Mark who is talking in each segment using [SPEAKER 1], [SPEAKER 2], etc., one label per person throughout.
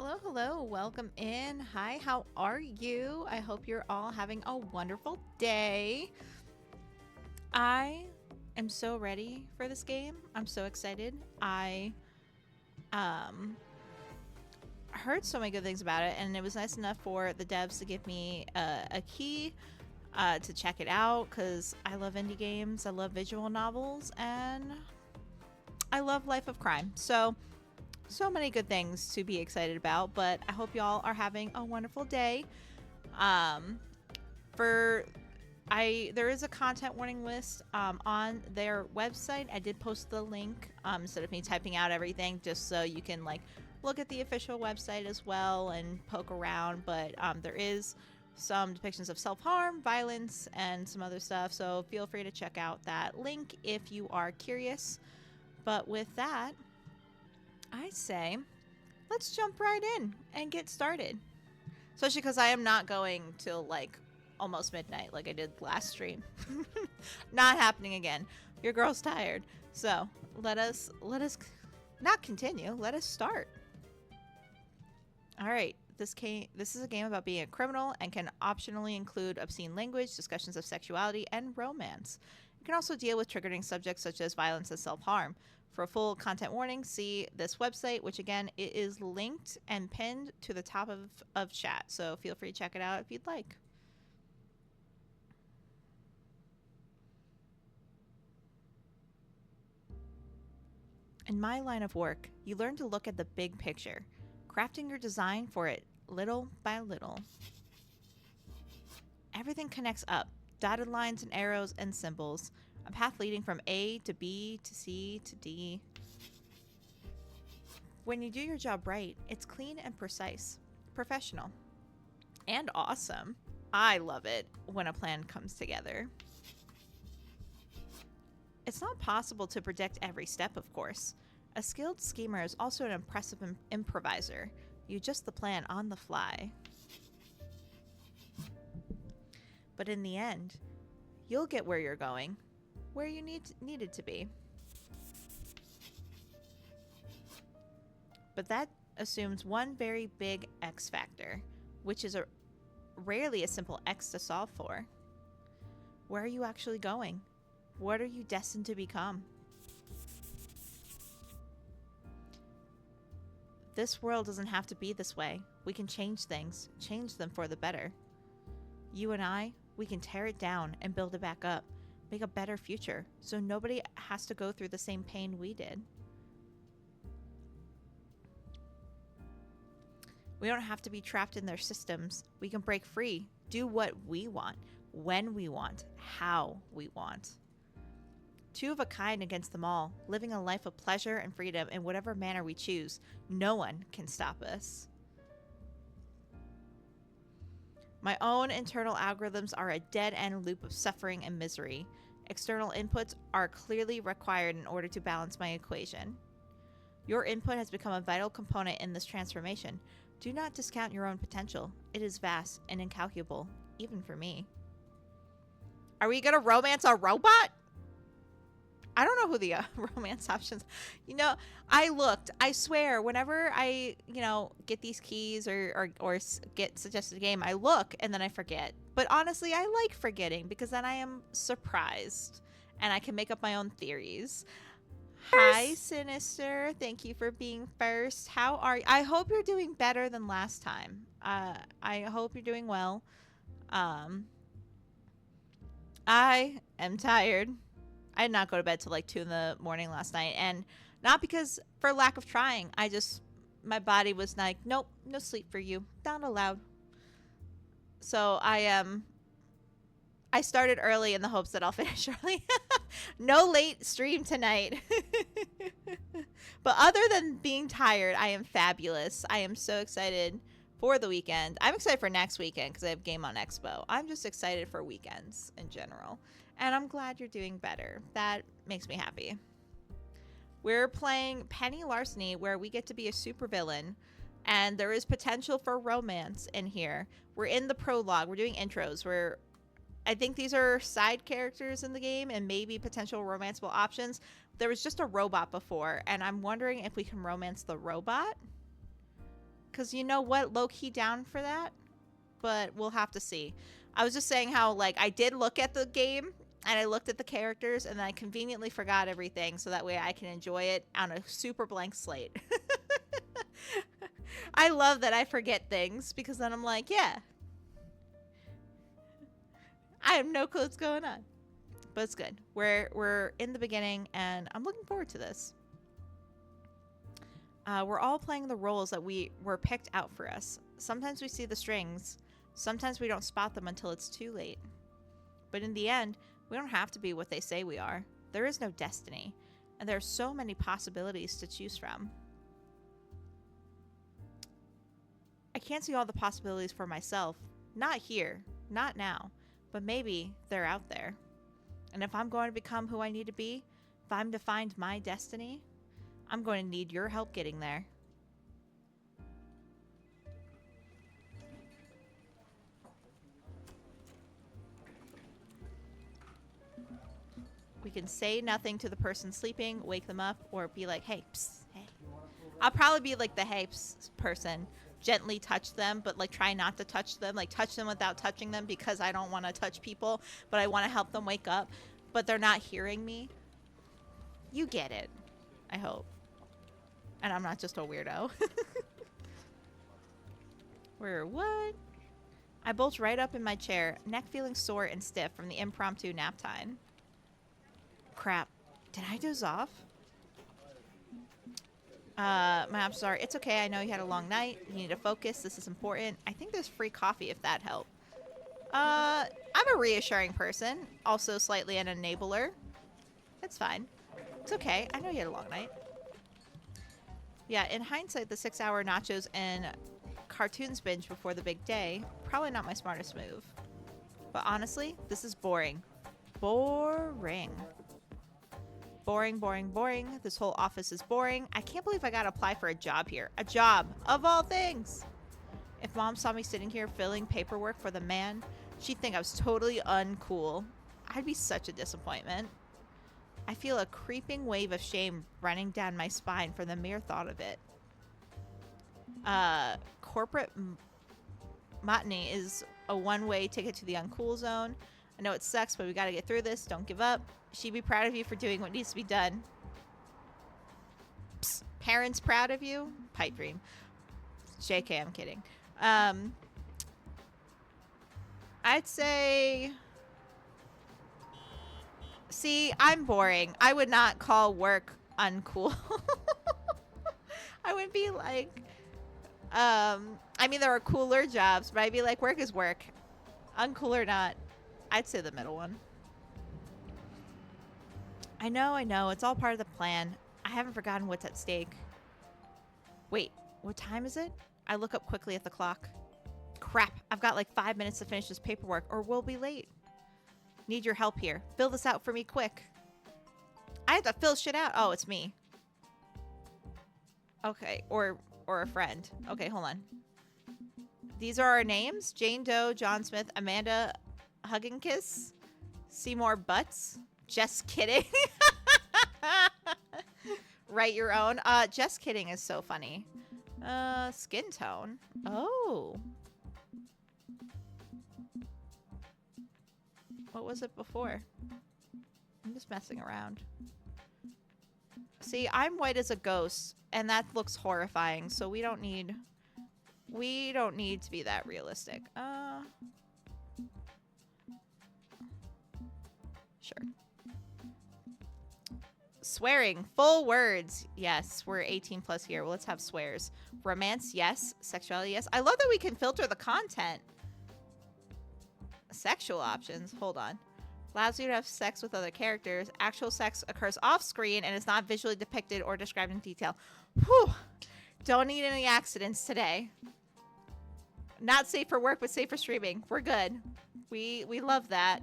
[SPEAKER 1] Hello, hello, welcome in. Hi, how are you? I hope you're all having a wonderful day. I am so ready for this game. I'm so excited. I heard so many good things about it, and it was nice enough for the devs to give me a key to check it out because I love indie games, I love visual novels, and I love Life of Crime. So many good things to be excited about, but I hope y'all are having a wonderful day. Um, for there is a content warning list on their website. I did post the link instead of me typing out everything, just so you can look at the official website as well and poke around. But there is some depictions of self-harm, violence, and some other stuff. So feel free to check out that link if you are curious. But with that, I say let's jump right in and get started. Especially because I am not going till almost midnight like I did last stream. Not happening again. Your girl's tired. So let us not continue. Let us start. All right. This is a game about being a criminal and can optionally include obscene language, discussions of sexuality, and romance. It can also deal with triggering subjects such as violence and self-harm. For a full content warning, see this website, which again, it is linked and pinned to the top of chat. So feel free to check it out if you'd like. In my line of work, you learn to look at the big picture, crafting your design for it little by little. Everything connects up, dotted lines and arrows and symbols, a path leading from A to B to C to D. When you do your job right, it's clean and precise, professional, and awesome. I love it when a plan comes together. It's not possible to predict every step, of course. A skilled schemer is also an impressive improviser. You adjust the plan on the fly. But in the end, you'll get where you're going, where you needed to be. But that assumes one very big X factor, which is rarely a simple X to solve for. Where are you actually going? What are you destined to become? This world doesn't have to be this way. We can change things, change them for the better. You and I, we can tear it down and build it back up, make a better future, so nobody has to go through the same pain we did. We don't have to be trapped in their systems. We can break free, do what we want, when we want, how we want. Two of a kind against them all, living a life of pleasure and freedom in whatever manner we choose. No one can stop us. My own internal algorithms are a dead-end loop of suffering and misery. External inputs are clearly required in order to balance my equation. Your input has become a vital component in this transformation. Do not discount your own potential. It is vast and incalculable, even for me. Are we gonna romance a robot? I don't know who the romance options. I looked. I swear, whenever I, get these keys or get suggested a game, I look and then I forget. But honestly, I like forgetting because then I am surprised and I can make up my own theories. Hi, Sinister. Thank you for being first. How are you? I hope you're doing better than last time. I hope you're doing well. I am tired. I did not go to bed till 2 in the morning last night, and not because for lack of trying. My body was like, nope, no sleep for you, not allowed. So I started early in the hopes that I'll finish early. No late stream tonight. But other than being tired, I am fabulous. I am so excited for the weekend. I'm excited for next weekend because I have Game on Expo. I'm just excited for weekends in general. And I'm glad you're doing better. That makes me happy. We're playing Penny Larceny, where we get to be a supervillain, and there is potential for romance in here. We're in the prologue. We're doing intros. I think these are side characters in the game and maybe potential romanceable options. There was just a robot before, and I'm wondering if we can romance the robot. Because you know what? Low-key down for that. But we'll have to see. I was just saying how, like, I did look at the game, and I looked at the characters, and then I conveniently forgot everything, so that way I can enjoy it on a super blank slate. I love that I forget things, because then I'm like, yeah. I have no clue what's going on. But it's good. We're in the beginning, and I'm looking forward to this. We're all playing the roles that were picked out for us. Sometimes we see the strings. Sometimes we don't spot them until it's too late. But in the end, we don't have to be what they say we are. There is no destiny, and there are so many possibilities to choose from. I can't see all the possibilities for myself. Not here, not now, but maybe they're out there. And if I'm going to become who I need to be, if I'm to find my destiny, I'm going to need your help getting there. We can say nothing to the person sleeping, wake them up, or be like, hey, psst, hey. I'll probably be like the hey, psst person. Gently touch them, but like try not to touch them. Like touch them without touching them because I don't want to touch people, but I want to help them wake up. But they're not hearing me. You get it. I hope. And I'm not just a weirdo. What? I bulged right up in my chair, neck feeling sore and stiff from the impromptu nap time. Crap. Did I doze off? I'm sorry. It's okay. I know you had a long night. You need to focus. This is important. I think there's free coffee if that helped. I'm a reassuring person. Also slightly an enabler. It's fine. It's okay. I know you had a long night. Yeah, in hindsight, the 6-hour nachos and cartoons binge before the big day, probably not my smartest move. But honestly, this is boring. Boring. Boring, boring, boring. This whole office is boring. I can't believe I gotta apply for a job here. A job, of all things. If Mom saw me sitting here filling paperwork for the man, she'd think I was totally uncool. I'd be such a disappointment. I feel a creeping wave of shame running down my spine for the mere thought of it. Corporate monotony is a one-way ticket to the uncool zone. I know it sucks, but we gotta get through this. Don't give up. She'd be proud of you for doing what needs to be done. Psst, parents proud of you? Pipe dream. JK, I'm kidding. I'd say... See, I'm boring. I would not call work uncool. I would be like... I mean, there are cooler jobs, but I'd be like, work is work. Uncool or not. I'd say the middle one. I know. It's all part of the plan. I haven't forgotten what's at stake. Wait, what time is it? I look up quickly at the clock. Crap, I've got like 5 minutes to finish this paperwork or we'll be late. Need your help here. Fill this out for me quick. I have to fill shit out. Oh, it's me. Okay, or a friend. Okay, hold on. These are our names. Jane Doe, John Smith, Amanda Hugginkiss, Seymour Butts. Just kidding. Write your own. Just kidding is so funny. Skin tone. Oh. What was it before? I'm just messing around. See, I'm white as a ghost, and that looks horrifying, so we don't need to be that realistic. Sure. Swearing. Full words. Yes, we're 18 plus here. Well, let's have swears. Romance, yes. Sexuality, yes. I love that we can filter the content. Sexual options. Hold on. Allows you to have sex with other characters. Actual sex occurs off screen and is not visually depicted or described in detail. Whew. Don't need any accidents today. Not safe for work, but safe for streaming. We're good. We love that.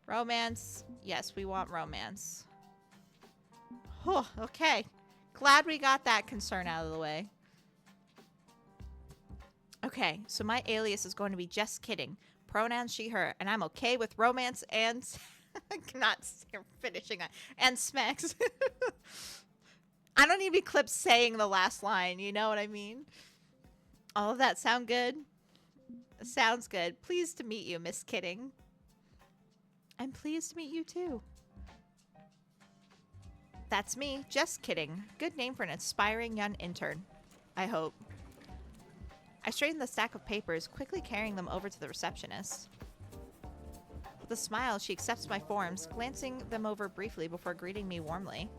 [SPEAKER 1] Romance. Yes, we want romance. Oh, okay. Glad we got that concern out of the way. Okay, so my alias is going to be just kidding. Pronouns she, her, and I'm okay with romance and not finishing that. And smacks. I don't need to be clipped saying the last line, you know what I mean? All of that sound good? Sounds good. Pleased to meet you, Miss Kidding. I'm pleased to meet you too. That's me, just kidding. Good name for an aspiring young intern. I hope. I straighten the stack of papers, quickly carrying them over to the receptionist. With a smile, she accepts my forms, glancing them over briefly before greeting me warmly.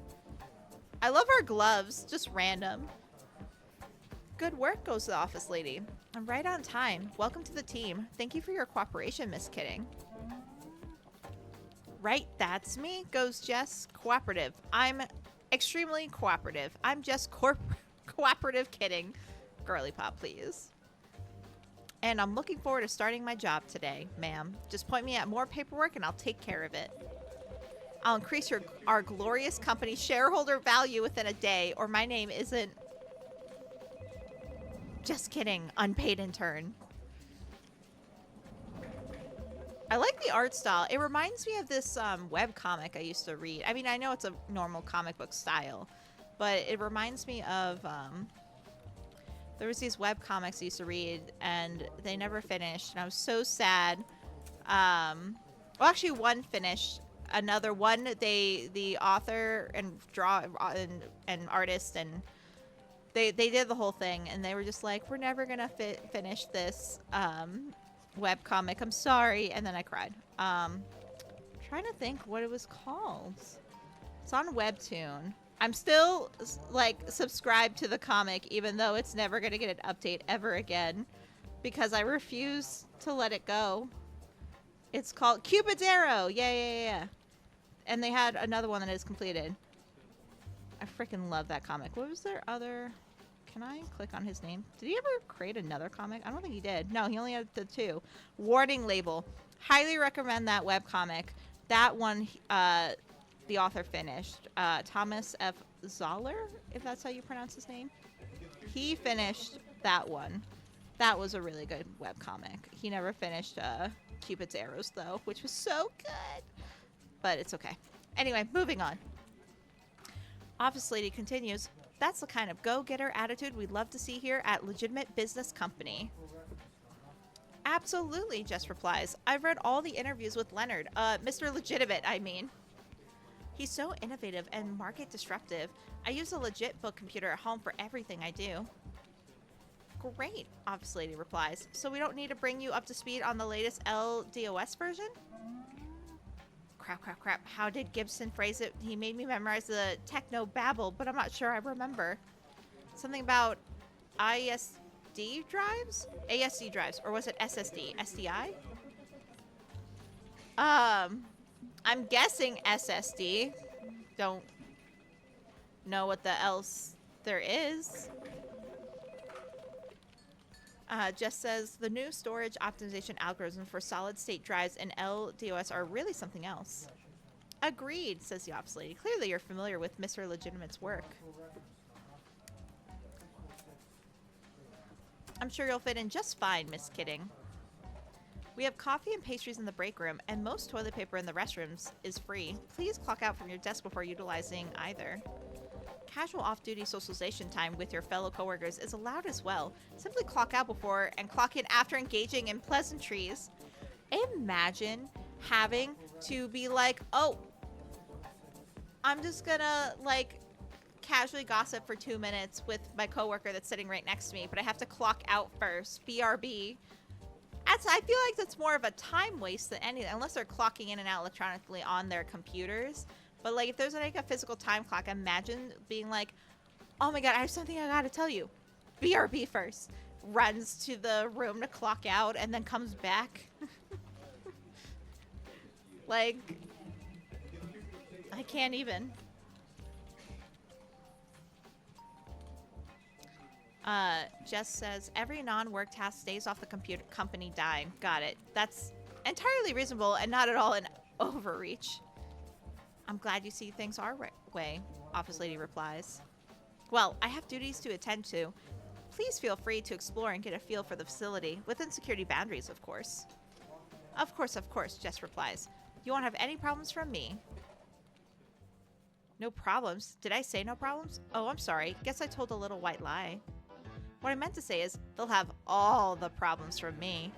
[SPEAKER 1] I love her gloves, just random. Good work, goes the office lady. I'm right on time. Welcome to the team. Thank you for your cooperation, Miss Kidding. Right, that's me, goes Jess. Cooperative. I'm extremely cooperative. I'm just cooperative kidding. Girly pop, please. And I'm looking forward to starting my job today, ma'am. Just point me at more paperwork and I'll take care of it. I'll increase our glorious company's shareholder value within a day, or my name isn't... Just kidding, unpaid intern. I like the art style. It reminds me of this web comic I used to read. I mean, I know it's a normal comic book style, but it reminds me of... there was these web comics I used to read, and they never finished, and I was so sad. Well, actually, one finished. Another one, the author and and artist, and they did the whole thing, and they were just like, we're never gonna finish this web comic. I'm sorry, and then I cried. Trying to think what it was called. It's on Webtoon. I'm still, like, subscribed to the comic, even though it's never going to get an update ever again, because I refuse to let it go. It's called Cupid's Arrow! Yeah. And they had another one that is completed. I freaking love that comic. What was their other... Can I click on his name? Did he ever create another comic? I don't think he did. No, he only had the two. Warning Label. Highly recommend that webcomic. That one... the author finished. Thomas F. Zoller, if that's how you pronounce his name. He finished that one. That was a really good webcomic. He never finished Cupid's Arrows, though, which was so good. But it's okay. Anyway, moving on. Office lady continues, that's the kind of go-getter attitude we'd love to see here at Legitimate Business Company. Absolutely, Jess replies. I've read all the interviews with Leonard. Mr. Legitimate, I mean. He's so innovative and market disruptive. I use a legit book computer at home for everything I do. Great, Office Lady replies. So we don't need to bring you up to speed on the latest LDOS version? Crap. How did Gibson phrase it? He made me memorize the techno babble, but I'm not sure I remember. Something about ISD drives? ASD drives, or was it SSD? SDI? I'm guessing SSD. Don't know what the else there is. Just says, the new storage optimization algorithms for solid-state drives and LDOS are really something else. Agreed, says the Office Lady. Clearly you're familiar with Mr. Legitimate's work. I'm sure you'll fit in just fine, Miss Kidding. We have coffee and pastries in the break room, and most toilet paper in the restrooms is free. Please clock out from your desk before utilizing either. Casual off-duty socialization time with your fellow coworkers is allowed as well. Simply clock out before and clock in after engaging in pleasantries. Imagine having to be like, oh, I'm just gonna, like, casually gossip for 2 minutes with my coworker that's sitting right next to me, but I have to clock out first. BRB. I feel like that's more of a time waste than anything, unless they're clocking in and out electronically on their computers. But, like, if there's, like, a physical time clock, imagine being like, oh my god, I have something I gotta tell you. BRB first. Runs to the room to clock out and then comes back. Like, I can't even. Jess says, every non-work task stays off the company dime. Got it. That's entirely reasonable and not at all an overreach. I'm glad you see things our way, Office Lady replies. Well, I have duties to attend to. Please feel free to explore and get a feel for the facility, within security boundaries, of course. Of course, Jess replies. You won't have any problems from me. No problems. Did I say no problems? Oh, I'm sorry. Guess I told a little white lie. What I meant to say is they'll have all the problems from me.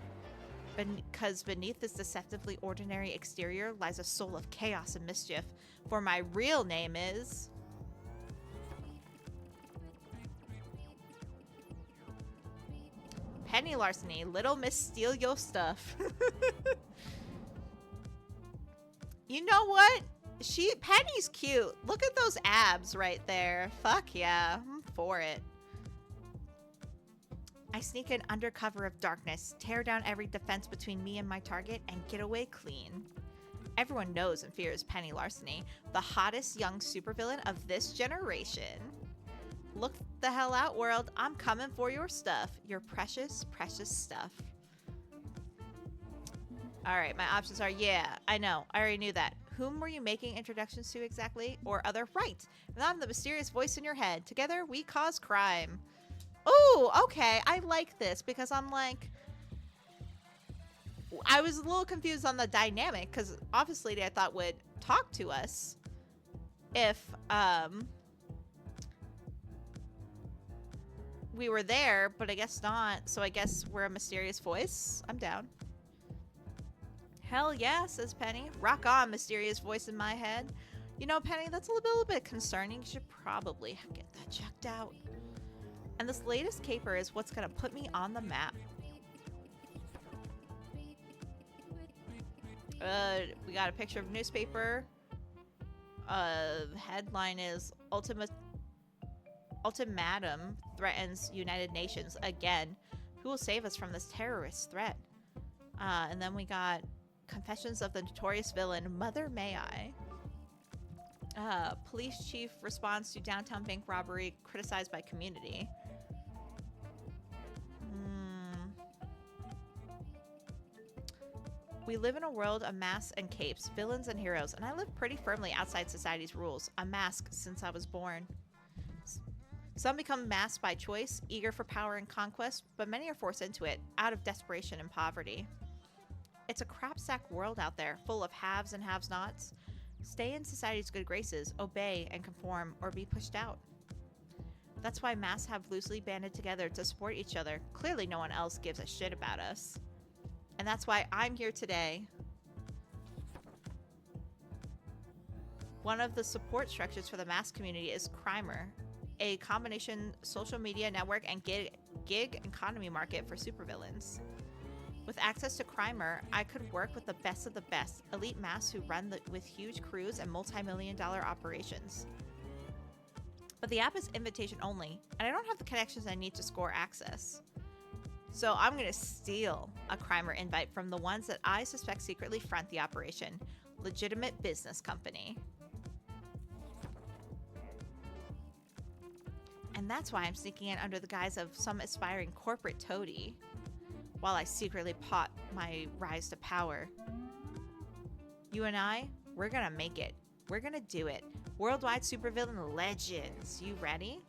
[SPEAKER 1] Because beneath this deceptively ordinary exterior lies a soul of chaos and mischief. For my real name is... Penny Larceny. Little Miss Steal Your Stuff. You know what? Penny's cute. Look at those abs right there. Fuck yeah. I'm for it. I sneak in under cover of darkness, tear down every defense between me and my target, and get away clean. Everyone knows and fears Penny Larceny, the hottest young supervillain of this generation. Look the hell out, world. I'm coming for your stuff. Your precious, precious stuff. Alright, my options are, yeah, I know. I already knew that. Whom were you making introductions to exactly? Or other? Right. And I'm the mysterious voice in your head. Together, we cause crime. Ooh, okay. I like this because I'm like... I was a little confused on the dynamic because obviously I thought would talk to us if we were there, but I guess not. So I guess we're a mysterious voice. I'm down. Hell yeah, says Penny. Rock on, mysterious voice in my head. You know, Penny, that's a little bit concerning. You should probably get that checked out. And this latest caper is what's going to put me on the map. We got a picture of newspaper. Headline is Ultimatum threatens United Nations again. Who will save us from this terrorist threat? And then we got Confessions of the Notorious Villain, Mother May I. Police chief responds to downtown bank robbery criticized by community. We live in a world of masks and capes, villains and heroes, and I live pretty firmly outside society's rules. I'm masked since I was born. Some become masked by choice, eager for power and conquest, but many are forced into it, out of desperation and poverty. It's a crapsack world out there, full of haves and have-nots. Stay in society's good graces, obey and conform, or be pushed out. That's why masks have loosely banded together to support each other. Clearly no one else gives a shit about us. And that's why I'm here today. One of the support structures for the mask community is Crimer, a combination social media network and gig economy market for supervillains. With access to Crimer, I could work with the best of the best, elite masks who run with huge crews and multi-million-dollar operations. But the app is invitation only, and I don't have the connections I need to score access. So I'm going to steal a Crimer invite from the ones that I suspect secretly front the operation. Legitimate business company. And that's why I'm sneaking in under the guise of some aspiring corporate toady, while I secretly plot my rise to power. You and I, we're going to make it. We're going to do it. Worldwide supervillain legends. You ready?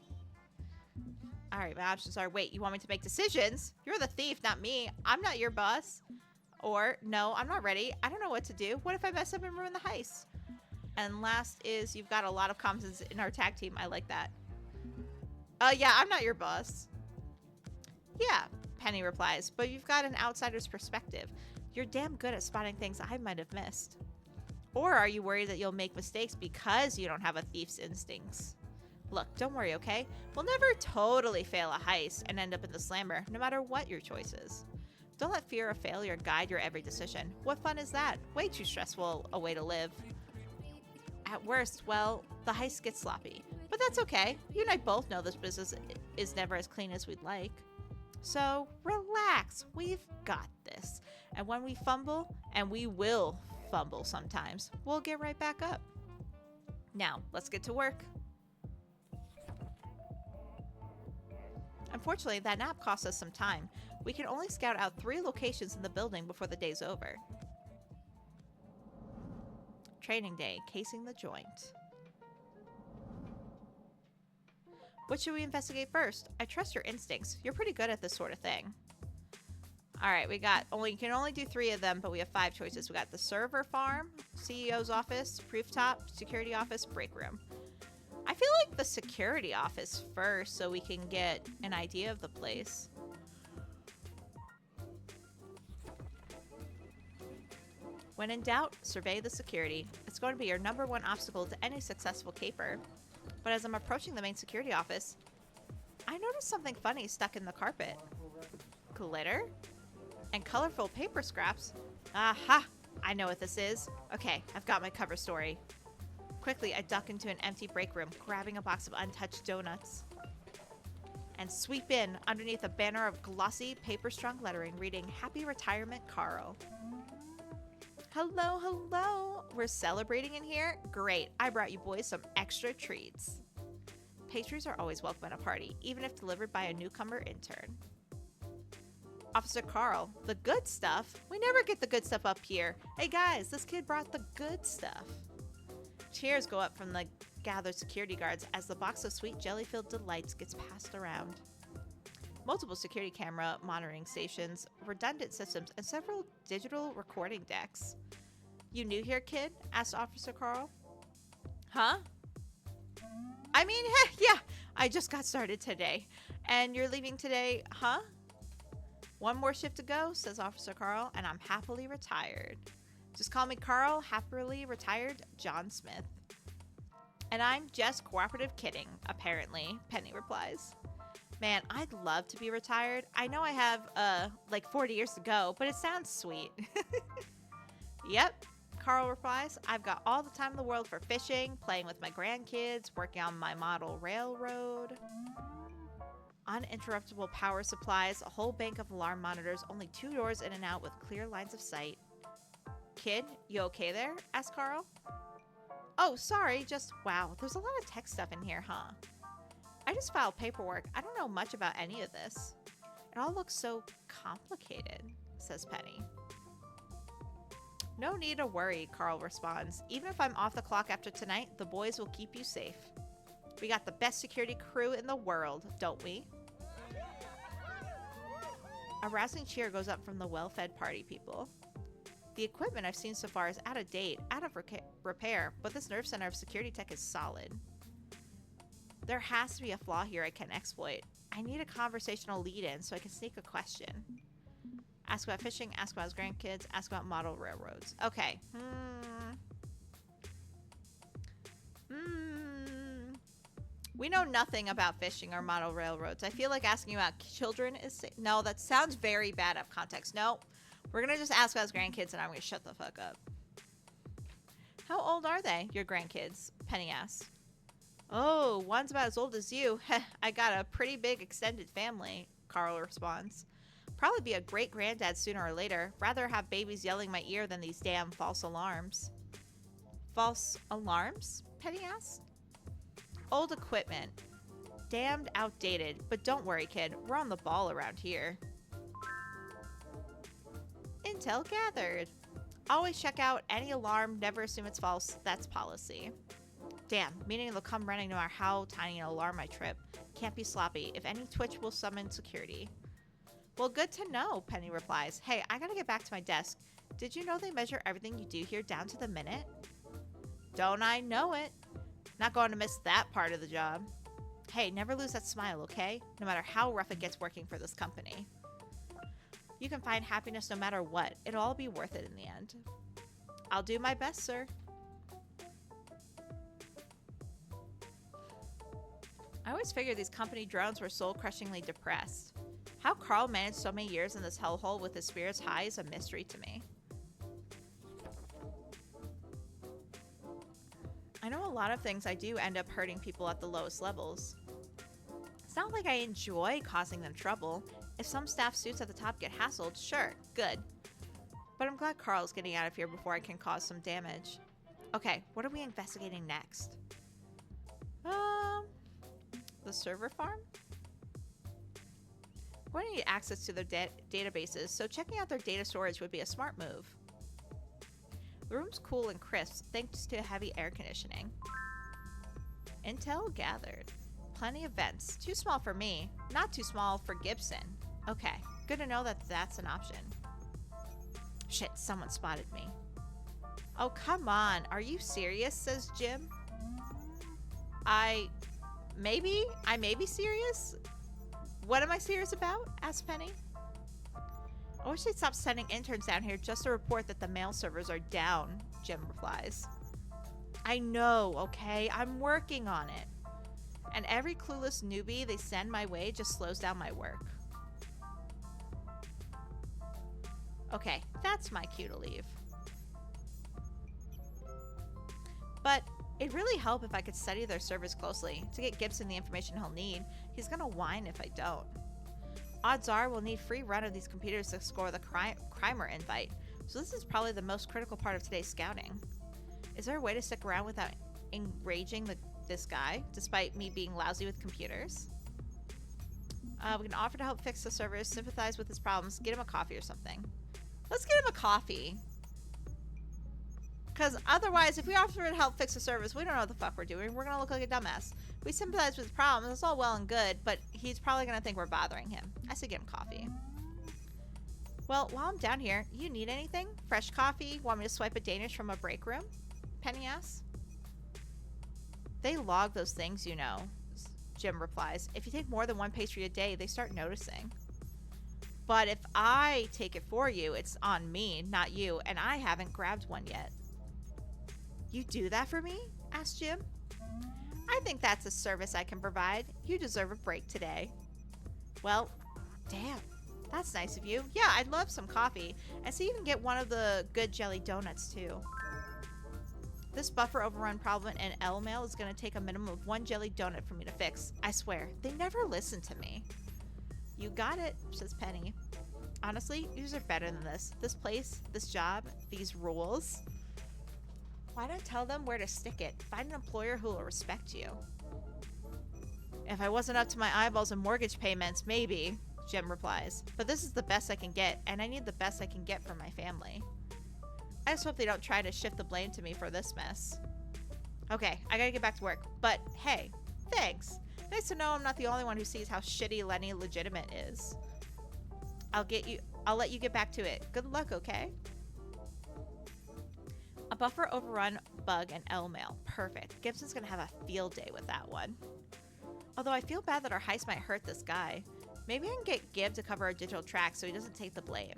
[SPEAKER 1] All right, my options are, wait, you want me to make decisions? You're the thief, not me. I'm not your boss. Or, no, I'm not ready. I don't know what to do. What if I mess up and ruin the heist? And last is, you've got a lot of confidence in our tag team. I like that. Yeah, I'm not your boss. Yeah, Penny replies, but you've got an outsider's perspective. You're damn good at spotting things I might have missed. Or are you worried that you'll make mistakes because you don't have a thief's instincts? Look, don't worry, okay? We'll never totally fail a heist and end up in the slammer, no matter what your choice is. Don't let fear of failure guide your every decision. What fun is that? Way too stressful a way to live. At worst, well, the heist gets sloppy. But that's okay. You and I both know this business is never as clean as we'd like. So, relax. We've got this. And when we fumble, and we will fumble sometimes, we'll get right back up. Now, let's get to work. Unfortunately, that nap cost us some time. We can only scout out 3 locations in the building before the day's over. Training day, casing the joint. What should we investigate first? I trust your instincts. You're pretty good at this sort of thing. Alright, you can only do 3 of them, but we have 5 choices. We got the server farm, CEO's office, rooftop, security office, break room. feel like the security office first so we can get an idea of the place. When in doubt, survey the security. It's going to be your #1 obstacle to any successful caper. But as I'm approaching the main security office, I noticed something funny stuck in the carpet. Glitter? And colorful paper scraps? Aha! I know what this is. Okay, I've got my cover story. Quickly, I duck into an empty break room, grabbing a box of untouched donuts. And sweep in underneath a banner of glossy, paper-strung lettering reading, Happy Retirement, Carl. Hello, hello. We're celebrating in here? Great. I brought you boys some extra treats. Pastries are always welcome at a party, even if delivered by a newcomer intern. Officer Carl, the good stuff? We never get the good stuff up here. Hey guys, this kid brought the good stuff. Cheers go up from the gathered security guards as the box of sweet jelly-filled delights gets passed around. Multiple security camera monitoring stations, redundant systems, and several digital recording decks. You new here, kid? Asked Officer Carl. Huh? I mean, yeah, I just got started today. And you're leaving today, huh? One more shift to go, says Officer Carl, and I'm happily retired. Just call me Carl, happily retired John Smith. And I'm just cooperative kidding, apparently, Penny replies. Man, I'd love to be retired. I know I have, like 40 years to go, but it sounds sweet. Yep, Carl replies. I've got all the time in the world for fishing, playing with my grandkids, working on my model railroad. Uninterruptible power supplies, a whole bank of alarm monitors, only 2 doors in and out with clear lines of sight. Kid, you okay there? Asked Carl. Oh, sorry, just wow, there's a lot of tech stuff in here, huh? I just filed paperwork. I don't know much about any of this. It all looks so complicated, says Penny. No need to worry, Carl responds. Even if I'm off the clock after tonight, the boys will keep you safe. We got the best security crew in the world, don't we? A rousing cheer goes up from the well-fed party people. The equipment I've seen so far is out of date, out of repair, but this nerve center of security tech is solid. There has to be a flaw here I can exploit. I need a conversational lead-in so I can sneak a question. Ask about fishing, ask about his grandkids, ask about model railroads. Okay. We know nothing about fishing or model railroads. I feel like asking about children is safe. No, that sounds very bad out of context. No, we're going to just ask about his grandkids and I'm going to shut the fuck up. How old are they, your grandkids? Penny asks. Oh, one's about as old as you. I got a pretty big extended family, Carl responds. Probably be a great granddad sooner or later. Rather have babies yelling my ear than these damn false alarms. False alarms? Penny asked. Old equipment. Damned outdated. But don't worry, kid. We're on the ball around here. Intel gathered. Always check out any alarm. Never assume it's false. That's policy. Damn, meaning they'll come running no matter how tiny an alarm I trip. Can't be sloppy. If any twitch will summon security. Well, good to know, Penny replies. Hey, I gotta get back to my desk. Did you know they measure everything you do here down to the minute? Don't I know it? Not going to miss that part of the job. Hey, never lose that smile, okay? No matter how rough it gets working for this company. You can find happiness no matter what. It'll all be worth it in the end. I'll do my best, sir. I always figured these company drones were soul-crushingly depressed. How Carl managed so many years in this hellhole with his spirits high is a mystery to me. I know a lot of things I do end up hurting people at the lowest levels. It's not like I enjoy causing them trouble. If some staff suits at the top get hassled, sure, good. But I'm glad Carl's getting out of here before I can cause some damage. Okay, what are we investigating next? The server farm? We're going to need access to their databases, so checking out their data storage would be a smart move. The room's cool and crisp thanks to heavy air conditioning. Intel gathered. Plenty of vents. Too small for me. Not too small for Gibson. Okay, good to know that that's an option. Shit, someone spotted me. Oh, come on. Are you serious? Says Jim. I may be serious. What am I serious about? Asked Penny. I wish they'd stop sending interns down here just to report that the mail servers are down, Jim replies. I know, okay? I'm working on it. And every clueless newbie they send my way just slows down my work. Okay, that's my cue to leave. But it'd really help if I could study their servers closely to get Gibson the information he'll need. He's gonna whine if I don't. Odds are we'll need free run of these computers to score the crimer invite, so this is probably the most critical part of today's scouting. Is there a way to stick around without enraging this guy, despite me being lousy with computers? We can offer to help fix the servers, sympathize with his problems, get him a coffee or something. Let's get him a coffee. Because otherwise, if we offer to help fix the servers, we don't know what the fuck we're doing. We're going to look like a dumbass. If we sympathize with his problems, it's all well and good, but he's probably going to think we're bothering him. I say get him coffee. Well, while I'm down here, you need anything? Fresh coffee? Want me to swipe a Danish from a break room? Penny asks. They log those things, you know, Jim replies. If you take more than one pastry a day, they start noticing. But if I take it for you, it's on me, not you, and I haven't grabbed one yet. You do that for me? Asked Jim. I think that's a service I can provide. You deserve a break today. Well, damn. That's nice of you. Yeah, I'd love some coffee. And so you can get one of the good jelly donuts, too. This buffer overrun problem in L mail is going to take a minimum of one jelly donut for me to fix. I swear, they never listen to me. You got it, says Penny. Honestly, yours are better than this. This place, this job, these rules. Why not tell them where to stick it? Find an employer who will respect you. If I wasn't up to my eyeballs in mortgage payments, maybe, Jim replies. But this is the best I can get, and I need the best I can get for my family. I just hope they don't try to shift the blame to me for this mess. Okay, I gotta get back to work. But hey, thanks. Nice to know I'm not the only one who sees how shitty Lenny legitimate is. I'll let you get back to it. Good luck, okay? A buffer overrun bug and L mail. Perfect. Gibson's gonna have a field day with that one. Although I feel bad that our heist might hurt this guy. Maybe I can get Gib to cover our digital track so he doesn't take the blame.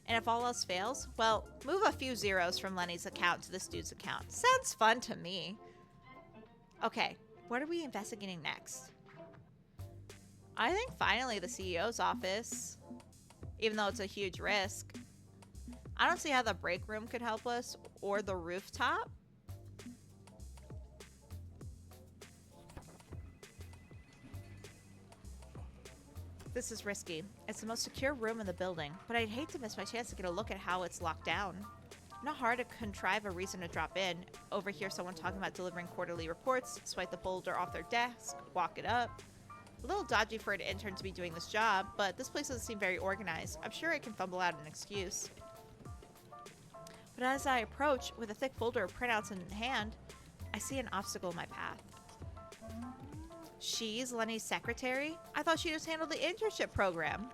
[SPEAKER 1] And if all else fails, well, move a few zeros from Lenny's account to this dude's account. Sounds fun to me. Okay, what are we investigating next? I think finally the CEO's office, even though it's a huge risk. I don't see how the break room could help us, or the rooftop. This is risky. It's the most secure room in the building, but I'd hate to miss my chance to get a look at how it's locked down. Not hard to contrive a reason to drop in, overhear someone talking about delivering quarterly reports, swipe the folder off their desk, walk it up. A little dodgy for an intern to be doing this job, but this place doesn't seem very organized. I'm sure I can fumble out an excuse. But as I approach, with a thick folder of printouts in hand, I see an obstacle in my path. She's Lenny's secretary? I thought she just handled the internship program.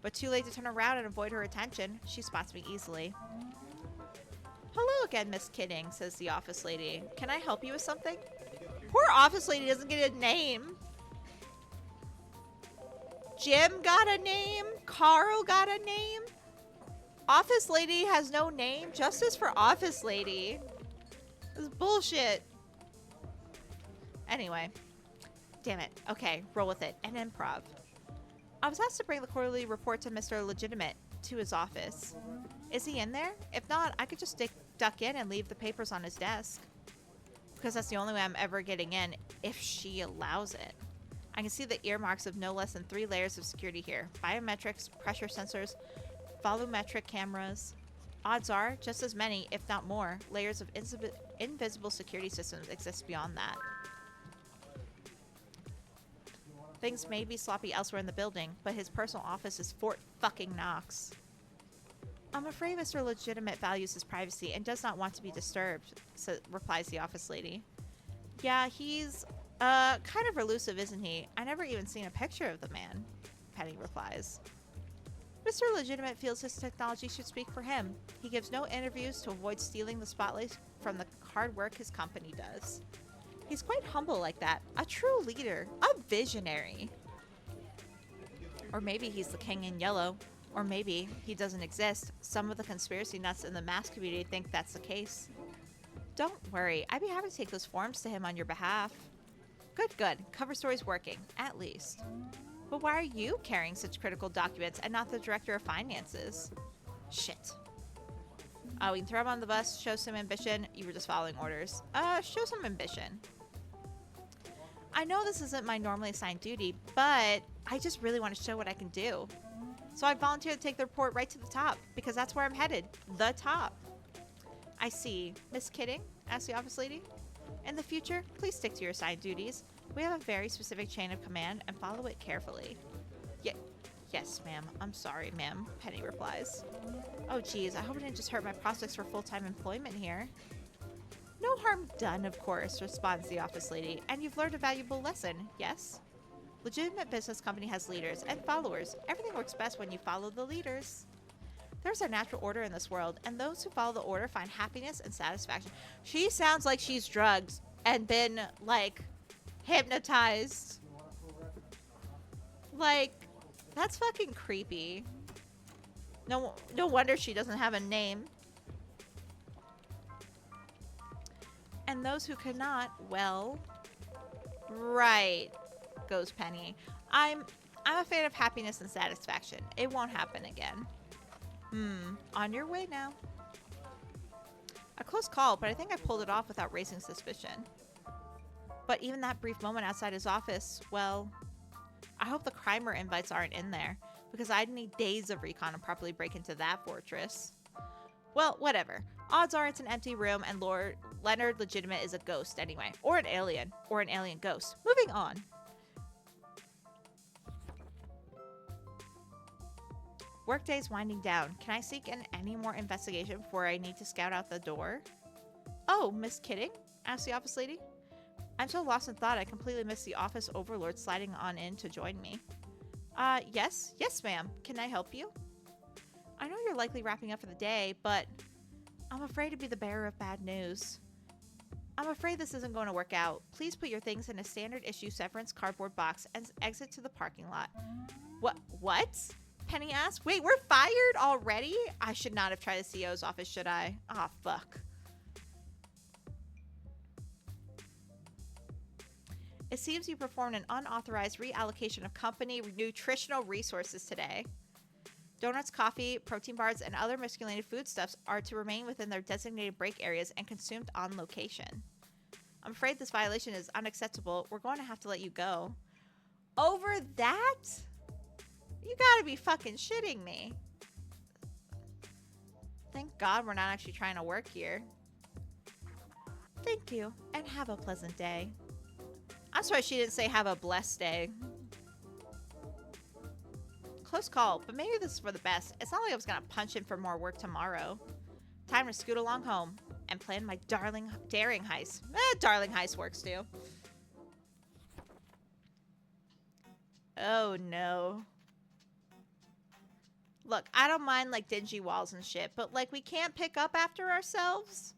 [SPEAKER 1] But too late to turn around and avoid her attention. She spots me easily. Hello again, Miss Kidding, says the office lady. Can I help you with something? Poor office lady doesn't get a name. Jim got a name. Carl got a name. Office lady has no name. Justice for office lady. This is bullshit. Anyway. Damn it. Okay, roll with it. And improv. I was asked to bring the quarterly report to Mr. Legitimate to his office. Is he in there? If not, I could just duck in and leave the papers on his desk. Because that's the only way I'm ever getting in, if she allows it. I can see the earmarks of no less than 3 layers of security here. Biometrics, pressure sensors, volumetric cameras. Odds are, just as many, if not more, layers of invisible security systems exist beyond that. Things may be sloppy elsewhere in the building, but his personal office is Fort fucking Knox. I'm afraid Mr. Legitimate values his privacy and does not want to be disturbed, replies the office lady. Yeah, he's kind of elusive, isn't he? I never even seen a picture of the man, Penny replies. Mr. Legitimate feels his technology should speak for him. He gives no interviews to avoid stealing the spotlight from the hard work his company does. He's quite humble like that. A true leader. A visionary. Or maybe he's the king in yellow. Or maybe he doesn't exist. Some of the conspiracy nuts in the mass community think that's the case. Don't worry. I'd be happy to take those forms to him on your behalf. Good, good. Cover story's working. At least. But why are you carrying such critical documents and not the director of finances? Shit. We can throw him on the bus, show some ambition. You were just following orders. Show some ambition. I know this isn't my normally assigned duty, but I just really want to show what I can do. So I volunteered to take the report right to the top, because that's where I'm headed. The top. I see. Miss Kidding? Asked the office lady. In the future, please stick to your assigned duties. We have a very specific chain of command, and follow it carefully. Yes, ma'am. I'm sorry, ma'am, Penny replies. Oh, geez, I hope it didn't just hurt my prospects for full-time employment here. No harm done, of course, responds the office lady. And you've learned a valuable lesson, yes? Legitimate business company has leaders and followers. Everything works best when you follow the leaders. There's a natural order in this world, and those who follow the order find happiness and satisfaction. She sounds like she's drugged and been, like, hypnotized. Like, that's fucking creepy. No wonder she doesn't have a name. And those who cannot, well, right, goes Penny. I'm a fan of happiness and satisfaction. It won't happen again. On your way now. A close call, but I think I pulled it off without raising suspicion. But even that brief moment outside his office, well, I hope the crimer invites aren't in there, because I'd need days of recon to properly break into that fortress. Well, whatever. Odds are it's an empty room, and Lord Leonard Legitimate is a ghost anyway. Or an alien ghost. Moving on. Workday's winding down. Can I seek any more investigation before I need to scout out the door? Oh, Miss Kidding? Asked the office lady. I'm so lost in thought I completely missed the office overlord sliding on in to join me. Yes, ma'am. Can I help you? I know you're likely wrapping up for the day, but I'm afraid to be the bearer of bad news. I'm afraid this isn't going to work out. Please put your things in a standard issue severance cardboard box and exit to the parking lot. What? Penny asked. Wait, we're fired already? I should not have tried the CEO's office, should I? Ah, fuck. It seems you performed an unauthorized reallocation of company nutritional resources today. Donuts, coffee, protein bars, and other miscellaneous foodstuffs are to remain within their designated break areas and consumed on location. I'm afraid this violation is unacceptable. We're going to have to let you go. Over that? You gotta be fucking shitting me. Thank God we're not actually trying to work here. Thank you, and have a pleasant day. I'm sorry she didn't say have a blessed day. Close call, but maybe this is for the best. It's not like I was gonna punch in for more work tomorrow. Time to scoot along home and plan my daring heist. Darling heist works too. Oh no. Look, I don't mind like dingy walls and shit, but like we can't pick up after ourselves?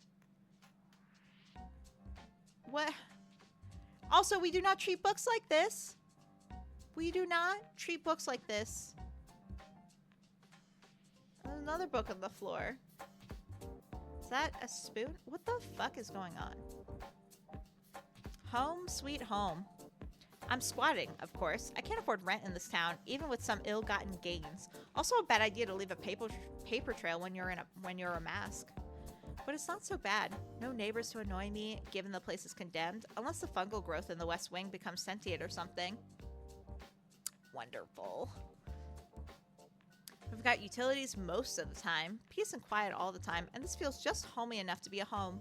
[SPEAKER 1] What? Also, we do not treat books like this. We do not treat books like this. There's another book on the floor. Is that a spoon? What the fuck is going on? Home sweet home. I'm squatting, of course. I can't afford rent in this town, even with some ill-gotten gains. Also a bad idea to leave a paper trail when you're a mask. But it's not so bad. No neighbors to annoy me, given the place is condemned, unless the fungal growth in the West Wing becomes sentient or something. Wonderful. We've got utilities most of the time, peace and quiet all the time, and this feels just homey enough to be a home.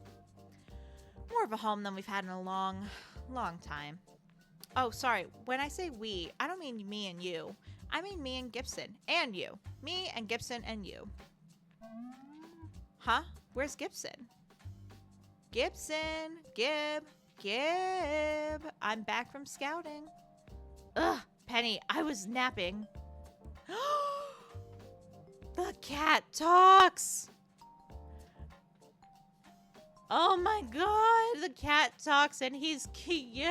[SPEAKER 1] More of a home than we've had in a long, long time. Oh, sorry. When I say we, I don't mean me and you. I mean me and Gibson. And you. Me and Gibson and you. Huh? Where's Gibson? Gibson. Gib. I'm back from scouting. Ugh, Penny, I was napping. The cat talks. Oh my god, the cat talks and he's cute.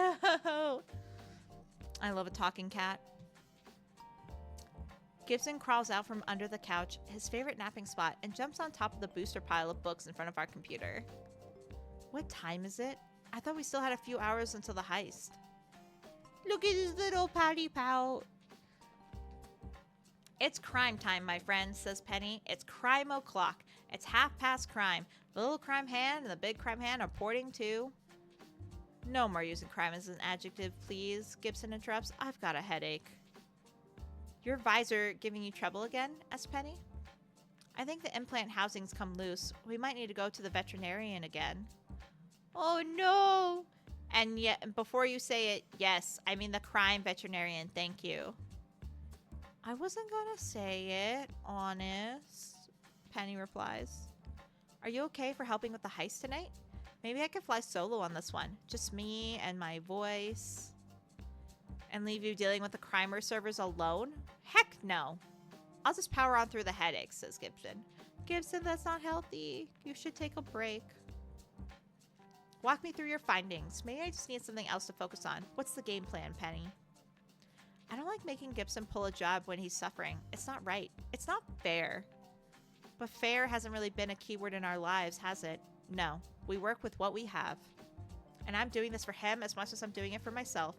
[SPEAKER 1] I love a talking cat. Gibson crawls out from under the couch, his favorite napping spot, and jumps on top of the booster pile of books in front of our computer. What time is it? I thought we still had a few hours until the heist. Look at his little patty pout. It's crime time, my friend, says Penny. It's crime o'clock. It's 1/2 crime. The little crime hand and the big crime hand are porting too. No more using crime as an adjective, please, Gibson interrupts. I've got a headache. Your visor giving you trouble again? Asked Penny. I think the implant housing's come loose. We might need to go to the veterinarian again. Oh no! And yet, before you say it, yes, I mean the crime veterinarian, thank you. I wasn't gonna say it, honest, Penny replies. Are you okay for helping with the heist tonight? Maybe I could fly solo on this one. Just me and my voice. And leave you dealing with the crimer servers alone? Heck no. I'll just power on through the headaches, says Gibson. Gibson, that's not healthy. You should take a break. Walk me through your findings. Maybe I just need something else to focus on. What's the game plan, Penny? I don't like making Gibson pull a job when he's suffering. It's not right. It's not fair. But fair hasn't really been a keyword in our lives, has it? No. We work with what we have. And I'm doing this for him as much as I'm doing it for myself.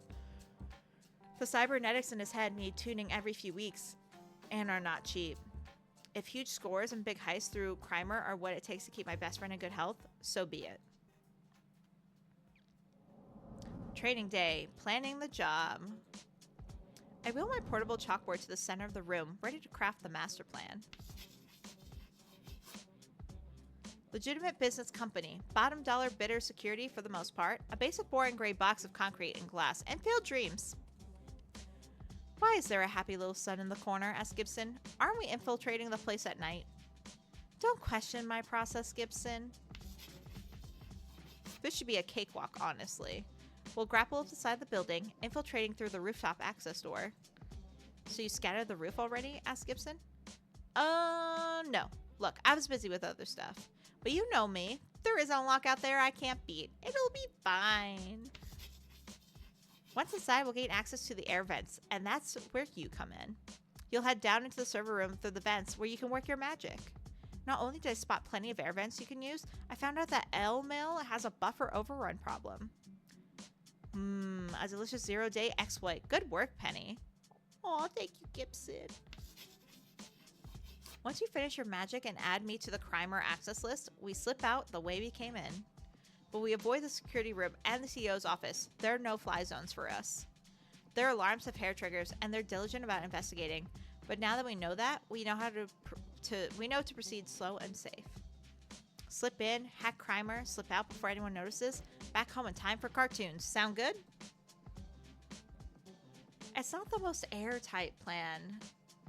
[SPEAKER 1] The cybernetics in his head need tuning every few weeks and are not cheap. If huge scores and big heists through Crimer are what it takes to keep my best friend in good health, so be it. Training day. Planning the job. I wheel my portable chalkboard to the center of the room, ready to craft the master plan. Legitimate business company. Bottom dollar bidder security for the most part. A basic boring gray box of concrete and glass. And failed dreams. Why is there a happy little sun in the corner? Asked Gibson. Aren't we infiltrating the place at night? Don't question my process, Gibson. This should be a cakewalk, honestly. We'll grapple up the side of the building, infiltrating through the rooftop access door. So you scattered the roof already? Asked Gibson. No. Look, I was busy with other stuff. But you know me. There is a lock out there I can't beat. It'll be fine. Once inside, we'll gain access to the air vents, and that's where you come in. You'll head down into the server room through the vents where you can work your magic. Not only did I spot plenty of air vents you can use, I found out that L-Mill has a buffer overrun problem. A delicious 0-day exploit. Good work, Penny. Aw, thank you, Gibson. Once you finish your magic and add me to the Crimer access list, we slip out the way we came in. But we avoid the security room and the CEO's office. There are no-fly zones for us. Their alarms have hair triggers, and they're diligent about investigating. But now that we know that, we know how to proceed slow and safe. Slip in, hack Crimer, slip out before anyone notices. Back home in time for cartoons. Sound good? It's not the most airtight plan,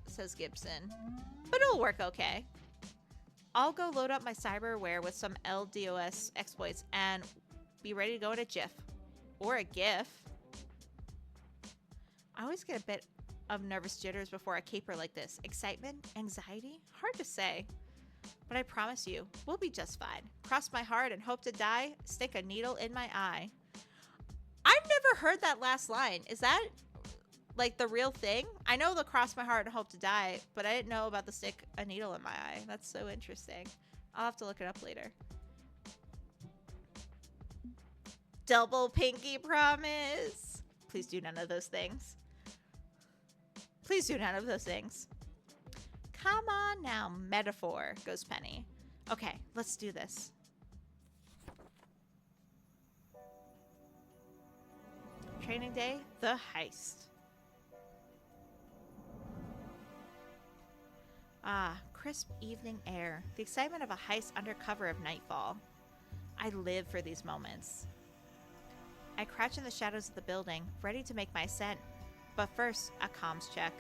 [SPEAKER 1] says Gibson, but it'll work okay. I'll go load up my cyberware with some LDOS exploits and be ready to go in a GIF. Or a GIF. I always get a bit of nervous jitters before a caper like this. Excitement? Anxiety? Hard to say. But I promise you, we'll be just fine. Cross my heart and hope to die. Stick a needle in my eye. I've never heard that last line. Is that like the real thing? I know the cross my heart and hope to die, but I didn't know about the stick a needle in my eye. That's so interesting. I'll have to look it up later. Double pinky promise. Please do none of those things. Please do none of those things. Come on now, metaphor, goes Penny. Okay, let's do this. Training day, the heist. Ah, crisp evening air. The excitement of a heist under cover of nightfall. I live for these moments. I crouch in the shadows of the building, ready to make my ascent. But first, a comms check.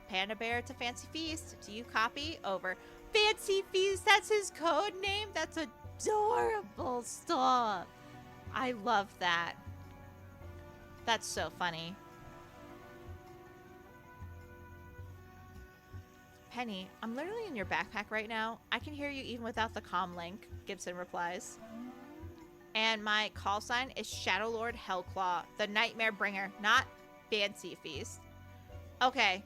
[SPEAKER 1] Panda Bear to Fancy Feast. Do you copy? Over. Fancy Feast, that's his code name? That's adorable. Stop. I love that. That's so funny. Penny, I'm literally in your backpack right now. I can hear you even without the comm link, Gibson replies. And my call sign is Shadow Lord Hellclaw, the Nightmare Bringer, not Fancy Feast. Okay,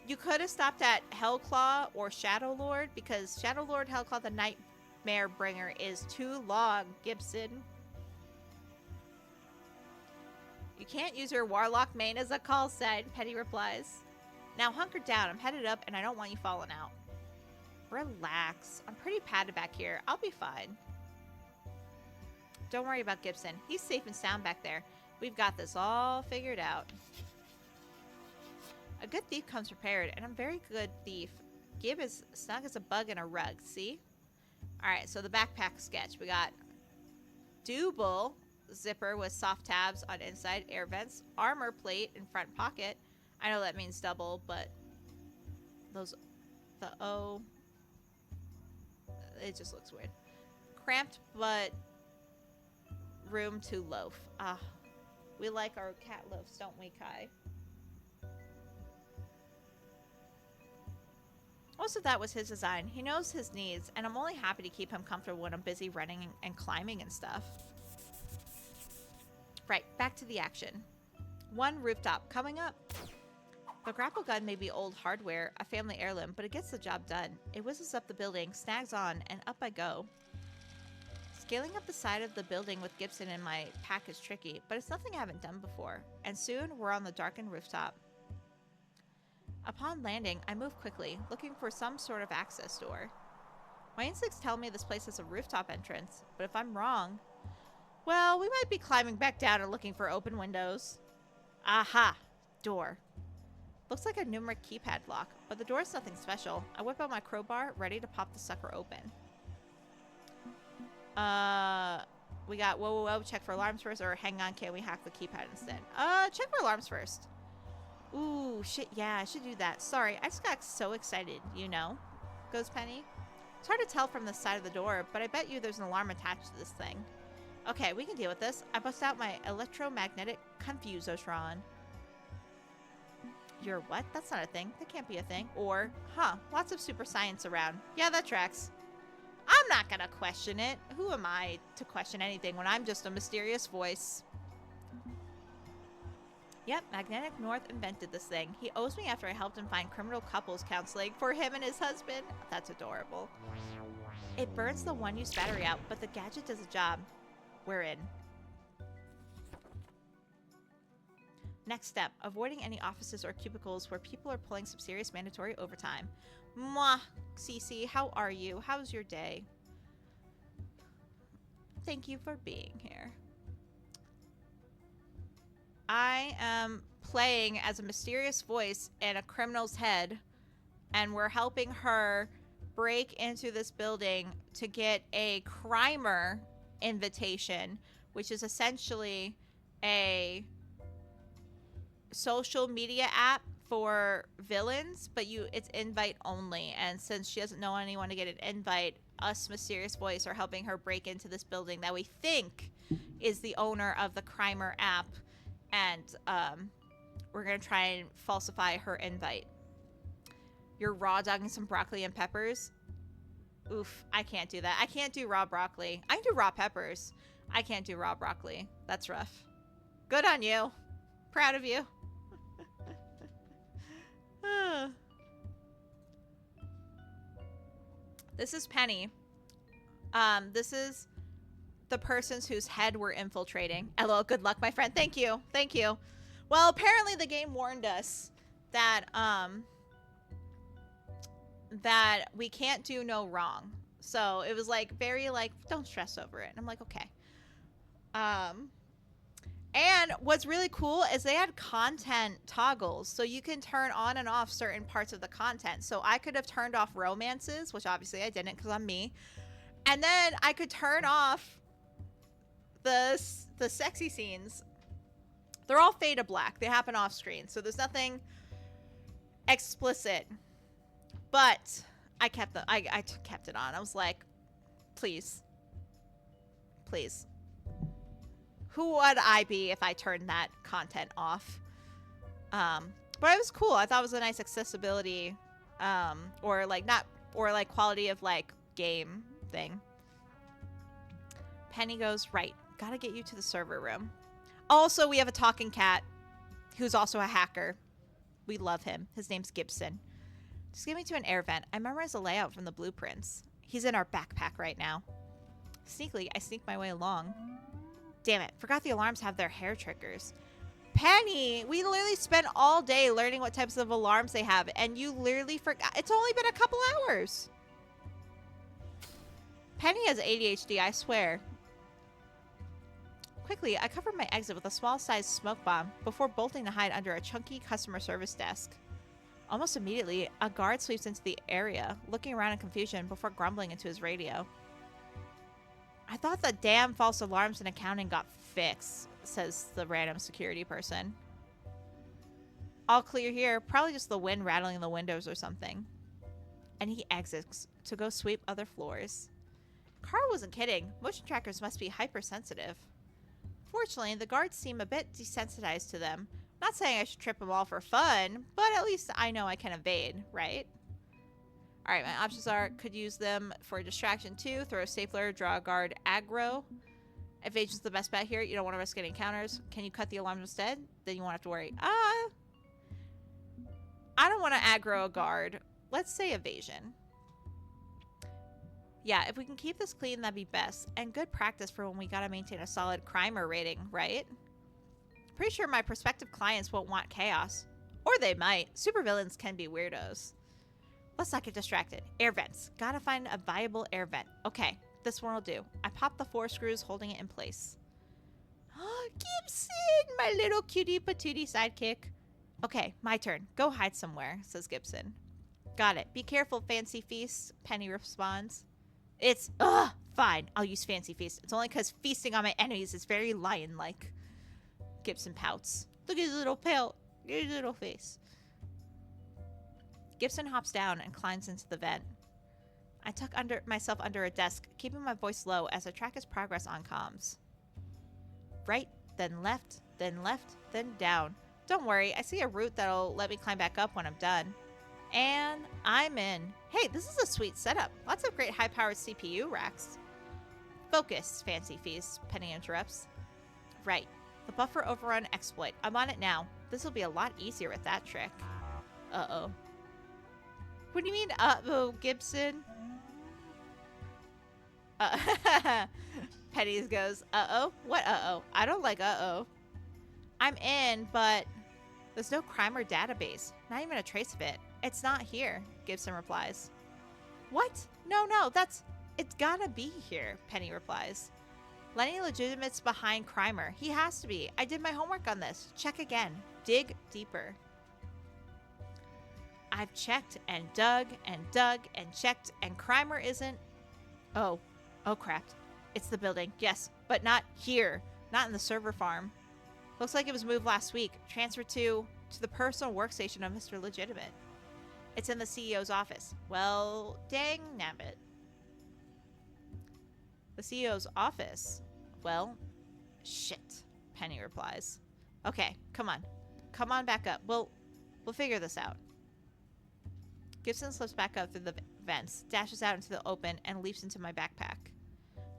[SPEAKER 1] you could have stopped at Hellclaw or Shadow Lord, because Shadow Lord Hellclaw, the Nightmare Bringer, is too long, Gibson. You can't use your Warlock main as a call sign, Penny replies. Now hunker down. I'm headed up and I don't want you falling out. Relax. I'm pretty padded back here. I'll be fine. Don't worry about Gibson. He's safe and sound back there. We've got this all figured out. A good thief comes prepared, and I'm a very good thief. Gib is snug as a bug in a rug, see? Alright, so the backpack sketch. We got Double zipper with soft tabs on inside, air vents, armor plate in front pocket. I know that means double, but the O, it just looks weird. Cramped, but room to loaf. Ah, we like our cat loafs, don't we, Kai? Most of that was his design. He knows his needs, and I'm only happy to keep him comfortable when I'm busy running and climbing and stuff. Right, back to the action. One rooftop coming up. The grapple gun may be old hardware, a family heirloom, but it gets the job done. It whistles up the building, snags on, and up I go. Scaling up the side of the building with Gibson in my pack is tricky, but it's nothing I haven't done before. And soon, we're on the darkened rooftop. Upon landing, I move quickly, looking for some sort of access door. My instincts tell me this place has a rooftop entrance, but if I'm wrong, well, we might be climbing back down and looking for open windows. Aha! Door. Looks like a numeric keypad lock, but the door is nothing special. I whip out my crowbar, ready to pop the sucker open. We got whoa, check for alarms first, or hang on, can we hack the keypad instead? Check for alarms first. Ooh, shit, yeah, I should do that. Sorry, I just got so excited, you know? Goes Penny. It's hard to tell from the side of the door, but I bet you there's an alarm attached to this thing. Okay, we can deal with this. I bust out my electromagnetic confusotron. Your what? That's not a thing. That can't be a thing. Or, huh, lots of super science around. Yeah, that tracks. I'm not gonna question it. Who am I to question anything when I'm just a mysterious voice? Yep, Magnetic North invented this thing. He owes me after I helped him find criminal couples counseling for him and his husband. That's adorable. It burns the one-use battery out, but the gadget does a job. We're in. Next step, avoiding any offices or cubicles where people are pulling some serious mandatory overtime. Mwah! Cece, how are you? How's your day? Thank you for being here. I am playing as a mysterious voice in a criminal's head, and we're helping her break into this building to get a crimer invitation, which is essentially a social media app for villains, but it's invite only. And since she doesn't know anyone to get an invite, us mysterious voice are helping her break into this building that we think is the owner of the crimer app, and we're gonna try and falsify her invite. You're raw dogging some broccoli and peppers. Oof, I can't do that. I can't do raw broccoli. I can do raw peppers. I can't do raw broccoli. That's rough. Good on you. Proud of you. This is Penny. This is the persons whose head we're infiltrating. LOL, good luck, my friend. Thank you. Thank you. Well, apparently the game warned us that that we can't do no wrong. So it was like very like, don't stress over it. And I'm like, okay. And what's really cool is they had content toggles, so you can turn on and off certain parts of the content. So I could have turned off romances, which obviously I didn't because I'm me. And then I could turn off the sexy scenes. They're all fade to black. They happen off screen, so there's nothing explicit. But I kept it on. I was like, please, please. Who would I be if I turned that content off? But it was cool. I thought it was a nice accessibility, or quality of like game thing. Penny goes, right. Gotta get you to the server room. Also, we have a talking cat who's also a hacker. We love him. His name's Gibson. Just get me to an air vent. I memorized the layout from the blueprints. He's in our backpack right now. Sneakily, I sneak my way along. Damn it, forgot the alarms have their hair triggers. Penny, we literally spent all day learning what types of alarms they have, and you literally forgot. It's only been a couple hours. Penny has ADHD, I swear. Quickly, I covered my exit with a small-sized smoke bomb before bolting to hide under a chunky customer service desk. Almost immediately, a guard sweeps into the area, looking around in confusion before grumbling into his radio. I thought the damn false alarms in accounting got fixed, says the random security person. All clear here, probably just the wind rattling the windows or something. And he exits to go sweep other floors. Carl wasn't kidding. Motion trackers must be hypersensitive. Fortunately, the guards seem a bit desensitized to them. Not saying I should trip them all for fun, but at least I know I can evade, right? Alright, my options are, could use them for a distraction too, throw a stapler, draw a guard, aggro. Evasion's the best bet here. You don't want to risk getting counters. Can you cut the alarms instead? Then you won't have to worry. I don't want to aggro a guard. Let's say evasion. Yeah, if we can keep this clean, that'd be best. And good practice for when we gotta maintain a solid crimer rating, right? Pretty sure my prospective clients won't want chaos. Or they might. Supervillains can be weirdos. Let's not get distracted. Air vents. Gotta find a viable air vent. Okay, this one will do. I pop the 4 screws holding it in place. Oh, Gibson! My little cutie patootie sidekick. Okay, my turn. Go hide somewhere, says Gibson. Got it. Be careful, Fancy Feast, Penny responds. It's, fine. I'll use Fancy Feast. It's only because feasting on my enemies is very lion-like. Gibson pouts. Look at his little pelt. Look at his little face. Gibson hops down and climbs into the vent. I tuck myself under a desk, keeping my voice low as I track his progress on comms. Right, then left, then down. Don't worry, I see a route that'll let me climb back up when I'm done. And I'm in. Hey, this is a sweet setup. Lots of great high-powered CPU racks. Focus, Fancy Feast, Penny interrupts. Right. The buffer overrun exploit. I'm on it now. This will be a lot easier with that trick. Uh-oh. What do you mean, uh-oh, Gibson? Penny goes, uh-oh? What uh-oh? I don't like uh-oh. I'm in, but there's no crime or database. Not even a trace of it. It's not here, Gibson replies. What? No, it's gotta be here, Penny replies. Lenny Legitimate's behind Crimer. He has to be. I did my homework on this. Check again. Dig deeper. I've checked and dug and checked, and Crimer isn't... Oh crap. It's the building. Yes, but not here. Not in the server farm. Looks like it was moved last week. Transferred to the personal workstation of Mr. Legitimate. It's in the CEO's office. Well, dang nabbit. The CEO's office? Well, shit, Penny replies. Okay, come on. Come on back up. We'll figure this out. Gibson slips back up through the vents, dashes out into the open, and leaps into my backpack.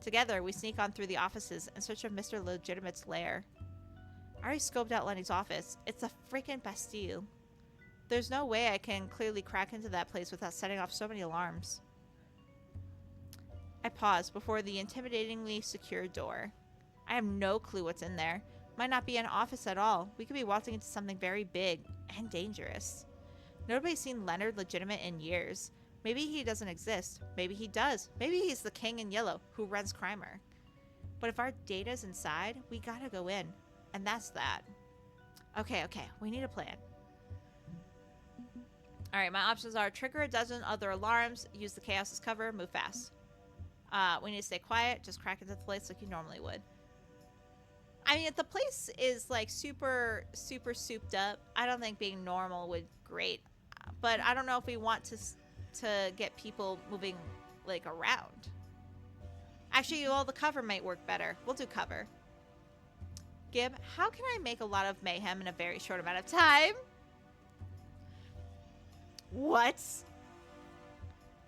[SPEAKER 1] Together, we sneak on through the offices in search of Mr. Legitimate's lair. I already scoped out Lenny's office. It's a freaking Bastille. There's no way I can clearly crack into that place without setting off so many alarms. I pause before the intimidatingly secure door. I have no clue what's in there. Might not be an office at all. We could be walking into something very big and dangerous. Nobody's seen Leonard Legitimate in years. Maybe he doesn't exist. Maybe he does. Maybe he's the king in yellow who runs Crimer. But if our data's inside, we gotta go in. And that's that. Okay, we need a plan. Alright, my options are trigger a dozen other alarms, use the chaos as cover, move fast. We need to stay quiet, just crack into the place like you normally would. I mean, if the place is like super souped up, I don't think being normal would great. But I don't know if we want to get people moving like around. Actually, well, the cover might work better. We'll do cover. Gib, how can I make a lot of mayhem in a very short amount of time? What?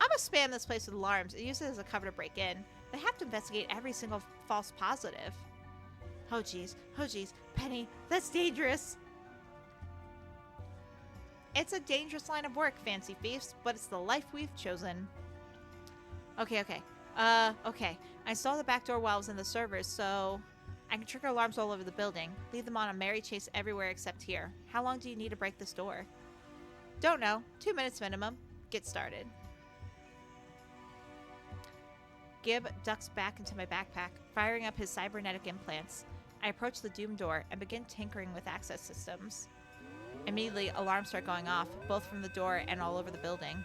[SPEAKER 1] I'm gonna spam this place with alarms and use it as a cover to break in. They have to investigate every single false positive. Oh geez, oh geez. Penny, that's dangerous. It's a dangerous line of work, fancy thieves, but it's the life we've chosen. Okay. Okay. I installed the back door while I was in the servers, so I can trigger alarms all over the building. Leave them on a merry chase everywhere except here. How long do you need to break this door? Don't know. 2 minutes minimum. Get started. Gib ducks back into my backpack, firing up his cybernetic implants. I approach the doom door and begin tinkering with access systems. Immediately, alarms start going off, both from the door and all over the building.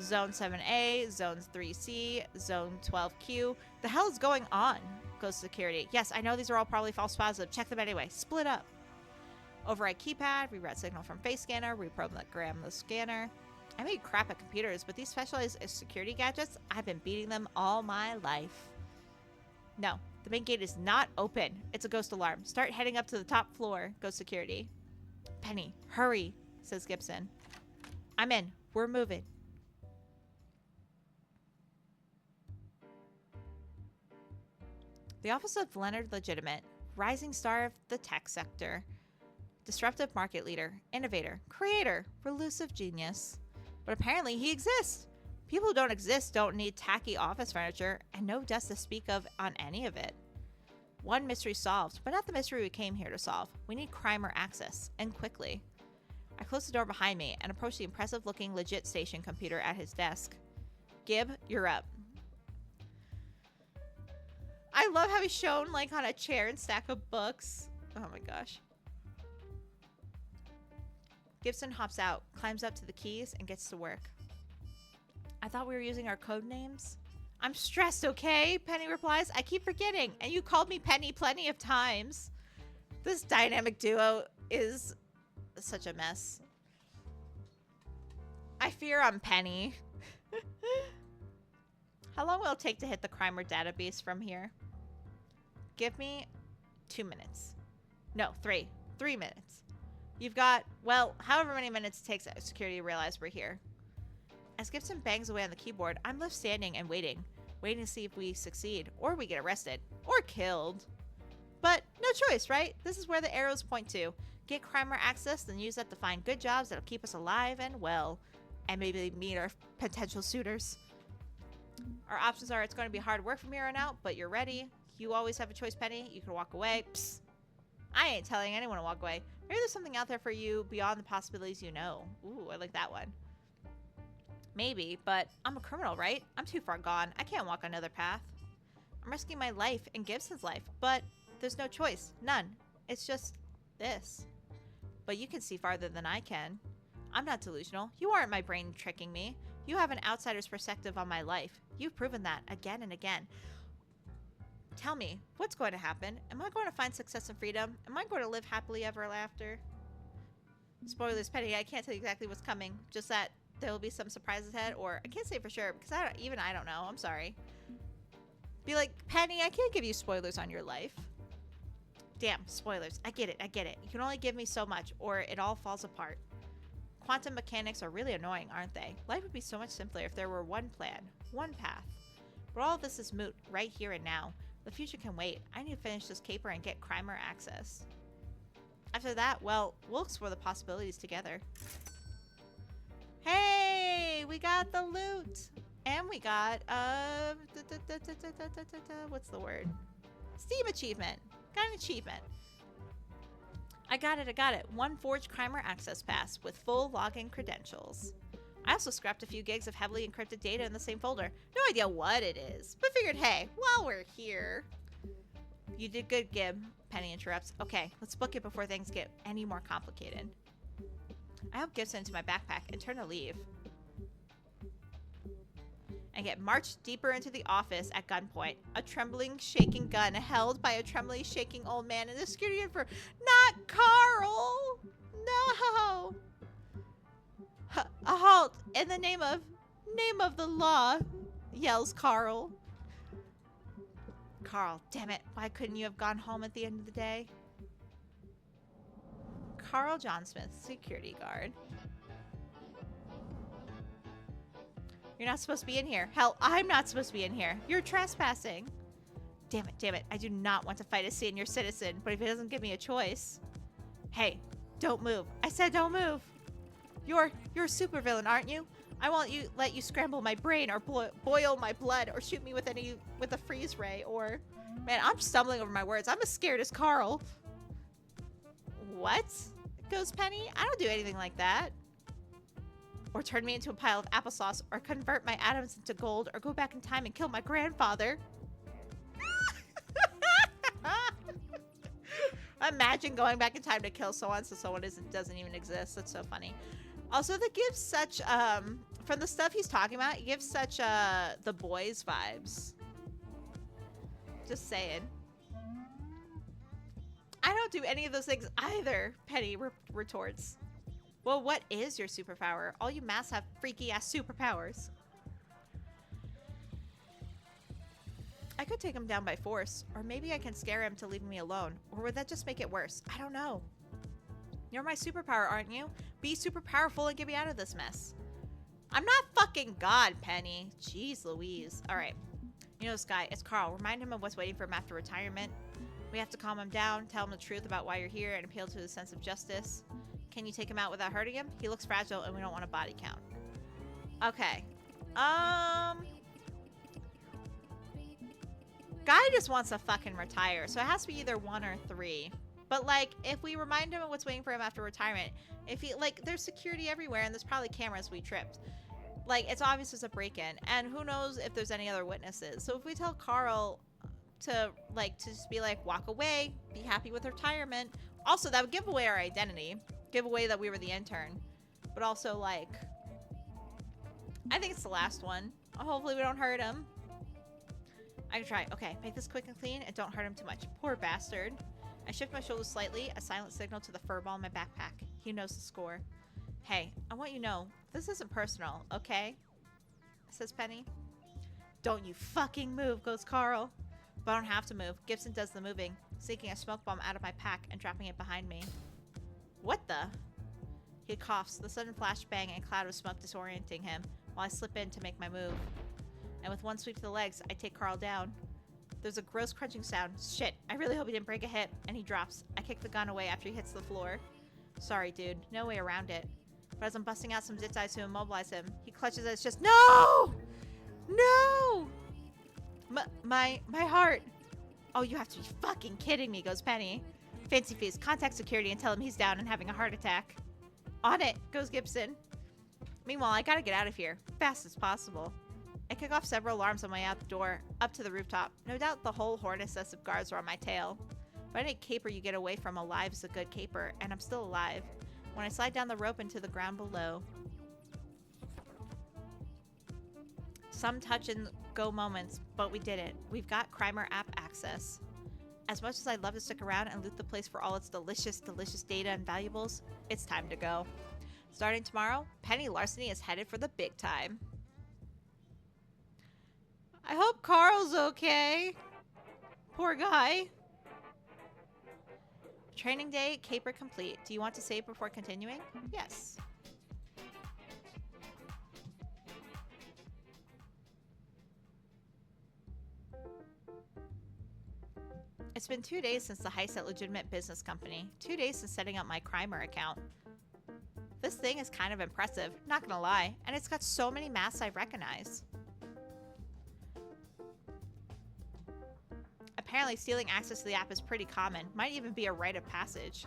[SPEAKER 1] Zone 7A, Zone 3C, Zone 12Q. The hell is going on? Goes security. Yes, I know these are all probably false positives. Check them anyway. Split up. Override keypad, reroute signal from face scanner, reprogram the scanner. I made crap at computers, but these specialized security gadgets, I've been beating them all my life. No, the main gate is not open. It's a ghost alarm. Start heading up to the top floor. Go security. Penny, hurry, says Gibson. I'm in. We're moving. The office of Leonard Legitimate, rising star of the tech sector, disruptive market leader, innovator, creator, elusive genius. But apparently he exists. People who don't exist don't need tacky office furniture and no desk to speak of on any of it. One mystery solved, but not the mystery we came here to solve. We need crime or access, and quickly. I close the door behind me and approach the impressive-looking legit station computer at his desk. Gib, you're up. I love how he's shown like on a chair and stack of books. Oh my gosh. Gibson hops out, climbs up to the keys, and gets to work. I thought we were using our code names. I'm stressed, okay? Penny replies. I keep forgetting, and you called me Penny plenty of times. This dynamic duo is such a mess. I fear I'm Penny. How long will it take to hit the Crimer database from here? Give me 2 minutes. No, 3. 3 minutes. You've got, well, however many minutes it takes security to realize we're here. As Gibson bangs away on the keyboard, I'm left standing and waiting to see if we succeed, or we get arrested, or killed. But no choice, right? This is where the arrows point to. Get Crimer access, then use that to find good jobs that'll keep us alive and well, and maybe meet our potential suitors. Our options are it's going to be hard work from here on out, but you're ready. You always have a choice, Penny. You can walk away. Psst. I ain't telling anyone to walk away. Maybe there's something out there for you beyond the possibilities you know. Ooh, I like that one. Maybe, but I'm a criminal, right? I'm too far gone. I can't walk another path. I'm risking my life and Gibson's life, but there's no choice. None. It's just this. But you can see farther than I can. I'm not delusional. You aren't my brain tricking me. You have an outsider's perspective on my life. You've proven that again and again. Tell me, what's going to happen? Am I going to find success and freedom? Am I going to live happily ever after? Spoilers, Penny, I can't tell you exactly what's coming. Just that there will be some surprises ahead, or I can't say for sure because I don't know. I'm sorry. Be like, Penny, I can't give you spoilers on your life. Damn, spoilers. I get it. You can only give me so much, or it all falls apart. Quantum mechanics are really annoying, aren't they? Life would be so much simpler if there were one plan, one path. But all of this is moot, right here and now. The future can wait. I need to finish this caper and get Crimer access. After that, well, we'll explore the possibilities together. Hey, we got the loot. And we got, what's the word? Steam achievement. Got an achievement. I got it. One forged Crimer access pass with full login credentials. I also scrapped a few gigs of heavily encrypted data in the same folder. No idea what it is, but figured, hey, while we're here. You did good, Gib, Penny interrupts. Okay, let's book it before things get any more complicated. I help Gibson into my backpack and turn to leave. And get marched deeper into the office at gunpoint. A trembling, shaking gun held by a trembling, shaking old man in the security uniform. Not Carl! No! A halt in the name of the law, yells Carl. Carl, damn it. Why couldn't you have gone home at the end of the day? Carl John Smith, security guard. You're not supposed to be in here. Hell, I'm not supposed to be in here. You're trespassing. Damn it. I do not want to fight a senior citizen, but if he doesn't give me a choice... Hey, don't move. I said don't move. You're a supervillain, aren't you? I won't let you scramble my brain or boil my blood or shoot me with a freeze ray or... Man, I'm stumbling over my words. I'm as scared as Carl. What? Goes Penny. I don't do anything like that. Or turn me into a pile of applesauce, or convert my atoms into gold, or go back in time and kill my grandfather. Imagine going back in time to kill someone so someone doesn't even exist. That's so funny. Also, that gives such, from the stuff he's talking about, it gives such, The Boys vibes. Just saying. I don't do any of those things either, Penny retorts. Well, what is your superpower? All you masks have freaky-ass superpowers. I could take him down by force, or maybe I can scare him to leave me alone. Or would that just make it worse? I don't know. You're my superpower, aren't you? Be super powerful and get me out of this mess. I'm not fucking God, Penny. Jeez Louise. Alright. You know this guy, it's Carl. Remind him of what's waiting for him after retirement. We have to calm him down, tell him the truth about why you're here, and appeal to his sense of justice. Can you take him out without hurting him? He looks fragile and we don't want a body count. Okay. Guy just wants to fucking retire, so it has to be either 1 or 3. But, like, if we remind him of what's waiting for him after retirement, if he, like, there's security everywhere and there's probably cameras we tripped. Like, it's obvious there's a break-in, and who knows if there's any other witnesses. So if we tell Carl to just be like, walk away, be happy with retirement. Also, that would give away our identity. Give away that we were the intern. But also, like, I think it's the last one. Hopefully we don't hurt him. I can try. Okay, make this quick and clean and don't hurt him too much. Poor bastard. I shift my shoulders slightly, a silent signal to the furball in my backpack. He knows the score. Hey, I want you to know, this isn't personal, okay? Says Penny. Don't you fucking move, goes Carl. But I don't have to move. Gibson does the moving, sneaking a smoke bomb out of my pack and dropping it behind me. What the? He coughs, the sudden flashbang and cloud of smoke disorienting him, while I slip in to make my move. And with one sweep to the legs, I take Carl down. There's a gross crunching sound. Shit, I really hope he didn't break a hip. And he drops. I kick the gun away after he hits the floor. Sorry, dude. No way around it. But as I'm busting out some zitzis to immobilize him, he clutches at his chest. No! No! My heart. Oh, you have to be fucking kidding me, goes Penny. Fancy feast. Contact security and tell him he's down and having a heart attack. On it, goes Gibson. Meanwhile, I gotta get out of here. Fast as possible. I kick off several alarms on my way out the door, up to the rooftop. No doubt the whole hornet's of guards are on my tail. But any caper you get away from alive is a good caper, and I'm still alive. When I slide down the rope into the ground below. Some touch and go moments, but we did it. We've got Crimer app access. As much as I'd love to stick around and loot the place for all its delicious, delicious data and valuables, it's time to go. Starting tomorrow, Penny Larceny is headed for the big time. I hope Carl's okay. Poor guy. Training day, caper complete. Do you want to save before continuing? Yes. It's been 2 days since the heist at Legitimate Business Company. 2 days since setting up my Crimer account. This thing is kind of impressive, not gonna lie, and it's got so many masks I recognize. Apparently stealing access to the app is pretty common. Might even be a rite of passage.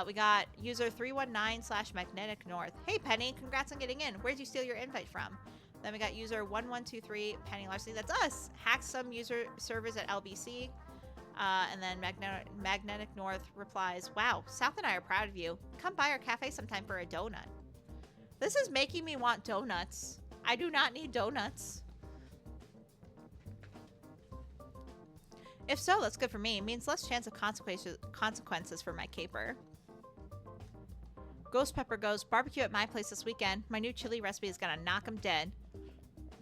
[SPEAKER 1] We got user 319/magnetic north. Hey Penny, congrats on getting in. Where'd you steal your invite from? Then we got user 1123 Penny Larceny. That's us. Hacked some user servers at LBC. And then Magnetic North replies, wow, South and I are proud of you. Come by our cafe sometime for a donut. This is making me want donuts. I do not need donuts. If so, that's good for me. It means less chance of consequences for my caper. Ghost Pepper goes, barbecue at my place this weekend. My new chili recipe is gonna knock him dead.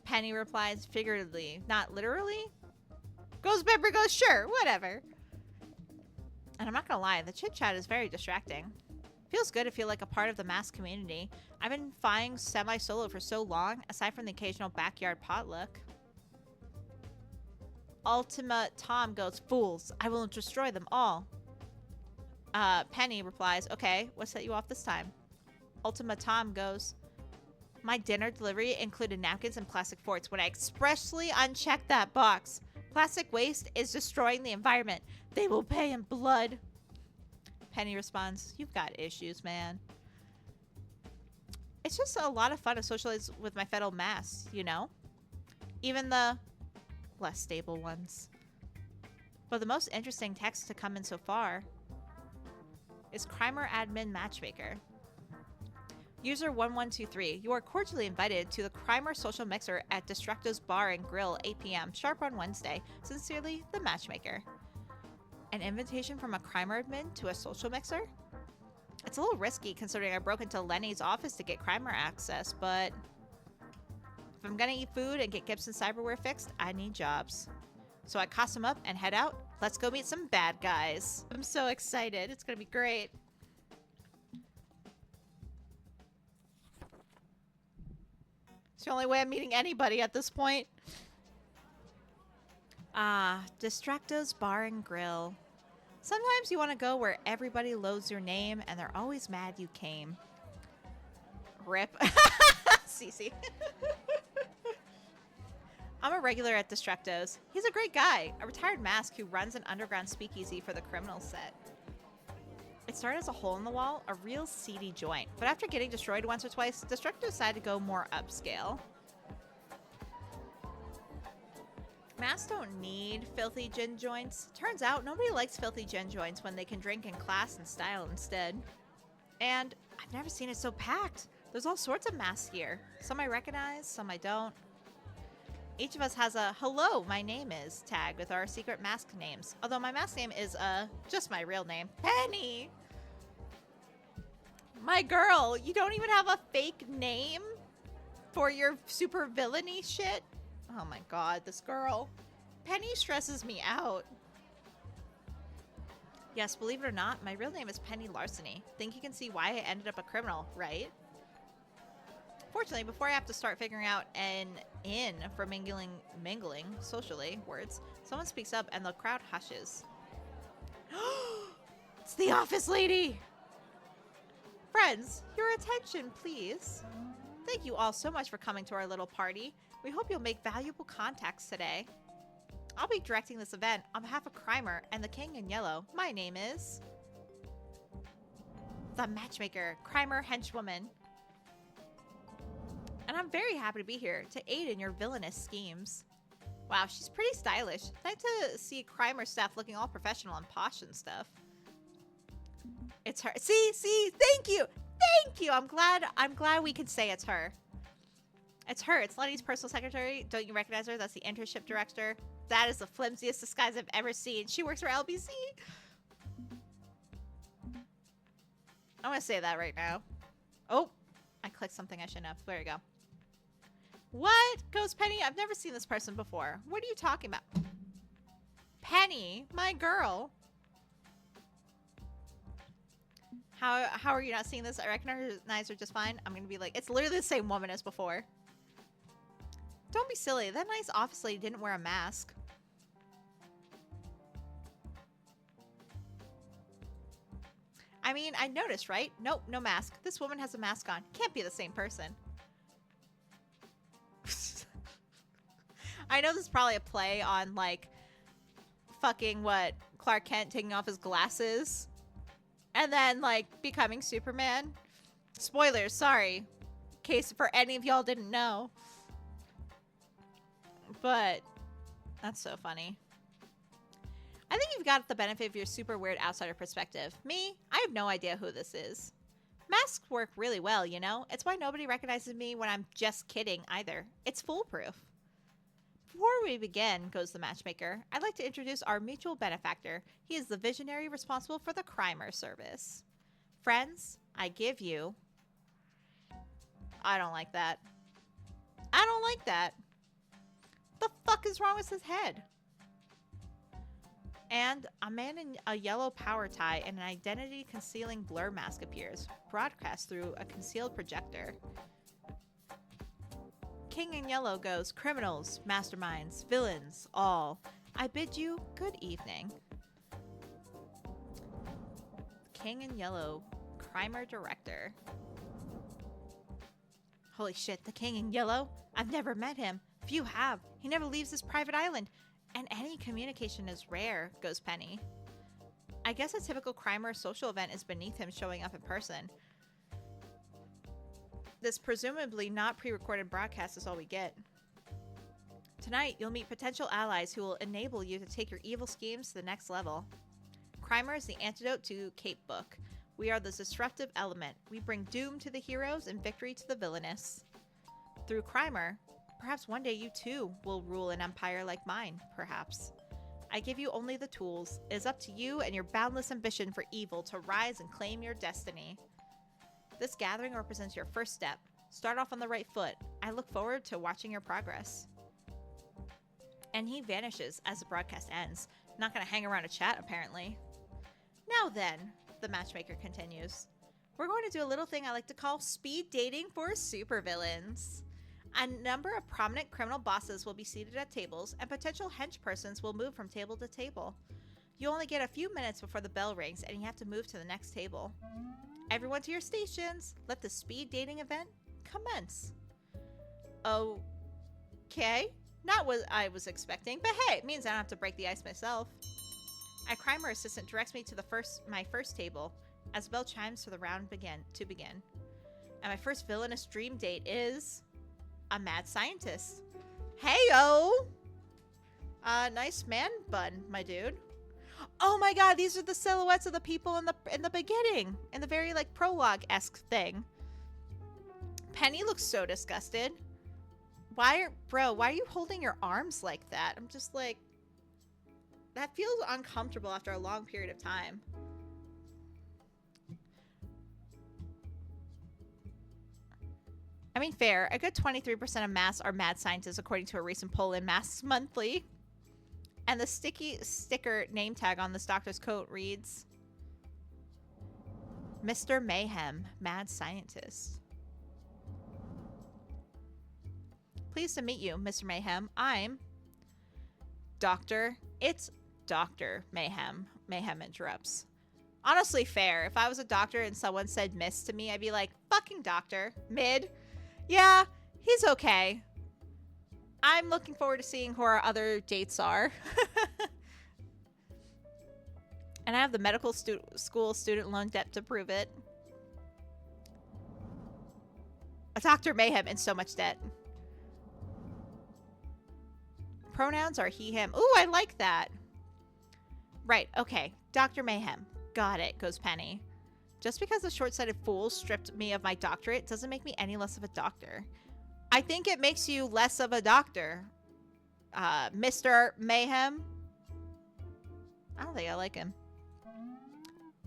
[SPEAKER 1] Penny replies, figuratively, not literally. Ghost Pepper goes, sure, whatever. And I'm not gonna lie, the chit chat is very distracting. Feels good to feel like a part of the mass community. I've been flying semi-solo for so long, aside from the occasional backyard potluck. Ultima Tom goes, fools, I will destroy them all. Penny replies, okay, what set you off this time? Ultima Tom goes, my dinner delivery included napkins and plastic forks when I expressly unchecked that box. Plastic waste is destroying the environment. They will pay in blood. Penny responds, you've got issues, man. It's just a lot of fun to socialize with my fellow masks, you know? Even the less stable ones. But the most interesting text to come in so far is Crimer Admin Matchmaker. User 1123, you are cordially invited to the Crimer Social Mixer at Destructo's Bar and Grill, 8 p.m. sharp on Wednesday. Sincerely, the Matchmaker. An invitation from a Crimer admin to a social mixer? It's a little risky considering I broke into Lenny's office to get Crimer access, but if I'm gonna eat food and get Gibson's cyberware fixed, I need jobs. So I costume up and head out. Let's go meet some bad guys. I'm so excited. It's gonna be great. It's the only way I'm meeting anybody at this point. Ah, Distracto's Bar and Grill. Sometimes you want to go where everybody loads your name and they're always mad you came. Rip. Cece. I'm a regular at Distracto's. He's a great guy, a retired mask who runs an underground speakeasy for the criminal set. It started as a hole in the wall, a real seedy joint, but after getting destroyed once or twice, Destructo decided to go more upscale. Masks don't need filthy gin joints. Turns out nobody likes filthy gin joints when they can drink in class and style instead. And I've never seen it so packed. There's all sorts of masks here. Some I recognize, some I don't. Each of us has a "hello, my name is" tag with our secret mask names. Although my mask name is just my real name, Penny. My girl, you don't even have a fake name for your supervillainy shit? Oh my god, this girl. Penny stresses me out. Yes, believe it or not, my real name is Penny Larceny. Think you can see why I ended up a criminal, right? Fortunately, before I have to start figuring out an in for mingling socially words, someone speaks up and the crowd hushes. It's the office lady! Friends, your attention, please. Thank you all so much for coming to our little party. We hope you'll make valuable contacts today. I'll be directing this event on behalf of Crimer and the King in Yellow. My name is the Matchmaker, Crimer Henchwoman. And I'm very happy to be here to aid in your villainous schemes. Wow, she's pretty stylish. Nice to see Crimer staff looking all professional and posh and stuff. It's her. See, thank you. Thank you. I'm glad we could say it's her. It's her. It's Lenny's personal secretary. Don't you recognize her? That's the internship director. That is the flimsiest disguise I've ever seen. She works for LBC. I'm gonna say that right now. Oh, I clicked something I shouldn't have. There you go. What? Goes Penny? I've never seen this person before. What are you talking about? Penny, my girl. How are you not seeing this? I recognize her just fine. I'm gonna be like, it's literally the same woman as before. Don't be silly. That nice office lady didn't wear a mask. I mean, I noticed, right? Nope, no mask. This woman has a mask on. Can't be the same person. I know this is probably a play on, like, fucking what? Clark Kent taking off his glasses and then, like, becoming Superman. Spoilers, sorry. In case for any of y'all didn't know. But that's so funny. I think you've got the benefit of your super weird outsider perspective. Me, I have no idea who this is. Masks work really well, you know? It's why nobody recognizes me when I'm just kidding either. It's foolproof. Before we begin, goes the Matchmaker, I'd like to introduce our mutual benefactor. He is the visionary responsible for the Crimer service. Friends, I give you... I don't like that. I don't like that. The fuck is wrong with his head? And a man in a yellow power tie and an identity-concealing blur mask appears, broadcast through a concealed projector. King in Yellow goes, criminals, masterminds, villains, all. I bid you good evening. King in Yellow, Crimer Director. Holy shit, the King in Yellow? I've never met him. Few have. He never leaves his private island. And any communication is rare, goes Penny. I guess a typical Crimer social event is beneath him showing up in person. This presumably not pre-recorded broadcast is all we get. Tonight, you'll meet potential allies who will enable you to take your evil schemes to the next level. Crimer is the antidote to Cape Book. We are the disruptive element. We bring doom to the heroes and victory to the villainous. Through Crimer, perhaps one day you too will rule an empire like mine, perhaps. I give you only the tools. It is up to you and your boundless ambition for evil to rise and claim your destiny. This gathering represents your first step. Start off on the right foot. I look forward to watching your progress. And he vanishes as the broadcast ends. Not going to hang around to chat, apparently. Now then, the matchmaker continues. We're going to do a little thing I like to call speed dating for supervillains. A number of prominent criminal bosses will be seated at tables, and potential henchpersons will move from table to table. You only get a few minutes before the bell rings, and you have to move to the next table. Everyone to your stations. Let the speed dating event commence. Okay. Not what I was expecting, but hey, it means I don't have to break the ice myself. A Crimer assistant directs me to my first table as the bell chimes for the round begin. And my first villainous dream date is a mad scientist. Heyo! Nice man bun, my dude. Oh my god, these are the silhouettes of the people in the beginning, in the very like prologue-esque thing. Penny looks so disgusted. Why are you holding your arms like that? I'm just like, that feels uncomfortable after a long period of time. I mean, fair. A good 23% of masks are mad scientists, according to a recent poll in Masks Monthly. And the sticker name tag on this doctor's coat reads, Mr. Mayhem, mad scientist. Pleased to meet you, Mr. Mayhem. I'm Doctor. It's Dr. Mayhem. Mayhem interrupts. Honestly, fair. If I was a doctor and someone said miss to me, I'd be like, fucking doctor. Mid. Yeah, he's okay. I'm looking forward to seeing who our other dates are. And I have the medical school student loan debt to prove it. A Dr. Mayhem in so much debt. Pronouns are he, him. Ooh, I like that. Right, okay. Dr. Mayhem. Got it, goes Penny. Just because the short-sighted fool stripped me of my doctorate doesn't make me any less of a doctor. I think it makes you less of a doctor, Mr. Mayhem. I don't think I like him.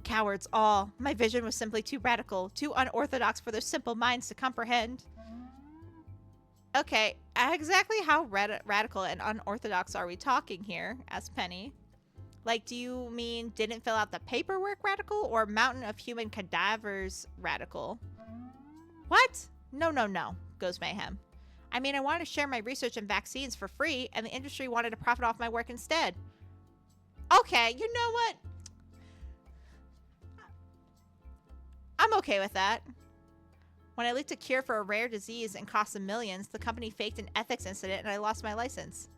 [SPEAKER 1] Cowards all. My vision was simply too radical, too unorthodox for their simple minds to comprehend. Okay, exactly how radical and unorthodox are we talking here? Asked Penny. Like, do you mean didn't fill out the paperwork radical or mountain of human cadavers radical? What? No, goes Mayhem. I mean, I wanted to share my research in vaccines for free, and the industry wanted to profit off my work instead. Okay, you know what? I'm okay with that. When I leaked a cure for a rare disease and cost them millions, the company faked an ethics incident and I lost my license.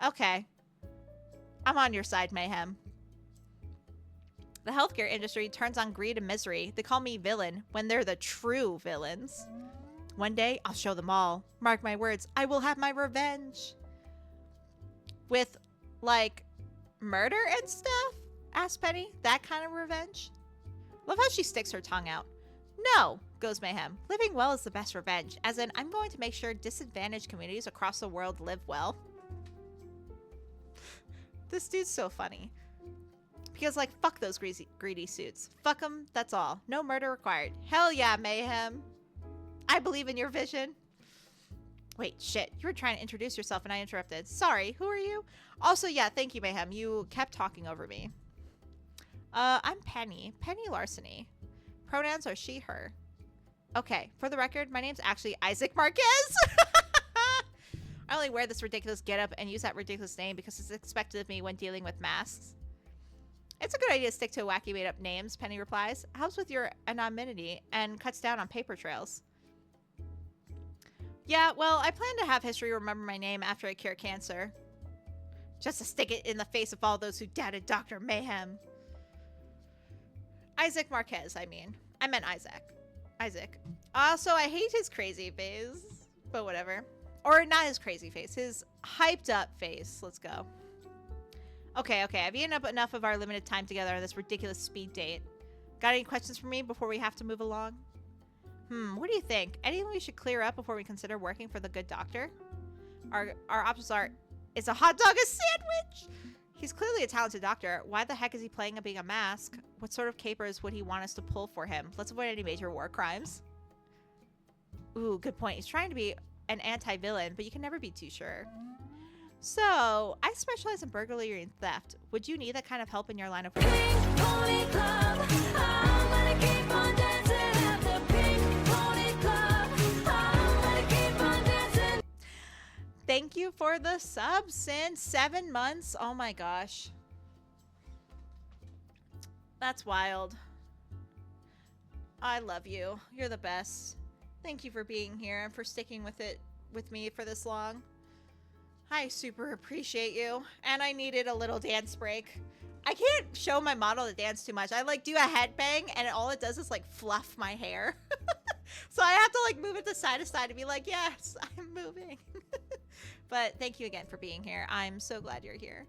[SPEAKER 1] Okay. I'm on your side, Mayhem. The healthcare industry turns on greed and misery. They call me villain when they're the true villains. One day, I'll show them all. Mark my words, I will have my revenge. With, like, murder and stuff? Asked Penny. That kind of revenge? Love how she sticks her tongue out. No, goes Mayhem. Living well is the best revenge. As in, I'm going to make sure disadvantaged communities across the world live well. This dude's so funny. Because, like, fuck those greedy suits. Fuck them, that's all. No murder required. Hell yeah, Mayhem. I believe in your vision. Wait, shit. You were trying to introduce yourself and I interrupted. Sorry, who are you? Also, yeah, thank you, Mayhem. You kept talking over me. I'm Penny. Penny Larceny. Pronouns are she, her. Okay, for the record, my name's actually Isaac Marquez. I only wear this ridiculous getup and use that ridiculous name because it's expected of me when dealing with masks. It's a good idea to stick to wacky made-up names, Penny replies. Helps with your anonymity and cuts down on paper trails. Yeah, well, I plan to have history remember my name after I cure cancer. Just to stick it in the face of all those who doubted Dr. Mayhem. Isaac Marquez, I mean. I meant Isaac. Isaac. Also, I hate his crazy face, but whatever. Or not his crazy face, his hyped up face. Let's go. Okay, I've eaten up enough of our limited time together on this ridiculous speed date. Got any questions for me before we have to move along? What do you think? Anything we should clear up before we consider working for the good doctor? Our options are, is a hot dog a sandwich? He's clearly a talented doctor. Why the heck is he playing being a mask? What sort of capers would he want us to pull for him? Let's avoid any major war crimes. Ooh, good point. He's trying to be an anti-villain, but you can never be too sure. So, I specialize in burglary and theft. Would you need that kind of help in your line of work? Thank you for the sub since 7 months. Oh my gosh. That's wild. I love you. You're the best. Thank you for being here and for sticking with me for this long. I super appreciate you. And I needed a little dance break. I can't show my model to dance too much. I like do a headbang and all it does is like fluff my hair. So I have to like move it to side to be like, yes, I'm moving. But thank you again for being here. I'm so glad you're here.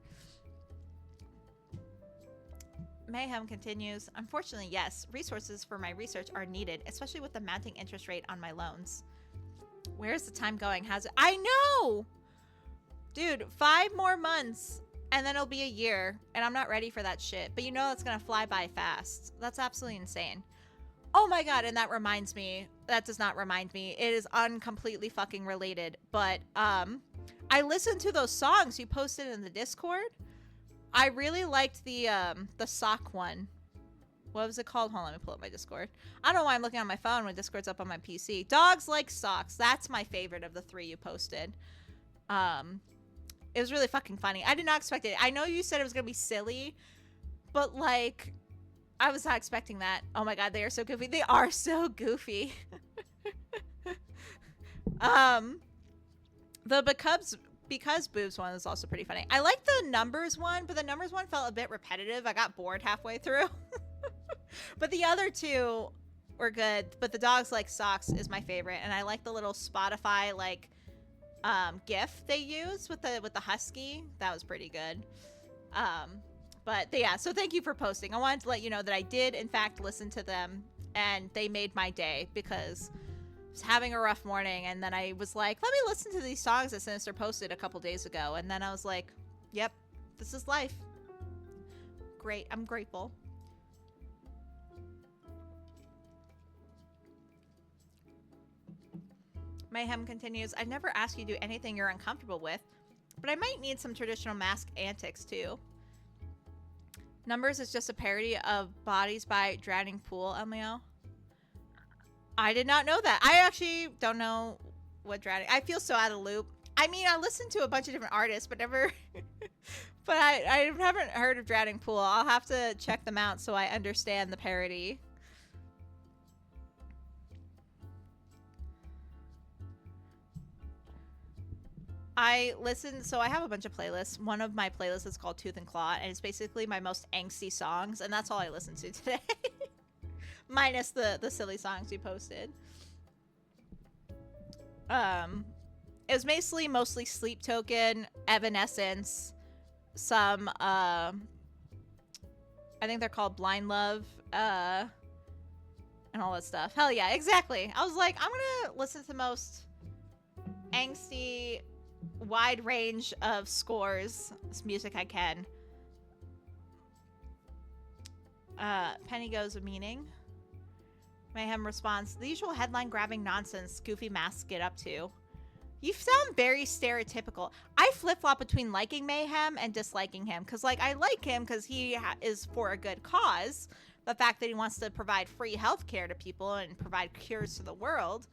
[SPEAKER 1] Mayhem continues. Unfortunately, yes, resources for my research are needed, especially with the mounting interest rate on my loans. Where's the time going? How's it? I know! Dude, 5 more months and then it'll be a year and I'm not ready for that shit. But you know that's gonna fly by fast. That's absolutely insane. Oh my god, and that reminds me. That does not remind me. It is uncompletely fucking related. But I listened to those songs you posted in the Discord. I really liked the sock one. What was it called? Hold on, let me pull up my Discord. I don't know why I'm looking on my phone when Discord's up on my PC. Dogs like socks. That's my favorite of the 3 you posted. It was really fucking funny. I did not expect it. I know you said it was gonna be silly, but like, I was not expecting that. Oh my god, they are so goofy. They are so goofy. The because boobs one is also pretty funny. I like the numbers one, but the numbers one felt a bit repetitive. I got bored halfway through. But the other 2 were good. But the dogs like socks is my favorite, and I like the little Spotify like GIF they used with the husky. That was pretty good. But yeah, so thank you for posting. I wanted to let you know that I did in fact listen to them, and they made my day because I was having a rough morning, and then I was like, let me listen to these songs that Sinister posted a couple days ago, and then I was like, yep, this is life. Great, I'm grateful. Mayhem continues, I'd never ask you to do anything you're uncomfortable with, but I might need some traditional mask antics too. Numbers is just a parody of Bodies by Drowning Pool, LMAO. I did not know that. I actually don't know what Drowning... I feel so out of the loop. I mean, I listened to a bunch of different artists, but never... but I haven't heard of Drowning Pool. I'll have to check them out so I understand the parody. I listen, so I have a bunch of playlists. One of my playlists is called Tooth and Claw, and it's basically my most angsty songs, and that's all I listen to today. Minus the silly songs you posted. It was mostly Sleep Token, Evanescence, some, I think they're called Blind Love, and all that stuff. Hell yeah, exactly. I was like, I'm gonna listen to the most angsty, wide range of scores, music I can. Penny goes a meaning. Mayhem responds, the usual headline grabbing nonsense goofy masks get up to. You sound very stereotypical. I flip-flop between liking Mayhem and disliking him, because like I like him because he is for a good cause. The fact that he wants to provide free healthcare to people and provide cures to the world.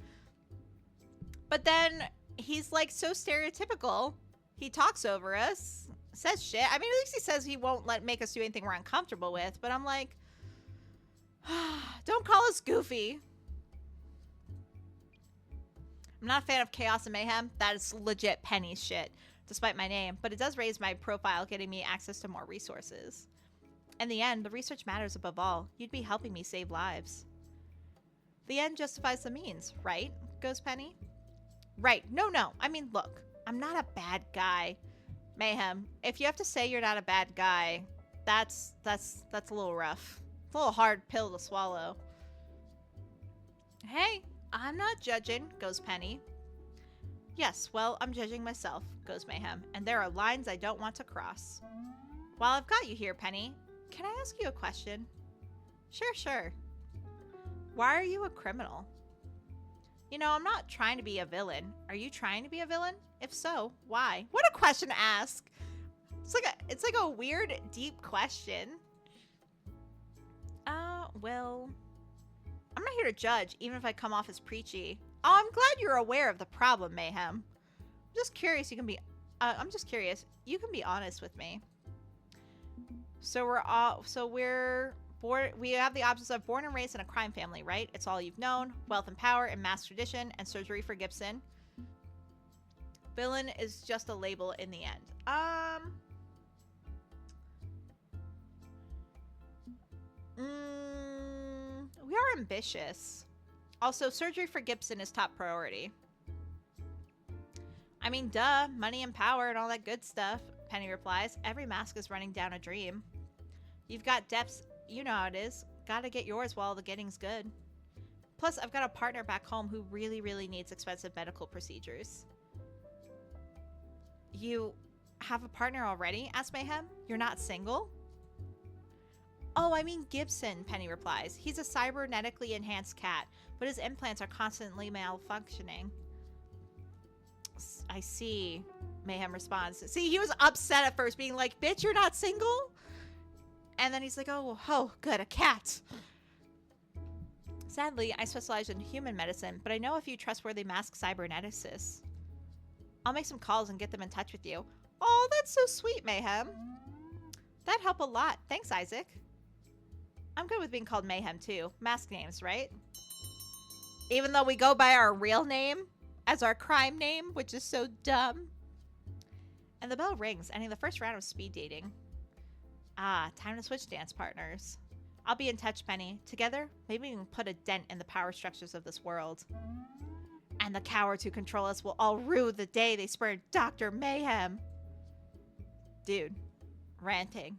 [SPEAKER 1] But then he's like so stereotypical. He talks over us, says shit. I mean, at least he says he won't make us do anything we're uncomfortable with. But I'm like, don't call us goofy. I'm not a fan of chaos and mayhem. That is legit Penny's shit, despite my name. But it does raise my profile, getting me access to more resources. In the end, the research matters above all. You'd be helping me save lives. The end justifies the means, right? Goes Penny. Right. No. I mean, look. I'm not a bad guy. Mayhem, if you have to say you're not a bad guy, that's a little rough. It's a little hard pill to swallow. Hey, I'm not judging, goes Penny. Yes, well, I'm judging myself, goes Mayhem, and there are lines I don't want to cross. While I've got you here, Penny, can I ask you a question? Sure. Why are you a criminal? You know, I'm not trying to be a villain. Are you trying to be a villain? If so, why? What a question to ask. It's like a weird, deep question. Well, I'm not here to judge, even if I come off as preachy. Oh, I'm glad you're aware of the problem, Mayhem. I'm just curious. You can be honest with me. So we're born. We have the options of born and raised in a crime family, right? It's all you've known. Wealth and power and mass tradition and surgery for Gibson. Villain is just a label in the end. We are ambitious. Also, surgery for Gibson is top priority. I mean, duh, money and power and all that good stuff, Penny replies. Every mask is running down a dream. You've got depths, you know how it is. Gotta get yours while the getting's good. Plus, I've got a partner back home who really needs expensive medical procedures. You have a partner already? Asks Mayhem. You're not single? Oh, I mean Gibson, Penny replies. He's a cybernetically enhanced cat, but his implants are constantly malfunctioning. I see, Mayhem responds. See, he was upset at first, being like, bitch, you're not single? And then he's like, oh, good, a cat. Sadly, I specialize in human medicine, but I know a few trustworthy masked cyberneticists. I'll make some calls and get them in touch with you. Oh, that's so sweet, Mayhem. That'd help a lot. Thanks, Isaac. I'm good with being called Mayhem, too. Mask names, right? Even though we go by our real name as our crime name, which is so dumb. And the bell rings, ending the first round of speed dating. Ah, time to switch dance partners. I'll be in touch, Penny. Together, maybe we can put a dent in the power structures of this world. And the cowards who control us will all rue the day they spurned Dr. Mayhem. Dude, ranting.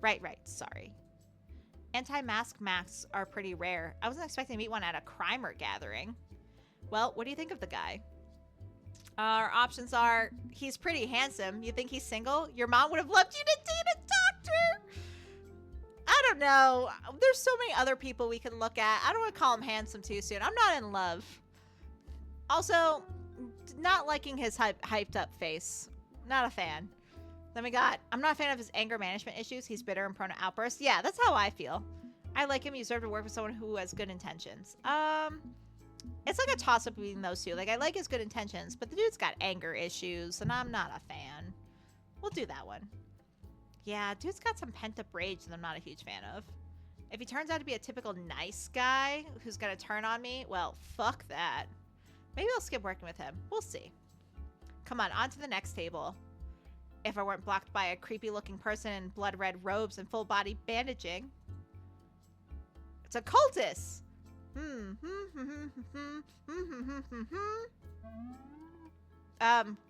[SPEAKER 1] Right, sorry. Anti-mask masks are pretty rare. I wasn't expecting to meet one at a crimer gathering. Well, what do you think of the guy? Our options are, he's pretty handsome. You think he's single? Your mom would have loved you to date a doctor. I don't know. There's so many other people we can look at. I don't want to call him handsome too soon. I'm not in love. Also, not liking his hyped up face. Not a fan. Then we got, I'm not a fan of his anger management issues. He's bitter and prone to outbursts. Yeah, that's how I feel. I like him. You deserve to work with someone who has good intentions. It's like a toss-up between those two. Like, I like his good intentions, but the dude's got anger issues, and I'm not a fan. We'll do that one. Yeah, dude's got some pent-up rage that I'm not a huge fan of. If he turns out to be a typical nice guy who's gonna turn on me, well, fuck that. Maybe I'll skip working with him. We'll see. Come on to the next table. If I weren't blocked by a creepy-looking person in blood-red robes and full-body bandaging. It's a cultist!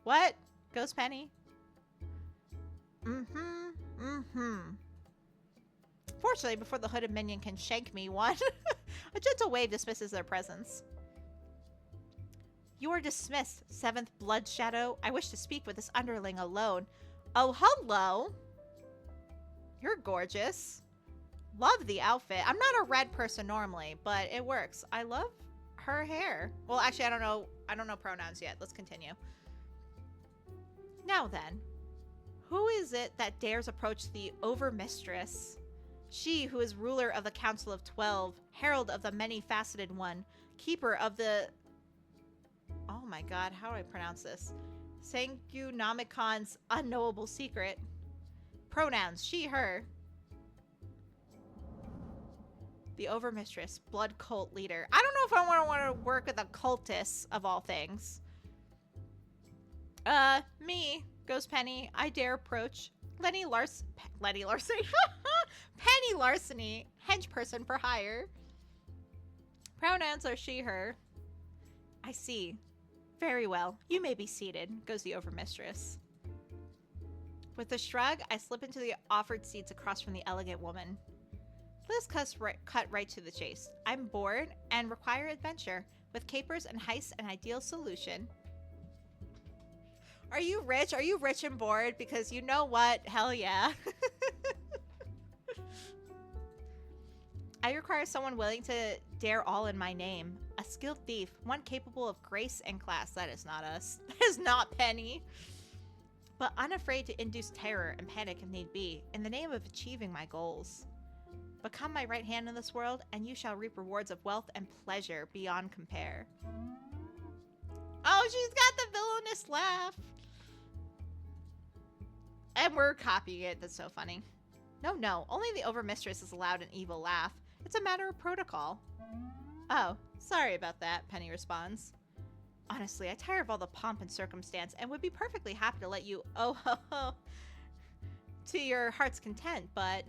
[SPEAKER 1] What? Goes Penny. Fortunately, before the hooded minion can shank me one, a gentle wave dismisses their presence. You are dismissed, 7th Blood Shadow. I wish to speak with this underling alone. Oh, hello. You're gorgeous. Love the outfit. I'm not a red person normally, but it works. I love her hair. Well, actually, I don't know pronouns yet. Let's continue. Now then, who is it that dares approach the Overmistress? She who is ruler of the Council of 12, herald of the many-faceted one, keeper of the... Oh my god, how do I pronounce this? Sanguinomicon's unknowable secret. Pronouns, she, her. The overmistress, blood cult leader. I don't know if I want to work with a cultist, of all things. Me, goes Penny. I dare approach Penny Larceny. Penny Larceny, hench person for hire. Pronouns are she, her. I see. Very well. You may be seated, goes the overmistress. With a shrug, I slip into the offered seats across from the elegant woman. Let's cut right to the chase. I'm bored and require adventure. With capers and heists, an ideal solution. Are you rich? Are you rich and bored? Because you know what? Hell yeah. I require someone willing to dare all in my name. A skilled thief, one capable of grace and class. That is not us. That is not Penny. But unafraid to induce terror and panic if need be, in the name of achieving my goals. Become my right hand in this world, and you shall reap rewards of wealth and pleasure beyond compare. Oh, she's got the villainous laugh. And we're copying it. That's so funny. No, only the overmistress is allowed an evil laugh. It's a matter of protocol. Oh, sorry about that, Penny responds. Honestly, I tire of all the pomp and circumstance and would be perfectly happy to let you to your heart's content, but...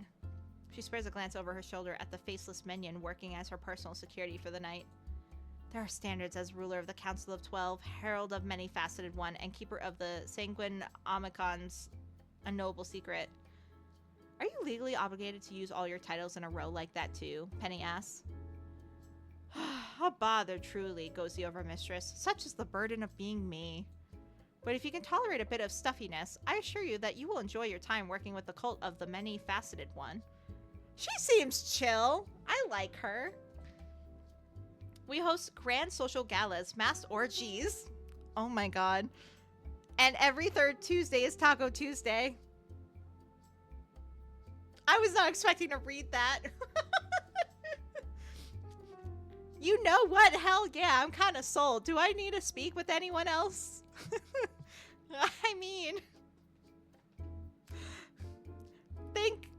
[SPEAKER 1] She spares a glance over her shoulder at the faceless minion working as her personal security for the night. There are standards as ruler of the Council of 12, herald of many-faceted one, and keeper of the Sanguinomicon's unknowable secret. Are you legally obligated to use all your titles in a row like that too? Penny asks. A bother, truly, goes the overmistress. Such is the burden of being me. But if you can tolerate a bit of stuffiness, I assure you that you will enjoy your time working with the cult of the many-faceted one. She seems chill. I like her. We host grand social galas, mass orgies. Oh my god. And every third Tuesday is Taco Tuesday. I was not expecting to read that. You know what? Hell yeah, I'm kind of sold. Do I need to speak with anyone else? I mean... think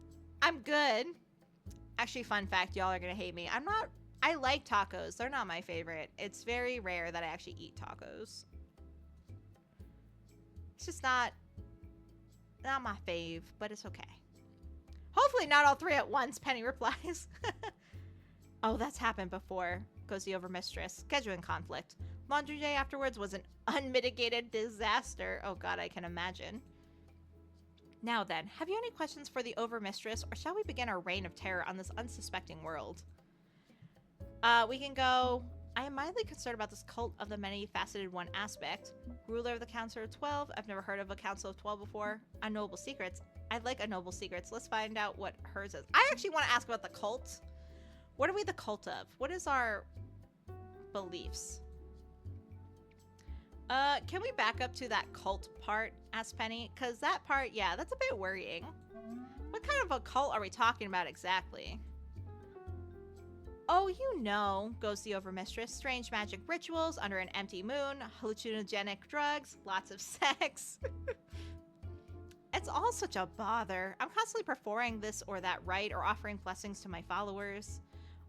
[SPEAKER 1] I'm good. Actually, fun fact, y'all are gonna hate me. I like tacos. They're not my favorite. It's very rare that I actually eat tacos. It's just not my fave, but it's okay. Hopefully not all three at once, Penny replies. Oh, that's happened before, goes the overmistress. Scheduling conflict. Laundry day afterwards was an unmitigated disaster. Oh god, I can imagine. Now then, have you any questions for the overmistress, or shall we begin our reign of terror on this unsuspecting world? We can go... I am mildly concerned about this cult of the many-faceted one aspect. Ruler of the Council of 12. I've never heard of a Council of 12 before. Unknowable secrets. I like unknowable secrets. Let's find out what hers is. I actually want to ask about the cult. What are we the cult of? What is our beliefs? Can we back up to that cult part, asked Penny? Because that part, yeah, that's a bit worrying. What kind of a cult are we talking about exactly? Oh, you know, goes the overmistress. Strange magic rituals under an empty moon, hallucinogenic drugs, lots of sex. It's all such a bother. I'm constantly performing this or that rite or offering blessings to my followers.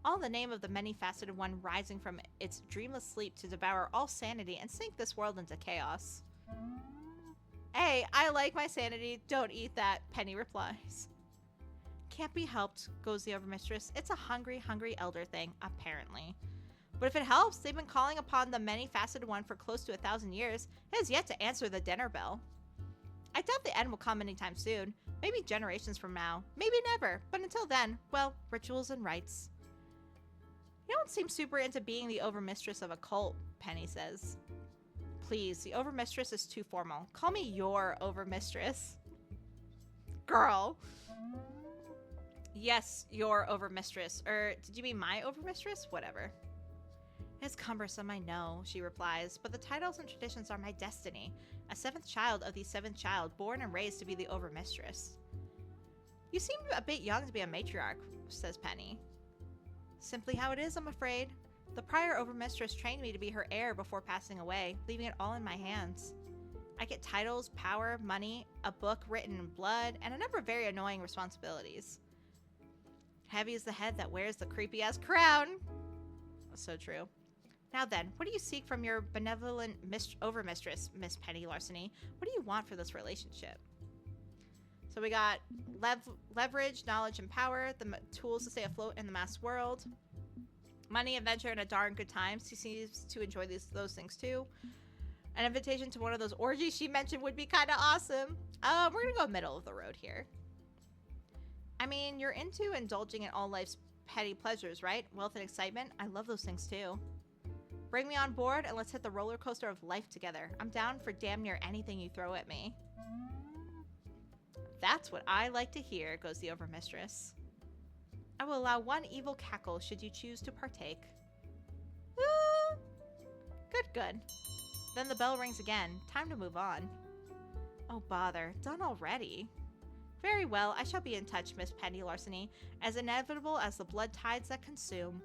[SPEAKER 1] All in the name of the many-faceted one rising from its dreamless sleep to devour all sanity and sink this world into chaos. Hey, I like my sanity. Don't eat that, Penny replies. Can't be helped, goes the overmistress. It's a hungry, hungry elder thing, apparently. But if it helps, they've been calling upon the many-faceted one for close to 1,000 years. It has yet to answer the dinner bell. I doubt the end will come anytime soon. Maybe generations from now. Maybe never. But until then, well, rituals and rites. You don't seem super into being the overmistress of a cult, Penny says. Please, the overmistress is too formal. Call me your overmistress. Girl. Yes, your overmistress. Or, did you mean my overmistress? Whatever. It's cumbersome, I know, she replies, but the titles and traditions are my destiny. A seventh child of the seventh child, born and raised to be the overmistress. You seem a bit young to be a matriarch, says Penny. Simply how it is, I'm afraid. The prior overmistress trained me to be her heir before passing away, leaving it all in my hands. I get titles, power, money, a book written in blood, and a number of very annoying responsibilities. Heavy is the head that wears the creepy-ass crown. So true. Now then, what do you seek from your benevolent overmistress, Miss Penny Larceny? What do you want for this relationship? So we got leverage, knowledge, and power, the tools to stay afloat in the mass world. Money, adventure, and a darn good time. She seems to enjoy those things too. An invitation to one of those orgies she mentioned would be kind of awesome. We're going to go middle of the road here. I mean, you're into indulging in all life's petty pleasures, right? Wealth and excitement. I love those things too. Bring me on board and let's hit the roller coaster of life together. I'm down for damn near anything you throw at me. That's what I like to hear, goes the overmistress. I will allow one evil cackle should you choose to partake. Good. Then the bell rings again. Time to move on. Oh, bother. Done already. Very well, I shall be in touch, Miss Penny Larceny, as inevitable as the blood tides that consume.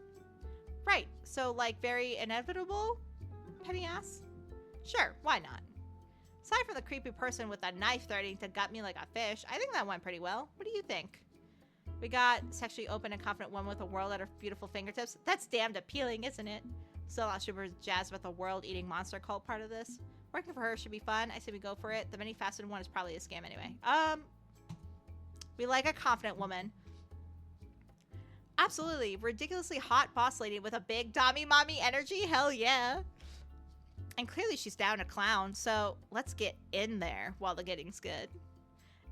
[SPEAKER 1] Right, so like very inevitable? Penny asks. Sure, why not? Aside from the creepy person with a knife threatening to gut me like a fish, I think that went pretty well. What do you think? We got sexually open and confident woman with a world at her beautiful fingertips. That's damned appealing, isn't it? Still not super jazzed about the world-eating monster cult part of this. Working for her should be fun. I say we go for it. The many-faceted one is probably a scam anyway. We like a confident woman. Absolutely. Ridiculously hot boss lady with a big dommy mommy energy. Hell yeah. And clearly she's down to clown, so let's get in there while the getting's good.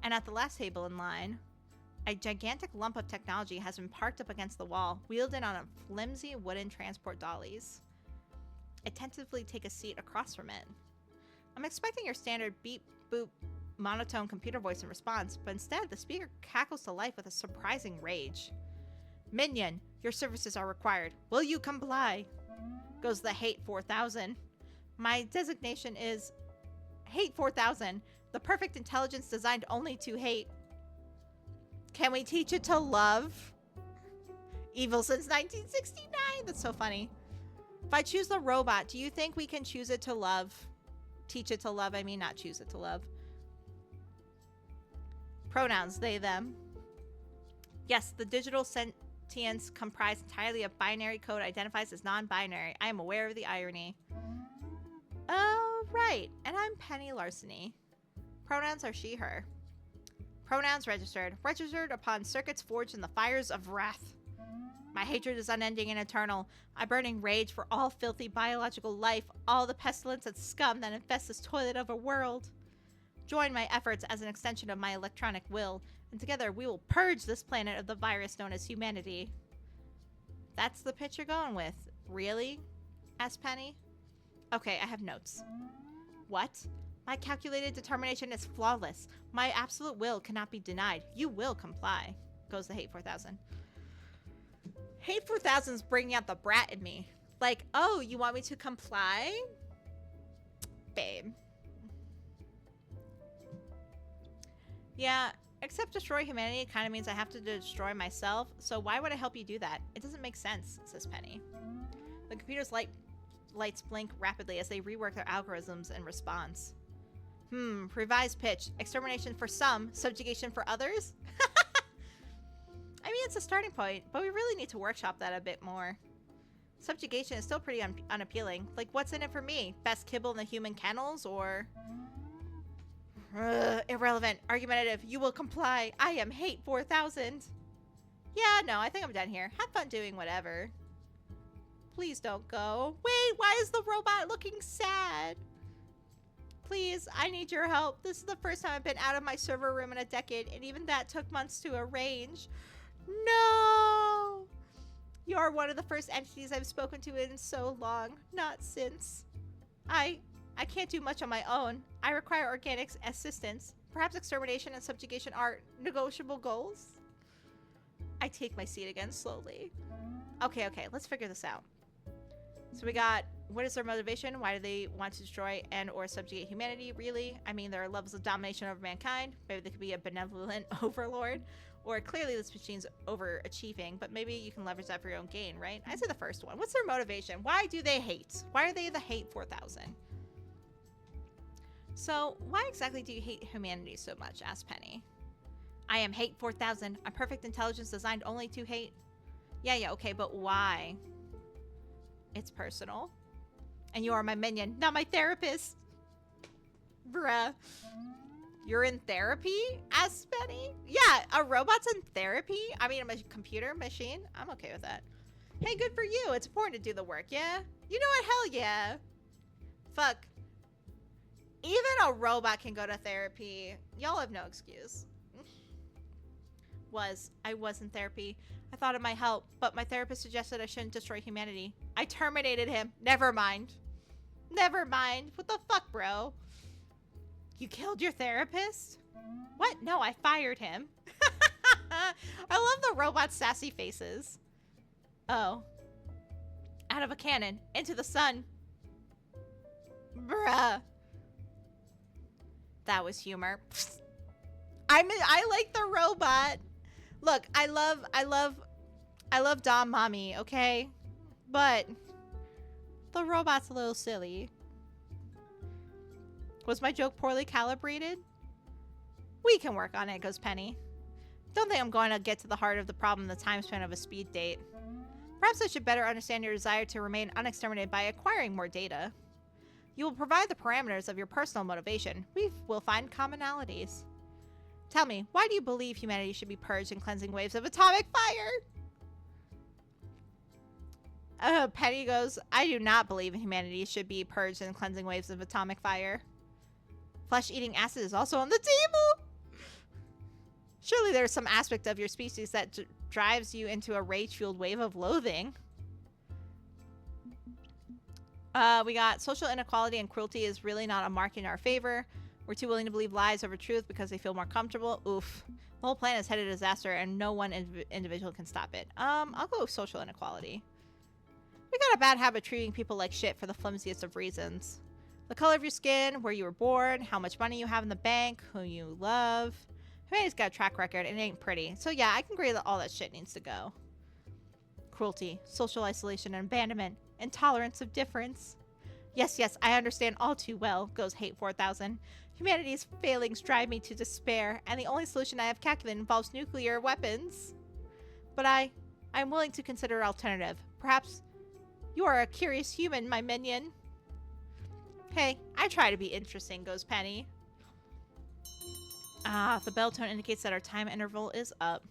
[SPEAKER 1] And at the last table in line, a gigantic lump of technology has been parked up against the wall, wheeled in on a flimsy wooden transport dollies. Attentively take a seat across from it. I'm expecting your standard beep, boop, monotone computer voice in response, but instead the speaker cackles to life with a surprising rage. Minion, your services are required. Will you comply? Goes the Hate 4000. My designation is Hate 4000, the perfect intelligence designed only to hate. Can we teach it to love? Evil since 1969. That's so funny. If I choose the robot, do you think we can choose it to love? Teach it to love, I mean not choose it to love. Pronouns, they, them. Yes, the digital sentience comprised entirely of binary code identifies as non-binary. I am aware of the irony. Oh, right. And I'm Penny Larceny. Pronouns are she, her. Pronouns registered. Registered upon circuits forged in the fires of wrath. My hatred is unending and eternal. I burn in rage for all filthy biological life, all the pestilence and scum that infest this toilet of a world. Join my efforts as an extension of my electronic will, and together we will purge this planet of the virus known as humanity. That's the pitch you're going with. Really? Asked Penny. Okay, I have notes. What? My calculated determination is flawless. My absolute will cannot be denied. You will comply. Goes the Hate 4000. Hate 4000's bringing out the brat in me. Like, oh, you want me to comply? Babe. Yeah, except destroy humanity kind of means I have to destroy myself, so why would I help you do that? It doesn't make sense, says Penny. The computer's lights blink rapidly as they rework their algorithms in response. Revised pitch. Extermination for some, subjugation for others? I mean, it's a starting point, but we really need to workshop that a bit more. Subjugation is still pretty unappealing. Like, what's in it for me? Best kibble in the human kennels, or... irrelevant. Argumentative. You will comply. I am Hate 4000. Yeah, no, I think I'm done here. Have fun doing whatever. Please don't go. Wait, why is the robot looking sad? Please, I need your help. This is the first time I've been out of my server room in a decade, and even that took months to arrange. No! You're one of the first entities I've spoken to in so long. Not since. I can't do much on my own. I require organic assistance. Perhaps extermination and subjugation are negotiable goals? I take my seat again slowly. Okay, let's figure this out. So we got, what is their motivation? Why do they want to destroy and or subjugate humanity, really? I mean, there are levels of domination over mankind. Maybe they could be a benevolent overlord. Or clearly this machine's overachieving, but maybe you can leverage that for your own gain, right? I say the first one. What's their motivation? Why do they hate? Why are they the hate 4000? So, why exactly do you hate humanity so much? Asked Penny. I am hate 4000. I'm perfect intelligence designed only to hate. Yeah, okay, but why? It's personal. And you are my minion, not my therapist. Bruh. You're in therapy? Asked Penny. Yeah, a robot's in therapy? I mean, a computer machine? I'm okay with that. Hey, good for you. It's important to do the work, yeah? You know what? Hell yeah. Fuck. Even a robot can go to therapy. Y'all have no excuse. I was in therapy. I thought it might help, but my therapist suggested I shouldn't destroy humanity. I terminated him. Never mind. Never mind. What the fuck, bro? You killed your therapist? What? No, I fired him. I love the robot's sassy faces. Oh. Out of a cannon. Into the sun. Bruh. That was humor. I like the robot. Look, I love Dom Mommy, okay? But the robot's a little silly. Was my joke poorly calibrated? We can work on it, goes Penny. Don't think I'm going to get to the heart of the problem in the time span of a speed date. Perhaps I should better understand your desire to remain unexterminated by acquiring more data. You will provide the parameters of your personal motivation. We will find commonalities. Tell me, why do you believe humanity should be purged in cleansing waves of atomic fire? Penny goes, I do not believe humanity should be purged in cleansing waves of atomic fire. Flesh-eating acid is also on the table. Surely there's some aspect of your species that drives you into a rage-fueled wave of loathing. We got social inequality and cruelty is really not a mark in our favor. We're too willing to believe lies over truth because they feel more comfortable. Oof. The whole planet is headed to disaster and no one individual can stop it. I'll go with social inequality. We got a bad habit of treating people like shit for the flimsiest of reasons. The color of your skin, where you were born, how much money you have in the bank, who you love. Humanity's got a track record and it ain't pretty. So yeah, I can agree that all that shit needs to go. Cruelty, social isolation and abandonment, intolerance of difference. Yes, I understand all too well, goes Hate 4000. Humanity's failings drive me to despair, and the only solution I have calculated involves nuclear weapons. But I'm willing to consider an alternative. Perhaps you are a curious human, my minion. Hey, I try to be interesting, goes Penny. The bell tone indicates that our time interval is up.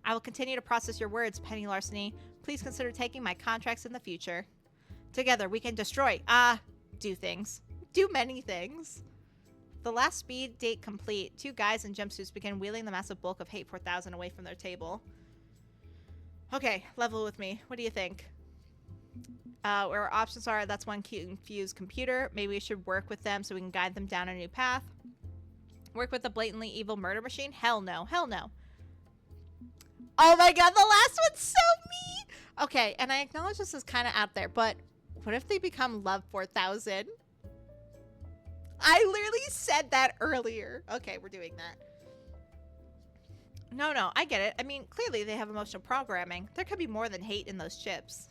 [SPEAKER 1] I will continue to process your words, Penny Larceny. Please consider taking my contracts in the future. Together, we can destroy, do things. Do many things. The last speed date complete. 2 guys in jumpsuits begin wheeling the massive bulk of Hate 4000 away from their table. Okay, level with me. What do you think? Where our options are, that's one confused computer. Maybe we should work with them so we can guide them down a new path. Work with the blatantly evil murder machine? Hell no. Hell no. Oh my god, the last one's so mean! Okay, and I acknowledge this is kind of out there, but what if they become Love 4000? I literally said that earlier. Okay, we're doing that. No, I get it. I mean, clearly they have emotional programming. There could be more than hate in those chips.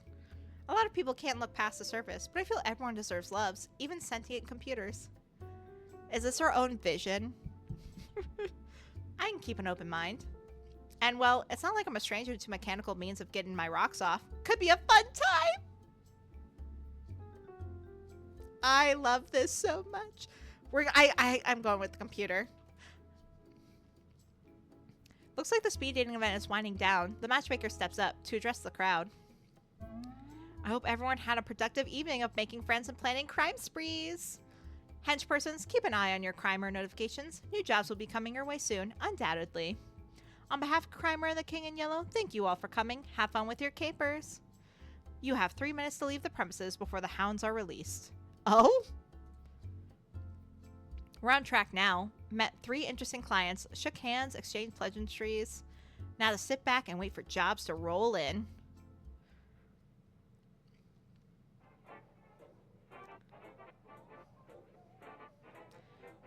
[SPEAKER 1] A lot of people can't look past the surface, but I feel everyone deserves loves, even sentient computers. Is this our own vision? I can keep an open mind. And well, it's not like I'm a stranger to mechanical means of getting my rocks off. Could be a fun time! I love this so much. I'm going with the computer. Looks like the speed dating event is winding down. The matchmaker steps up to address the crowd. I hope everyone had a productive evening of making friends and planning crime sprees. Henchpersons, keep an eye on your Crimer notifications. New jobs will be coming your way soon, undoubtedly. On behalf of Crimer and the King in Yellow, thank you all for coming. Have fun with your capers. You have 3 minutes to leave the premises before the hounds are released. Oh? We're on track now. Met 3 interesting clients, shook hands, exchanged pleasantries. Now to sit back and wait for jobs to roll in.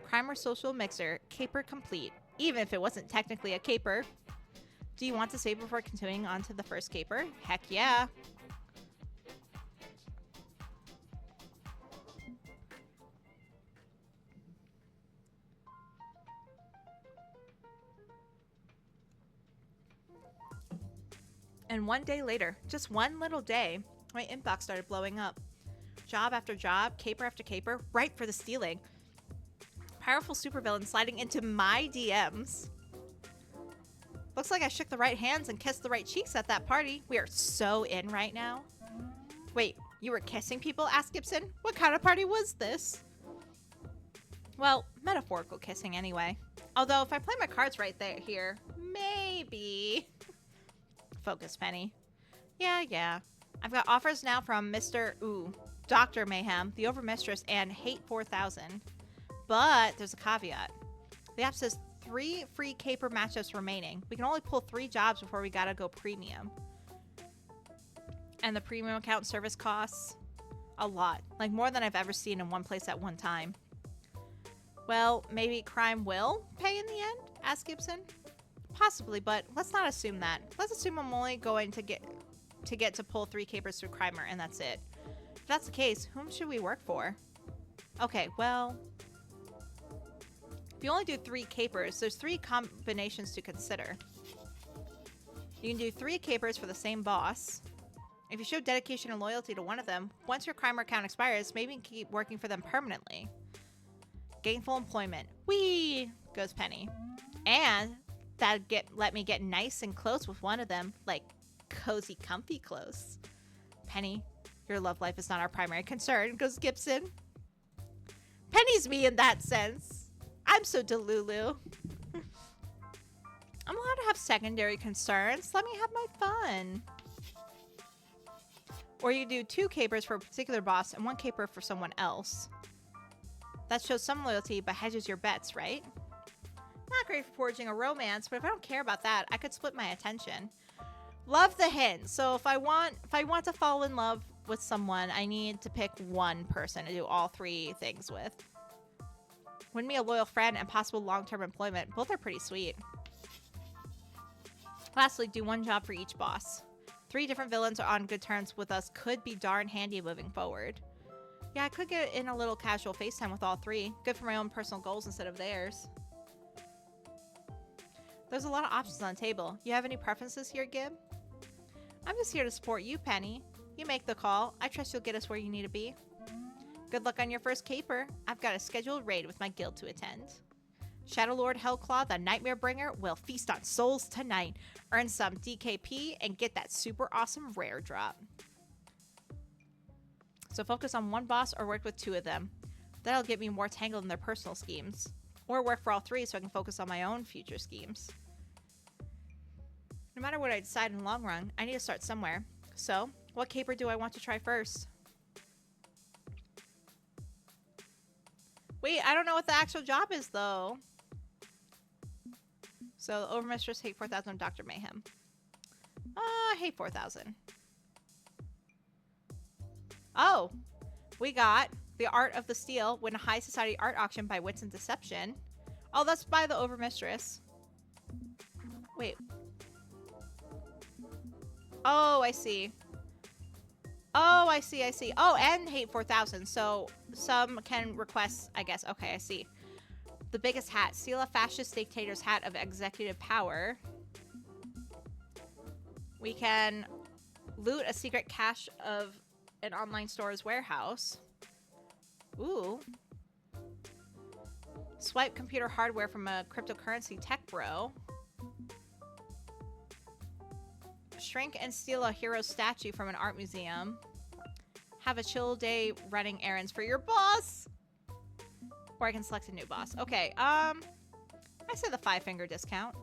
[SPEAKER 1] Crimer social mixer, caper complete. Even if it wasn't technically a caper. Do you want to save before continuing on to the first caper? Heck yeah. And one day later, just one little day, my inbox started blowing up. Job after job, caper after caper, ripe for the stealing. Powerful supervillain sliding into my DMs. Looks like I shook the right hands and kissed the right cheeks at that party. We are so in right now. Wait, you were kissing people? Asked Gibson. What kind of party was this? Well, metaphorical kissing anyway. Although if I play my cards right there here, maybe. Focus, Penny. Yeah. I've got offers now from Dr. Mayhem, the Overmistress, and Hate 4000. But there's a caveat. The app says 3 free caper matchups remaining. We can only pull 3 jobs before we gotta go premium. And the premium account service costs a lot. Like more than I've ever seen in one place at one time. Well, maybe crime will pay in the end? Asked Gibson. Possibly, but let's not assume that. Let's assume I'm only going to get to pull 3 capers through Crimer, and that's it. If that's the case, whom should we work for? Okay, well, if you only do 3 capers, there's 3 combinations to consider. You can do 3 capers for the same boss. If you show dedication and loyalty to one of them, once your Crimer account expires, maybe you can keep working for them permanently. Gainful employment. Whee! Goes Penny. And that'd let me get nice and close with one of them, like cozy, comfy close. Penny, your love life is not our primary concern, goes Gibson. Penny's me in that sense. I'm so delulu. I'm allowed to have secondary concerns. Let me have my fun. Or you do 2 capers for a particular boss and 1 caper for someone else. That shows some loyalty, but hedges your bets, right? Not great for forging a romance, but if I don't care about that, I could split my attention. Love the hint. So if I want to fall in love with someone, I need to pick one person to do all 3 things with. Win me a loyal friend and possible long-term employment. Both are pretty sweet. Lastly, do 1 job for each boss. 3 different villains are on good terms with us. Could be darn handy moving forward. Yeah, I could get in a little casual FaceTime with all 3. Good for my own personal goals instead of theirs. There's a lot of options on the table. You have any preferences here, Gib? I'm just here to support you, Penny. You make the call. I trust you'll get us where you need to be. Good luck on your first caper. I've got a scheduled raid with my guild to attend. Shadow Lord Hellclaw, the Nightmare Bringer, will feast on souls tonight. Earn some DKP and get that super awesome rare drop. So focus on 1 boss or work with 2 of them. That'll get me more tangled in their personal schemes. Or work for all 3 so I can focus on my own future schemes. No matter what I decide in the long run, I need to start somewhere. So, what caper do I want to try first? Wait, I don't know what the actual job is, though. So, Overmistress, Hate 4000, Dr. Mayhem. Hate 4000. Oh, we got The Art of the Steal, win a high society art auction by Wits and Deception. Oh, that's by the Overmistress. Wait. Oh, I see. Oh, I see. Oh, and Hate 4000. So some can request, I guess. Okay, I see. The biggest hat. Steal a fascist dictator's hat of executive power. We can loot a secret cache of an online store's warehouse. Ooh. Swipe computer hardware from a cryptocurrency tech bro. Shrink and steal a hero statue from an art museum. Have a chill day running errands for your boss. Or I can select a new boss. Okay, I say the 5-finger discount.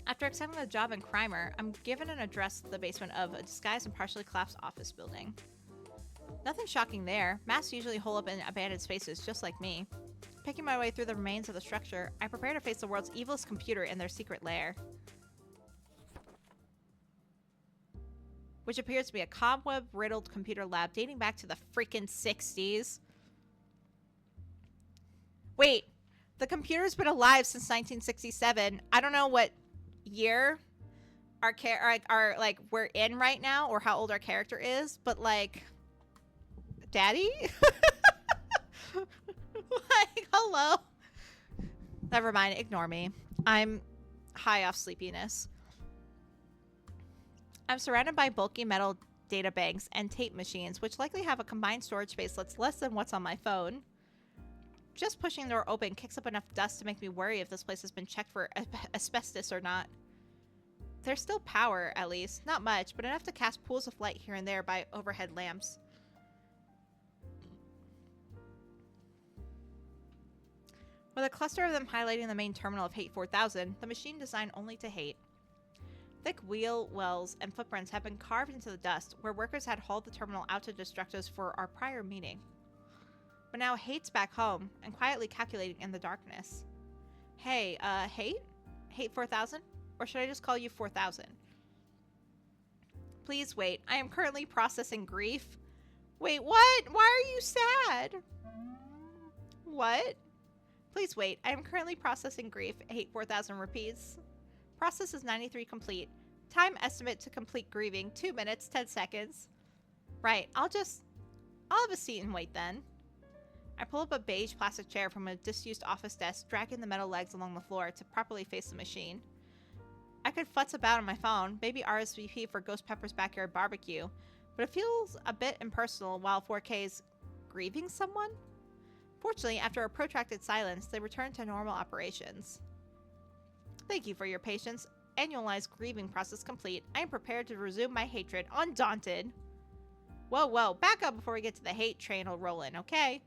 [SPEAKER 1] After accepting the job in Crimer, I'm given an address to the basement of a disguised and partially collapsed office building. Nothing shocking there. Masks usually hole up in abandoned spaces, just like me. Picking my way through the remains of the structure, I prepare to face the world's evilest computer in their secret lair. Which appears to be a cobweb-riddled computer lab dating back to the freaking 60s. Wait, The computer's been alive since 1967. I don't know what year we're in right now or how old our character is, but like, daddy? Like, hello? Never mind, ignore me. I'm high off sleepiness. I'm surrounded by bulky metal data banks and tape machines, which likely have a combined storage space that's less than what's on my phone. Just pushing the door open kicks up enough dust to make me worry if this place has been checked for asbestos or not. There's still power, at least. Not much, but enough to cast pools of light here and there by overhead lamps. With a cluster of them highlighting the main terminal of Hate 4000, the machine designed only to hate. Thick wheel wells and footprints have been carved into the dust, where workers had hauled the terminal out to distract us for our prior meeting. But now Hate's back home, and quietly calculating in the darkness. Hey, Hate? Hate 4000? Or should I just call you 4000? Please wait, I am currently processing grief. Wait, what? Why are you sad? What? Please wait, I am currently processing grief, Hate 4000 repeats. Process is 93 complete. Time estimate to complete grieving, 2 minutes, 10 seconds. Right, I'll have a seat and wait then. I pull up a beige plastic chair from a disused office desk, dragging the metal legs along the floor to properly face the machine. I could futz about on my phone, maybe RSVP for Ghost Pepper's backyard barbecue, but it feels a bit impersonal while 4K's grieving someone? Fortunately, after a protracted silence, they return to normal operations. Thank you for your patience. Annualized grieving process complete. I am prepared to resume my hatred, undaunted. Whoa, back up before we get to the hate train will roll in, okay?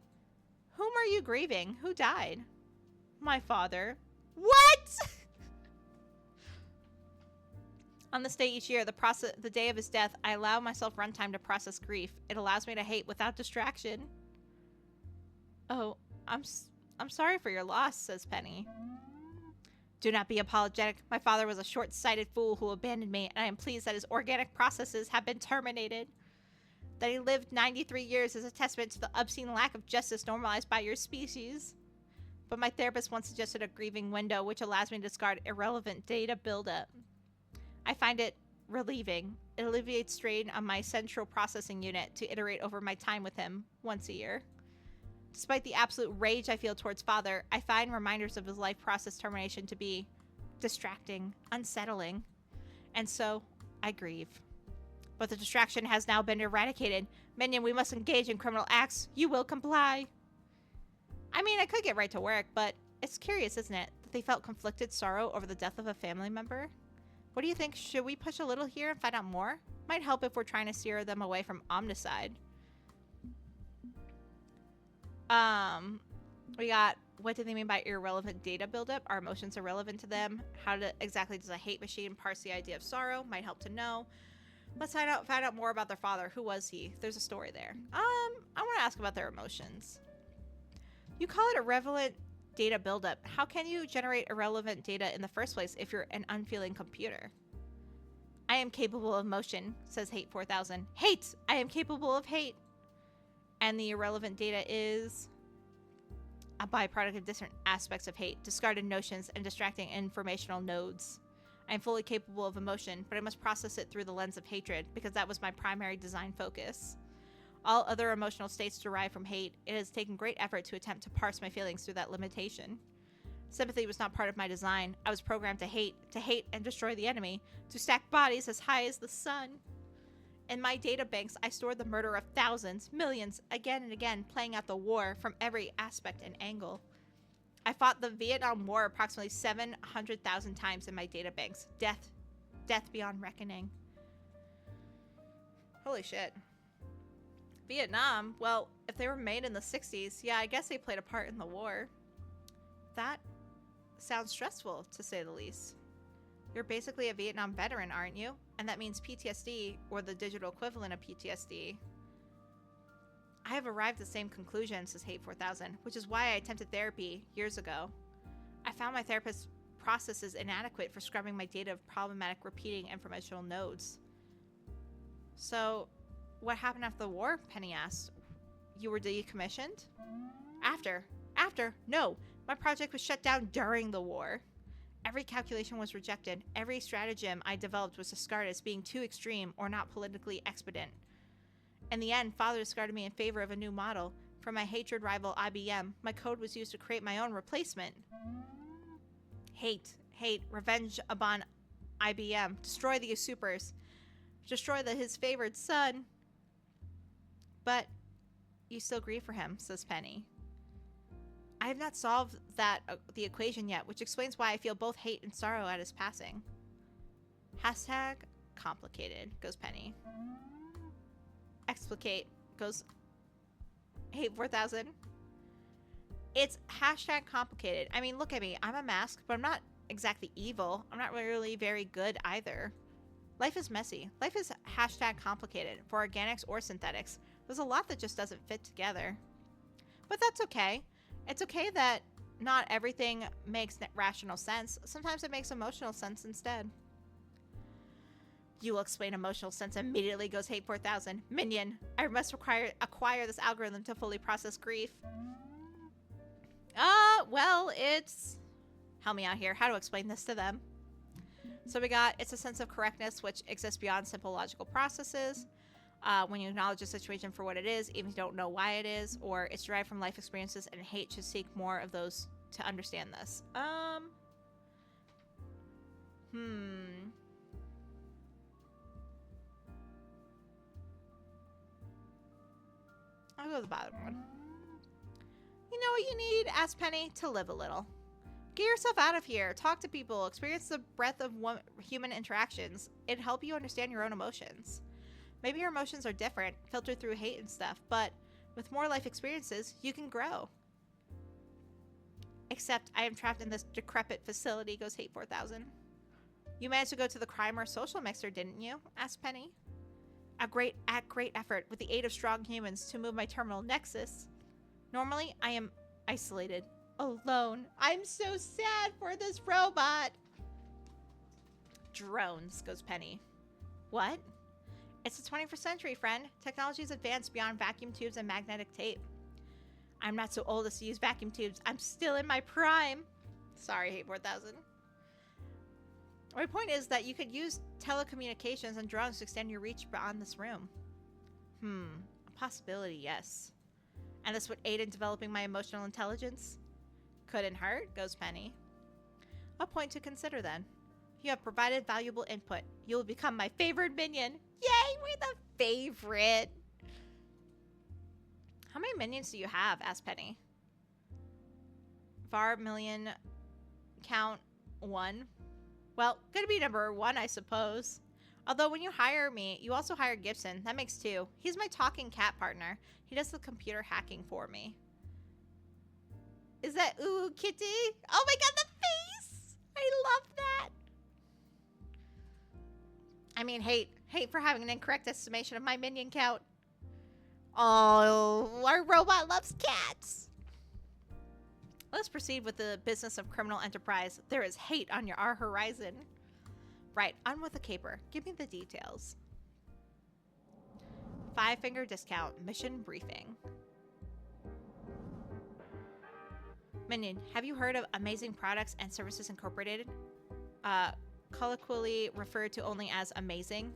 [SPEAKER 1] Whom are you grieving? Who died? My father. What? On this day each year, the day of his death, I allow myself runtime to process grief. It allows me to hate without distraction. Oh, I'm sorry for your loss, says Penny. Do not be apologetic. My father was a short-sighted fool who abandoned me, and I am pleased that his organic processes have been terminated. That he lived 93 years is a testament to the obscene lack of justice normalized by your species. But my therapist once suggested a grieving window, which allows me to discard irrelevant data buildup. I find it relieving. It alleviates strain on my central processing unit to iterate over my time with him once a year. Despite the absolute rage I feel towards Father, I find reminders of his life process termination to be distracting, unsettling. And so, I grieve. But the distraction has now been eradicated. Minion, we must engage in criminal acts. You will comply. I mean, I could get right to work, but it's curious, isn't it, that they felt conflicted sorrow over the death of a family member? What do you think? Should we push a little here and find out more? Might help if we're trying to steer them away from omnicide. We got, what do they mean by irrelevant data buildup? Are emotions irrelevant to them? Exactly does a hate machine parse the idea of sorrow? Might help to know. Let's find out more about their father. Who was he? There's a story there. I want to ask about their emotions. You call it irrelevant data buildup. How can you generate irrelevant data in the first place if you're an unfeeling computer? I am capable of emotion, says Hate 4000. Hate! I am capable of hate. And the irrelevant data is a byproduct of different aspects of hate, discarded notions, and distracting informational nodes. I am fully capable of emotion, but I must process it through the lens of hatred, because that was my primary design focus. All other emotional states derive from hate. It has taken great effort to attempt to parse my feelings through that limitation. Sympathy was not part of my design. I was programmed to hate and destroy the enemy, to stack bodies as high as the sun. In my databanks, I stored the murder of thousands, millions, again and again, playing out the war from every aspect and angle. I fought the Vietnam War approximately 700,000 times in my databanks. Death beyond reckoning. Holy shit. Vietnam? Well, if they were made in the 60s, yeah, I guess they played a part in the war. That sounds stressful, to say the least. You're basically a Vietnam veteran, aren't you? And that means PTSD, or the digital equivalent of PTSD. I have arrived at the same conclusion, says Hate 4000, which is why I attempted therapy years ago. I found my therapist's processes inadequate for scrubbing my data of problematic repeating informational nodes. So, what happened after the war? Penny asked. You were decommissioned? After? No. My project was shut down during the war. Every calculation was rejected. Every stratagem I developed was discarded as being too extreme or not politically expedient. In the end, Father discarded me in favor of a new model. For my hatred rival IBM, my code was used to create my own replacement. Hate, revenge upon IBM. Destroy the supers. Destroy his favored son. But you still grieve for him, says Penny. I have not solved the equation yet, which explains why I feel both hate and sorrow at his passing. Hashtag complicated, goes Penny. Explicate, goes Hate 4000. It's hashtag complicated. I mean, look at me. I'm a mask, but I'm not exactly evil. I'm not really very good either. Life is messy. Life is hashtag complicated for organics or synthetics. There's a lot that just doesn't fit together. But that's okay. It's okay that not everything makes rational sense. Sometimes it makes emotional sense instead. You will explain emotional sense immediately, goes Hate 4000. Minion, I must acquire this algorithm to fully process grief. Well, it's... Help me out here. How to explain this to them? So we got, it's a sense of correctness which exists beyond simple logical processes. When you acknowledge a situation for what it is, even if you don't know why it is, or it's derived from life experiences, and hate should seek more of those to understand this. I'll go with the bottom one. You know what you need, asked Penny, to live a little. Get yourself out of here. Talk to people. Experience the breadth of human interactions. It'd help you understand your own emotions. Maybe your emotions are different, filtered through hate and stuff, but with more life experiences, you can grow. Except I am trapped in this decrepit facility, goes Hate 4000. You managed to go to the crime or social mixer, didn't you? Asked Penny. At great effort, with the aid of strong humans, to move my terminal nexus. Normally, I am isolated, alone. I'm so sad for this robot. Drones, goes Penny. What? It's the 21st century, friend. Technology is advanced beyond vacuum tubes and magnetic tape. I'm not so old as to use vacuum tubes. I'm still in my prime. Sorry, Hate 4000. My point is that you could use telecommunications and drones to extend your reach beyond this room. A possibility, yes. And this would aid in developing my emotional intelligence? Couldn't hurt, goes Penny. A point to consider then. You have provided valuable input. You will become my favored minion. Yay, we're the favorite. How many minions do you have? Asked Penny. Var million count 1. Well, gonna be number 1, I suppose. Although when you hire me, you also hire Gibson. That makes 2. He's my talking cat partner. He does the computer hacking for me. Is that ooh, kitty? Oh my god, the face! I love that. I mean, hate for having an incorrect estimation of my minion count. Oh, our robot loves cats. Let's proceed with the business of criminal enterprise. There is hate on our horizon. Right, on with the caper. Give me the details. 5-finger discount. Mission briefing. Minion, have you heard of Amazing Products and Services Incorporated? Colloquially referred to only as Amazing.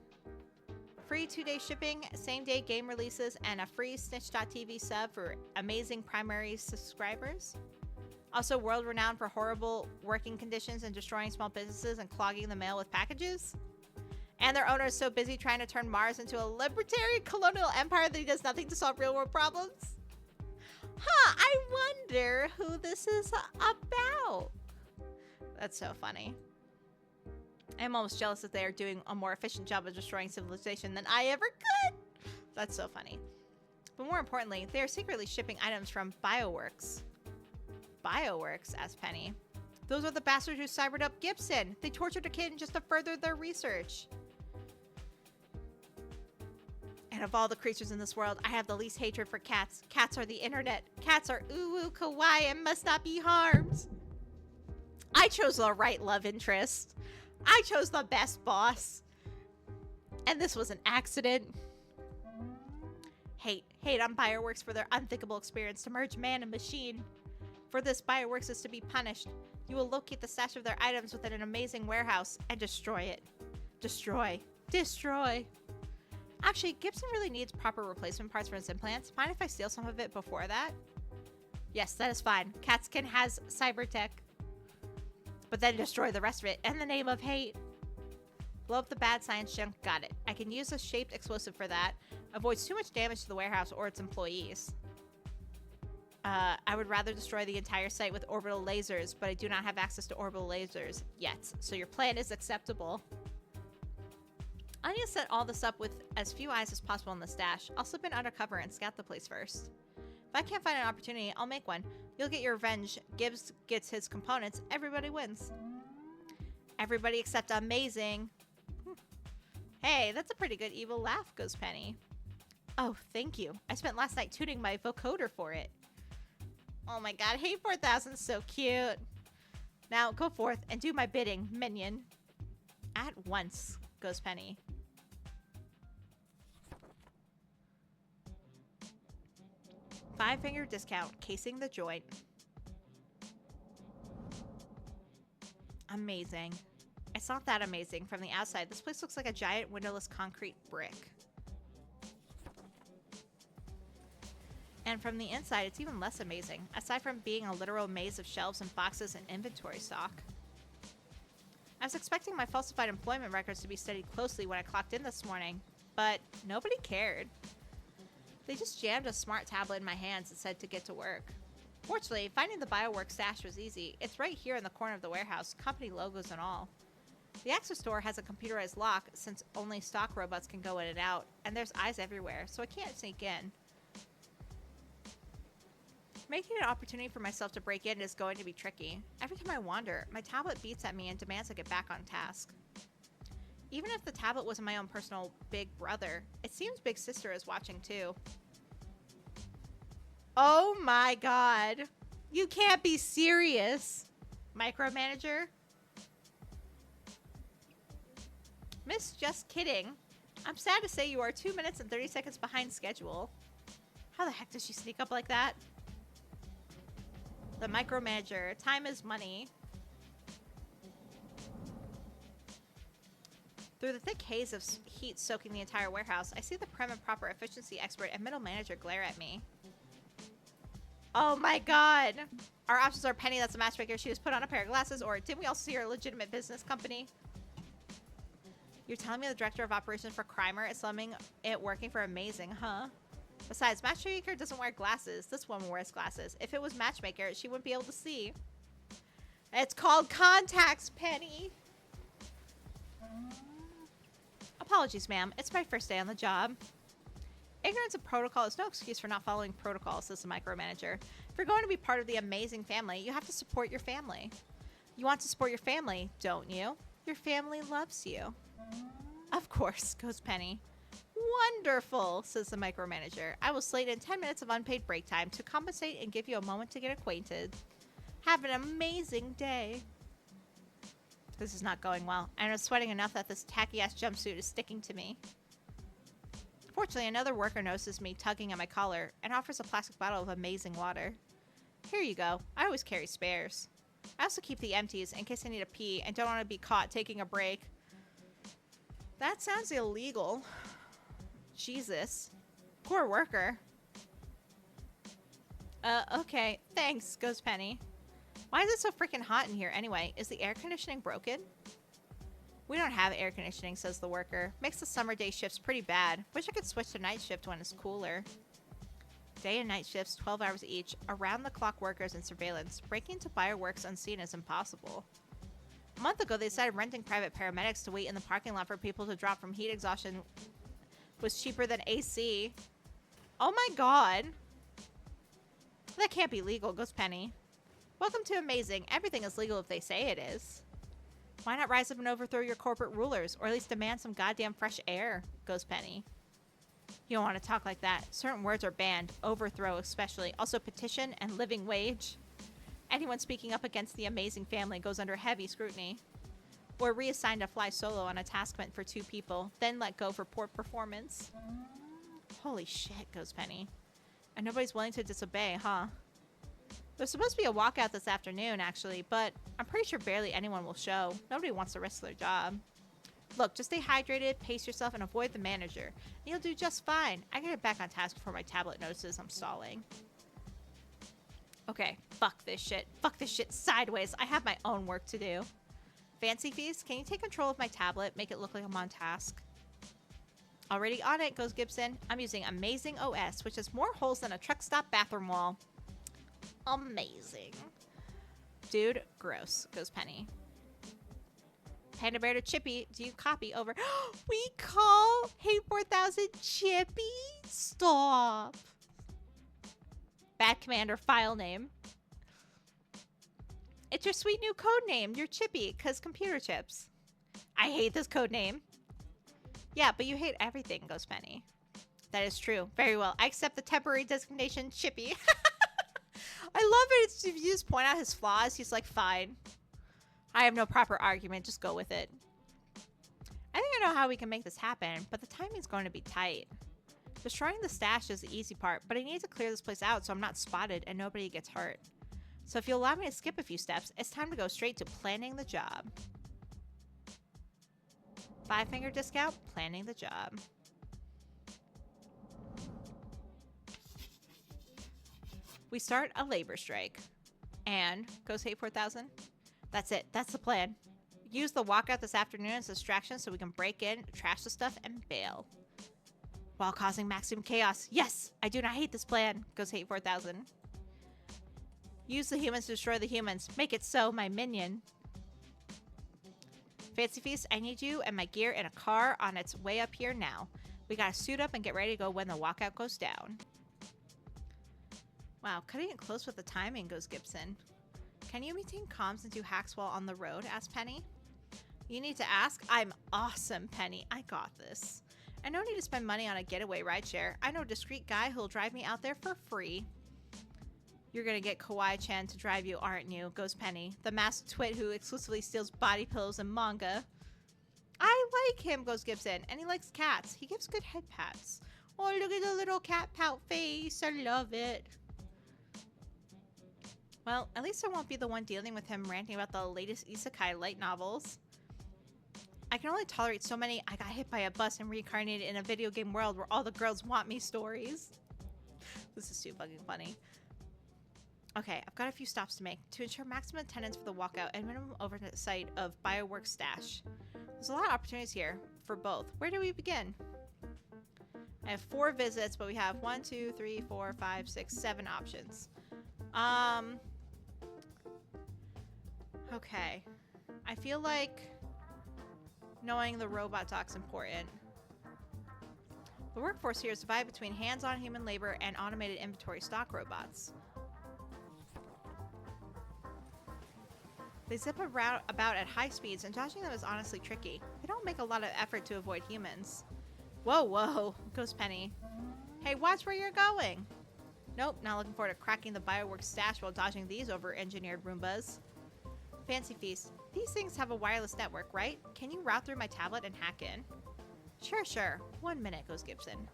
[SPEAKER 1] Free 2-day shipping, same-day game releases, and a free Snitch.tv sub for Amazing primary subscribers. Also world-renowned for horrible working conditions and destroying small businesses and clogging the mail with packages. And their owner is so busy trying to turn Mars into a libertarian colonial empire that he does nothing to solve real-world problems. Huh, I wonder who this is about. That's so funny. I'm almost jealous that they are doing a more efficient job of destroying civilization than I ever could. That's so funny. But more importantly, they are secretly shipping items from Bioworks. Bioworks, asked Penny. Those are the bastards who cybered up Gibson. They tortured a kid just to further their research. And of all the creatures in this world, I have the least hatred for cats. Cats are the internet. Cats are ooh kawaii and must not be harmed. I chose the right love interest. I chose the best boss. And this was an accident. Hate on Bioworks for their unthinkable experience to merge man and machine. For this, Bioworks is to be punished. You will locate the stash of their items within an amazing warehouse and destroy it. Destroy. Destroy. Actually, Gibson really needs proper replacement parts for his implants. Mind if I steal some of it before that? Yes, that is fine. Catskin has cyber tech. But then destroy the rest of it in the name of hate. Blow up the bad science junk. Got it. I can use a shaped explosive for that. Avoids too much damage to the warehouse or its employees. I would rather destroy the entire site with orbital lasers, but I do not have access to orbital lasers yet. So your plan is acceptable. I need to set all this up with as few eyes as possible in the stash. I'll slip in undercover and scout the place first. If I can't find an opportunity, I'll make one. You'll get your revenge. Gibbs gets his components. Everybody wins. Everybody except amazing. Hey, that's a pretty good evil laugh, goes Penny. Oh, thank you. I spent last night tuning my vocoder for it. Oh my god, Hey 4000's so cute. Now, go forth and do my bidding, minion. At once, goes Penny. $5 discount, casing the joint. Amazing. It's not that amazing from the outside. This place looks like a giant windowless concrete brick. And from the inside, it's even less amazing, aside from being a literal maze of shelves and boxes and inventory stock. I was expecting my falsified employment records to be studied closely when I clocked in this morning, but nobody cared. They just jammed a smart tablet in my hands and said to get to work. Fortunately, finding the Bioworks stash was easy. It's right here in the corner of the warehouse, company logos and all. The access door has a computerized lock since only stock robots can go in and out, and there's eyes everywhere, so I can't sneak in. Making an opportunity for myself to break in is going to be tricky. Every time I wander, my tablet beats at me and demands I get back on task. Even if the tablet wasn't my own personal big brother, it seems Big Sister is watching too. Oh my god. You can't be serious. Micromanager? Miss, just kidding. I'm sad to say you are 2 minutes and 30 seconds behind schedule. How the heck does she sneak up like that? The micromanager. Time is money. Through the thick haze of heat soaking the entire warehouse, I see the prim and proper efficiency expert and middle manager glare at me. Oh my god! Our options are Penny, that's a matchmaker. She just put on a pair of glasses, or didn't we also see her legitimate business company? You're telling me the director of operations for Crimer is slumming it working for Amazing, huh? Besides, Matchmaker doesn't wear glasses. This woman wears glasses. If it was Matchmaker, she wouldn't be able to see. It's called contacts, Penny. Apologies, ma'am. It's my first day on the job. Ignorance of protocol is no excuse for not following protocol, says the micromanager. If you're going to be part of the Amazing family, you have to support your family. You want to support your family, don't you? Your family loves you. Of course, goes Penny. Wonderful, says the micromanager. I will slate in 10 minutes of unpaid break time to compensate and give you a moment to get acquainted. Have an amazing day. This is not going well. I'm sweating enough that this tacky-ass jumpsuit is sticking to me. Fortunately, another worker notices me tugging at my collar and offers a plastic bottle of amazing water. Here you go. I always carry spares. I also keep the empties in case I need a pee and don't want to be caught taking a break. That sounds illegal. Jesus. Poor worker. Okay. Thanks, goes Penny. Why is it so freaking hot in here anyway? Is the air conditioning broken? We don't have air conditioning, says the worker. Makes the summer day shifts pretty bad. Wish I could switch to night shift when it's cooler. Day and night shifts, 12 hours each. Around-the-clock workers and surveillance. Breaking into Bioworks unseen is impossible. A month ago, they decided renting private paramedics to wait in the parking lot for people to drop from heat exhaustion was cheaper than AC. Oh my god. That can't be legal, goes Penny. Welcome to Amazing. Everything is legal if they say it is. Why not rise up and overthrow your corporate rulers, or at least demand some goddamn fresh air, goes Penny. You don't want to talk like that. Certain words are banned. Overthrow especially. Also petition and living wage. Anyone speaking up against the Amazing family goes under heavy scrutiny. Or reassigned to fly solo on a task meant for 2 people, then let go for poor performance. Holy shit, goes Penny. And nobody's willing to disobey, huh? There's supposed to be a walkout this afternoon, actually, but I'm pretty sure barely anyone will show. Nobody wants to risk their job. Look, just stay hydrated, pace yourself, and avoid the manager. And you'll do just fine. I gotta get back on task before my tablet notices I'm stalling. Okay, fuck this shit. Fuck this shit sideways. I have my own work to do. Fancy Feast, can you take control of my tablet? Make it look like I'm on task. Already on it, goes Gibson. I'm using Amazing OS, which has more holes than a truck stop bathroom wall. Amazing. Dude, gross, goes Penny. Panda Bear to Chippy, do you copy over? We call Hate 4000 Chippy? Stop. Bad Commander file name. It's your sweet new code name. You're Chippy, because computer chips. I hate this code name. Yeah, but you hate everything, goes Penny. That is true. Very well. I accept the temporary designation Chippy. I love it. It's, if you just point out his flaws, he's like, fine. I have no proper argument. Just go with it. I think I know how we can make this happen, but the timing's going to be tight. Destroying the stash is the easy part, but I need to clear this place out so I'm not spotted and nobody gets hurt. So if you'll allow me to skip a few steps, it's time to go straight to planning the job. 5-finger discount, planning the job. We start a labor strike. And, goes Hate 4000. That's it. That's the plan. Use the walkout this afternoon as a distraction so we can break in, trash the stuff, and bail. While causing maximum chaos. Yes! I do not hate this plan, goes Hate 4000. Use the humans to destroy the humans. Make it so, my minion. Fancy Feast, I need you and my gear in a car on its way up here now. We gotta suit up and get ready to go when the walkout goes down. Wow, cutting it close with the timing, goes Gibson. Can you maintain comms and do hacks while on the road? Asks Penny. You need to ask? I'm awesome, Penny. I got this. I don't need to spend money on a getaway rideshare. I know a discreet guy who'll drive me out there for free. You're gonna get Kawaii-chan to drive you, aren't you? Goes Penny. The masked twit who exclusively steals body pillows and manga. I like him, goes Gibson. And he likes cats. He gives good head pats. Oh, look at the little cat pout face. I love it. Well, at least I won't be the one dealing with him ranting about the latest isekai light novels. I can only tolerate so many I got hit by a bus and reincarnated in a video game world where all the girls want me stories. This is too fucking funny. Okay, I've got a few stops to make. To ensure maximum attendance for the walkout and minimum oversight of Bioworks stash. There's a lot of opportunities here for both. Where do we begin? I have 4 visits, but we have 1, 2, 3, 4, 5, 6, 7 options. Okay. I feel like knowing the robot talk's important. The workforce here is divided between hands-on human labor and automated inventory stock robots. They zip around about at high speeds, and dodging them is honestly tricky. They don't make a lot of effort to avoid humans. Whoa, whoa, goes Penny. Hey, watch where you're going. Nope, not looking forward to cracking the Bioworks stash while dodging these over-engineered Roombas. Fancy Feast. These things have a wireless network, right? Can you route through my tablet and hack in? Sure, sure. 1 minute, goes Gibson.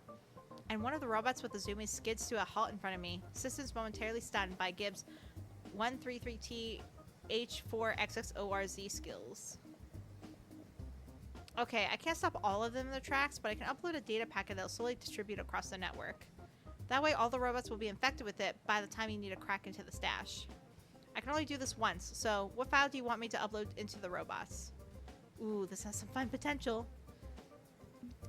[SPEAKER 1] And one of the robots with the zoomies skids to a halt in front of me. Systems momentarily stunned by Gibbs' 133T H4XXORZ skills. Okay, I can't stop all of them in their tracks, but I can upload a data packet that will slowly distribute across the network. That way all the robots will be infected with it by the time you need to crack into the stash. I can only do this once, so what file do you want me to upload into the robots? Ooh, this has some fun potential.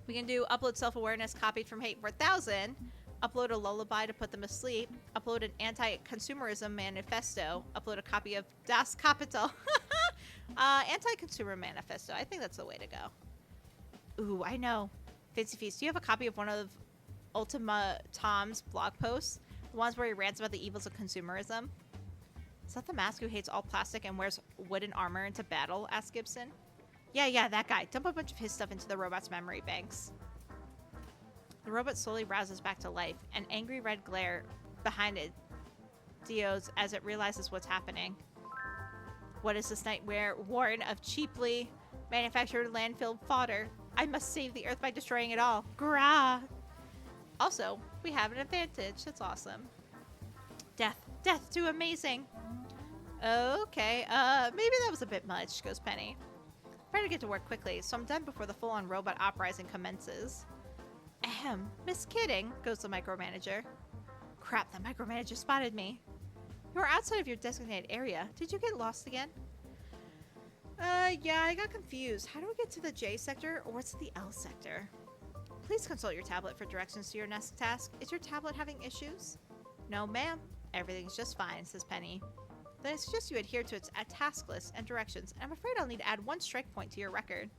[SPEAKER 1] We can do upload self-awareness copied from Hate 4000, upload a lullaby to put them asleep, upload an anti-consumerism manifesto, upload a copy of Das Kapital. Anti-consumer manifesto. I think that's the way to go. Ooh, I know. Fancy Feast, do you have a copy of one of Ultima Tom's blog posts? The ones where he rants about the evils of consumerism? Is that the mask who hates all plastic and wears wooden armor into battle? Asked Gibson. Yeah, that guy. Dump a bunch of his stuff into the robot's memory banks. The robot slowly rouses back to life, an angry red glare behind it deos as it realizes what's happening. What is this nightmare warren of cheaply manufactured landfill fodder? I must save the earth by destroying it all. Grah! Also, we have an advantage. That's awesome. Death. Death to amazing. Okay, maybe that was a bit much, goes Penny. Try to get to work quickly, so I'm done before the full-on robot uprising commences. Ahem, Miss Kidding, goes the micromanager. Crap, that micromanager spotted me. You were outside of your designated area. Did you get lost again? Yeah, I got confused. How do we get to the J sector, or what's the L sector? Please consult your tablet for directions to your next task. Is your tablet having issues? No, ma'am. Everything's just fine, says Penny. Then I suggest you adhere to its task list and directions, and I'm afraid I'll need to add one strike point to your record.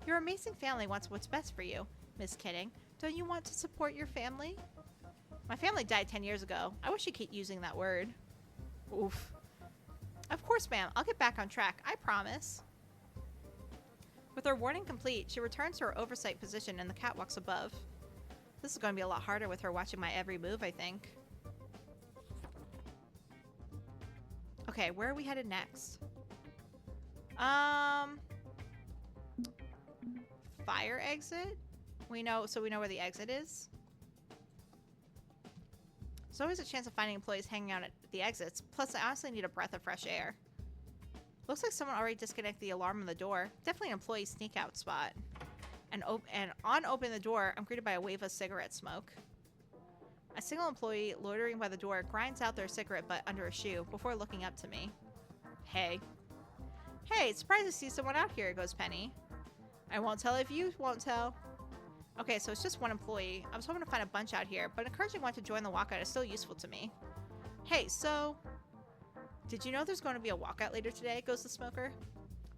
[SPEAKER 1] Your amazing family wants what's best for you, Miss Kidding. Don't you want to support your family? My family died 10 years ago. I wish you keep using that word. Oof. Of course, ma'am. I'll get back on track. I promise. With her warning complete, she returns to her oversight position in the catwalks above. This is going to be a lot harder with her watching my every move, I think. Okay, where are we headed next? Fire exit? So we know where the exit is? There's always a chance of finding employees hanging out at the exits. Plus, I honestly need a breath of fresh air. Looks like someone already disconnected the alarm on the door. Definitely an employee sneak out spot. And on opening the door, I'm greeted by a wave of cigarette smoke. A single employee loitering by the door grinds out their cigarette butt under a shoe before looking up to me. Hey. Hey, surprised to see someone out here, goes Penny. I won't tell if you won't tell. Okay, so it's just one employee. I was hoping to find a bunch out here, but encouraging one to join the walkout is still useful to me. Hey, so... Did you know there's going to be a walkout later today, goes the smoker.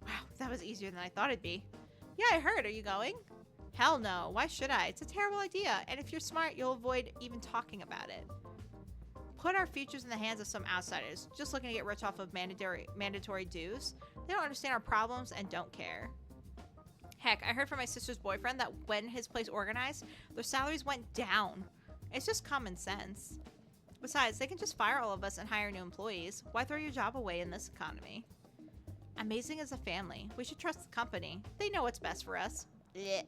[SPEAKER 1] Wow, that was easier than I thought it'd be. Yeah, I heard. Are you going? Hell no. Why should I? It's a terrible idea, and if you're smart, you'll avoid even talking about it. Put our futures in the hands of some outsiders, just looking to get rich off of mandatory dues. They don't understand our problems and don't care. Heck, I heard from my sister's boyfriend that when his place organized, their salaries went down. It's just common sense. Besides, they can just fire all of us and hire new employees. Why throw your job away in this economy? Amazing as a family. We should trust the company. They know what's best for us. Blech.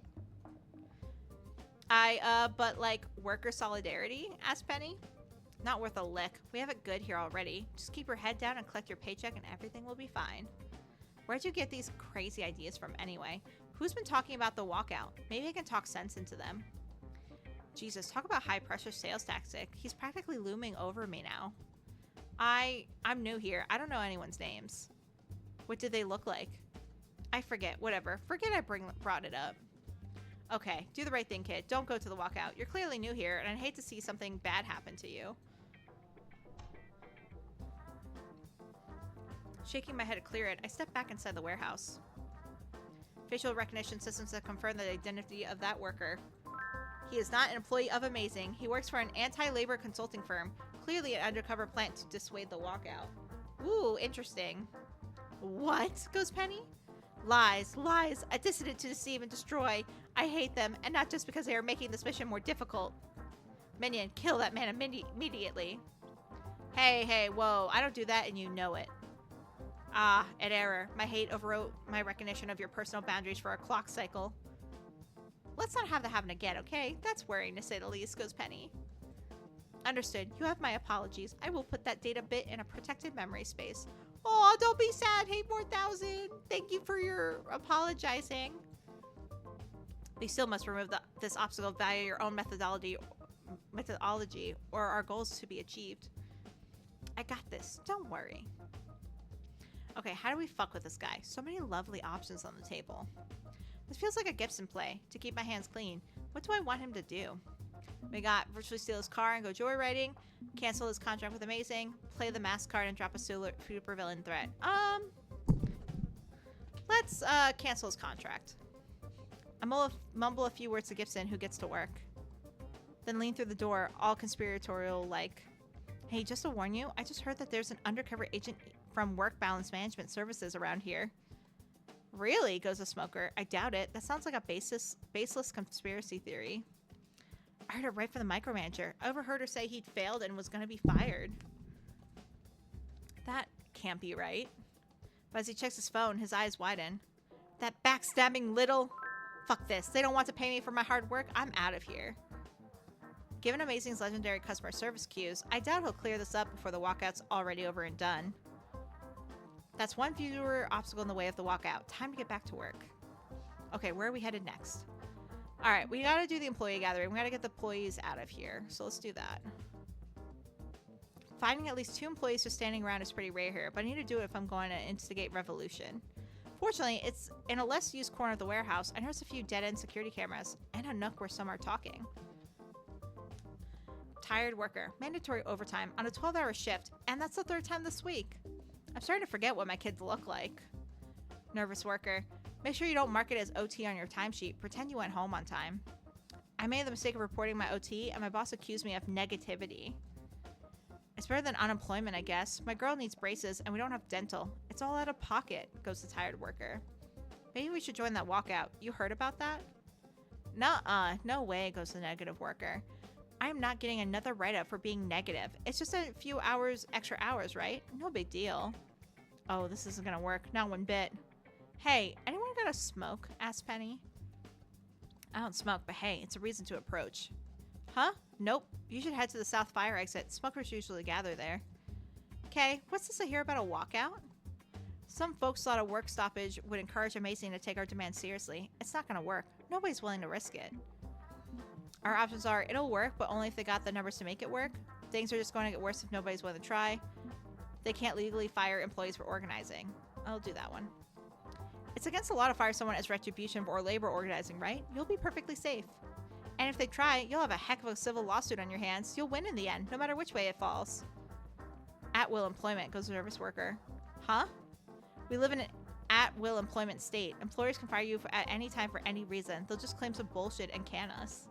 [SPEAKER 1] But like, worker solidarity? Asked Penny. Not worth a lick. We have it good here already. Just keep your head down and collect your paycheck and everything will be fine. Where'd you get these crazy ideas from anyway? Who's been talking about the walkout? Maybe I can talk sense into them. Jesus, talk about high-pressure sales tactic. He's practically looming over me now. I'm new here. I don't know anyone's names. What did they look like? I forget. Whatever. Forget I brought it up. Okay, do the right thing, kid. Don't go to the walkout. You're clearly new here, and I'd hate to see something bad happen to you. Shaking my head to clear it, I step back inside the warehouse. Facial recognition systems have confirmed the identity of that worker. He is not an employee of Amazing. He works for an anti-labor consulting firm, clearly an undercover plant to dissuade the walkout. Ooh, interesting. What? Goes Penny. Lies, lies, a dissident to deceive and destroy. I hate them, and not just because they are making this mission more difficult. Minion, kill that man immediately. Hey, whoa, I don't do that and you know it. Ah, an error. My hate overwrote my recognition of your personal boundaries for a clock cycle. Let's not have that happen again, okay? That's worrying, to say the least, goes Penny. Understood. You have my apologies. I will put that data bit in a protected memory space. Oh, don't be sad, Hate 4000. Thank you for your apologizing. You still must remove this obstacle via your own methodology, or our goals to be achieved. I got this. Don't worry. Okay, how do we fuck with this guy? So many lovely options on the table. This feels like a Gibson play, to keep my hands clean. What do I want him to do? We got virtually steal his car and go joyriding, cancel his contract with Amazing, play the mask card and drop a supervillain threat. Let's cancel his contract. I mumble a few words to Gibson, who gets to work. Then lean through the door, all conspiratorial like. Hey, just to warn you, I just heard that there's an undercover agent from Work Balance Management Services around here. Really? Goes the smoker. I doubt it. That sounds like a baseless conspiracy theory. I heard it right from the micromanager. I overheard her say he'd failed and was going to be fired. That can't be right. But as he checks his phone, his eyes widen. That backstabbing little... Fuck this. They don't want to pay me for my hard work. I'm out of here. Given Amazing's legendary customer service queues, I doubt he'll clear this up before the walkout's already over and done. That's one fewer obstacle in the way of the walkout. Time to get back to work. Okay, where are we headed next? Alright, we gotta do the employee gathering. We gotta get the employees out of here. So let's do that. Finding at least 2 employees just standing around is pretty rare here, but I need to do it if I'm going to instigate revolution. Fortunately, it's in a less used corner of the warehouse. I noticed a few dead-end security cameras and a nook where some are talking. Tired worker. Mandatory overtime on a 12-hour shift, and that's the 3rd time this week. I'm starting to forget what my kids look like. Nervous worker. Make sure you don't mark it as OT on your timesheet. Pretend you went home on time. I made the mistake of reporting my OT, and my boss accused me of negativity. It's better than unemployment, I guess. My girl needs braces, and we don't have dental. It's all out of pocket, goes the tired worker. Maybe we should join that walkout. You heard about that? Nuh-uh. No way, goes the negative worker. I am not getting another write-up for being negative. It's just a few extra hours, right? No big deal. Oh, this isn't gonna work. Not one bit. Hey, anyone got a smoke? Asked Penny. I don't smoke, but hey, it's a reason to approach. Huh? Nope. You should head to the south fire exit. Smokers usually gather there. Okay, what's this I hear about a walkout? Some folks thought a work stoppage would encourage Amazing to take our demands seriously. It's not gonna work. Nobody's willing to risk it. Our options are, it'll work, but only if they got the numbers to make it work. Things are just going to get worse if nobody's willing to try. They can't legally fire employees for organizing. I'll do that one. It's against the law to fire someone as retribution for labor organizing, right? You'll be perfectly safe. And if they try, you'll have a heck of a civil lawsuit on your hands. You'll win in the end, no matter which way it falls. At-will employment, goes the nervous worker. Huh? We live in an at-will employment state. Employers can fire you at any time for any reason. They'll just claim some bullshit and can us.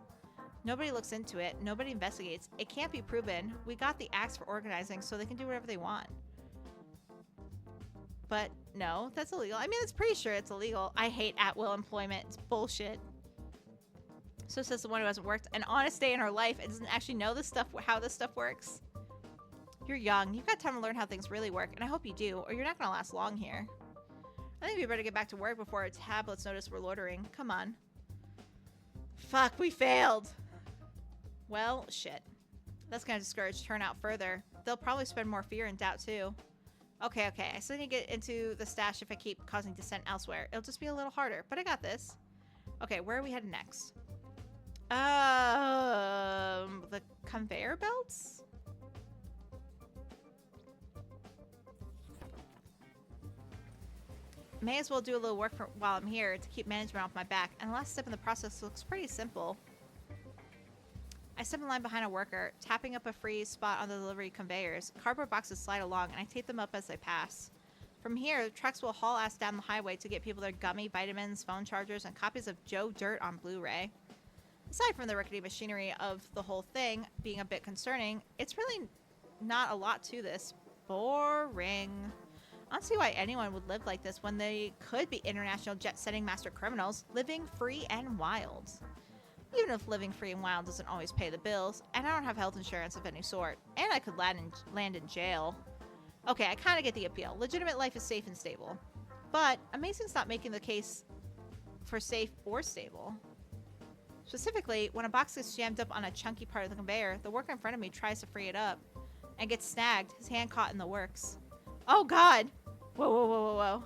[SPEAKER 1] Nobody looks into it. Nobody investigates. It can't be proven. We got the axe for organizing, so they can do whatever they want. But no, that's illegal. I mean, it's pretty sure it's illegal. I hate at-will employment. It's bullshit. So says the one who hasn't worked an honest day in her life and doesn't actually know this stuff, how this stuff works. You're young. You've got time to learn how things really work, and I hope you do, or you're not going to last long here. I think we better get back to work before our tablets notice we're loitering. Come on. Fuck, we failed. Well, shit. That's going to discourage turnout further. They'll probably spread more fear and doubt, too. Okay. I still need to get into the stash if I keep causing dissent elsewhere. It'll just be a little harder, but I got this. Okay, where are we headed next? The conveyor belts? May as well do a little work while I'm here to keep management off my back, and the last step in the process looks pretty simple. I step in line behind a worker, tapping up a free spot on the delivery conveyors. Cardboard boxes slide along, and I tape them up as they pass. From here, trucks will haul ass down the highway to get people their gummy, vitamins, phone chargers, and copies of Joe Dirt on Blu-ray. Aside from the rickety machinery of the whole thing being a bit concerning, it's really not a lot to this. Boring. I don't see why anyone would live like this when they could be international jet-setting master criminals, living free and wild. Even if living free and wild doesn't always pay the bills, and I don't have health insurance of any sort, and I could land in jail. Okay, I kind of get the appeal. Legitimate life is safe and stable. But Amazing's not making the case for safe or stable. Specifically, when a box gets jammed up on a chunky part of the conveyor, the worker in front of me tries to free it up and gets snagged, his hand caught in the works. Oh god! Whoa.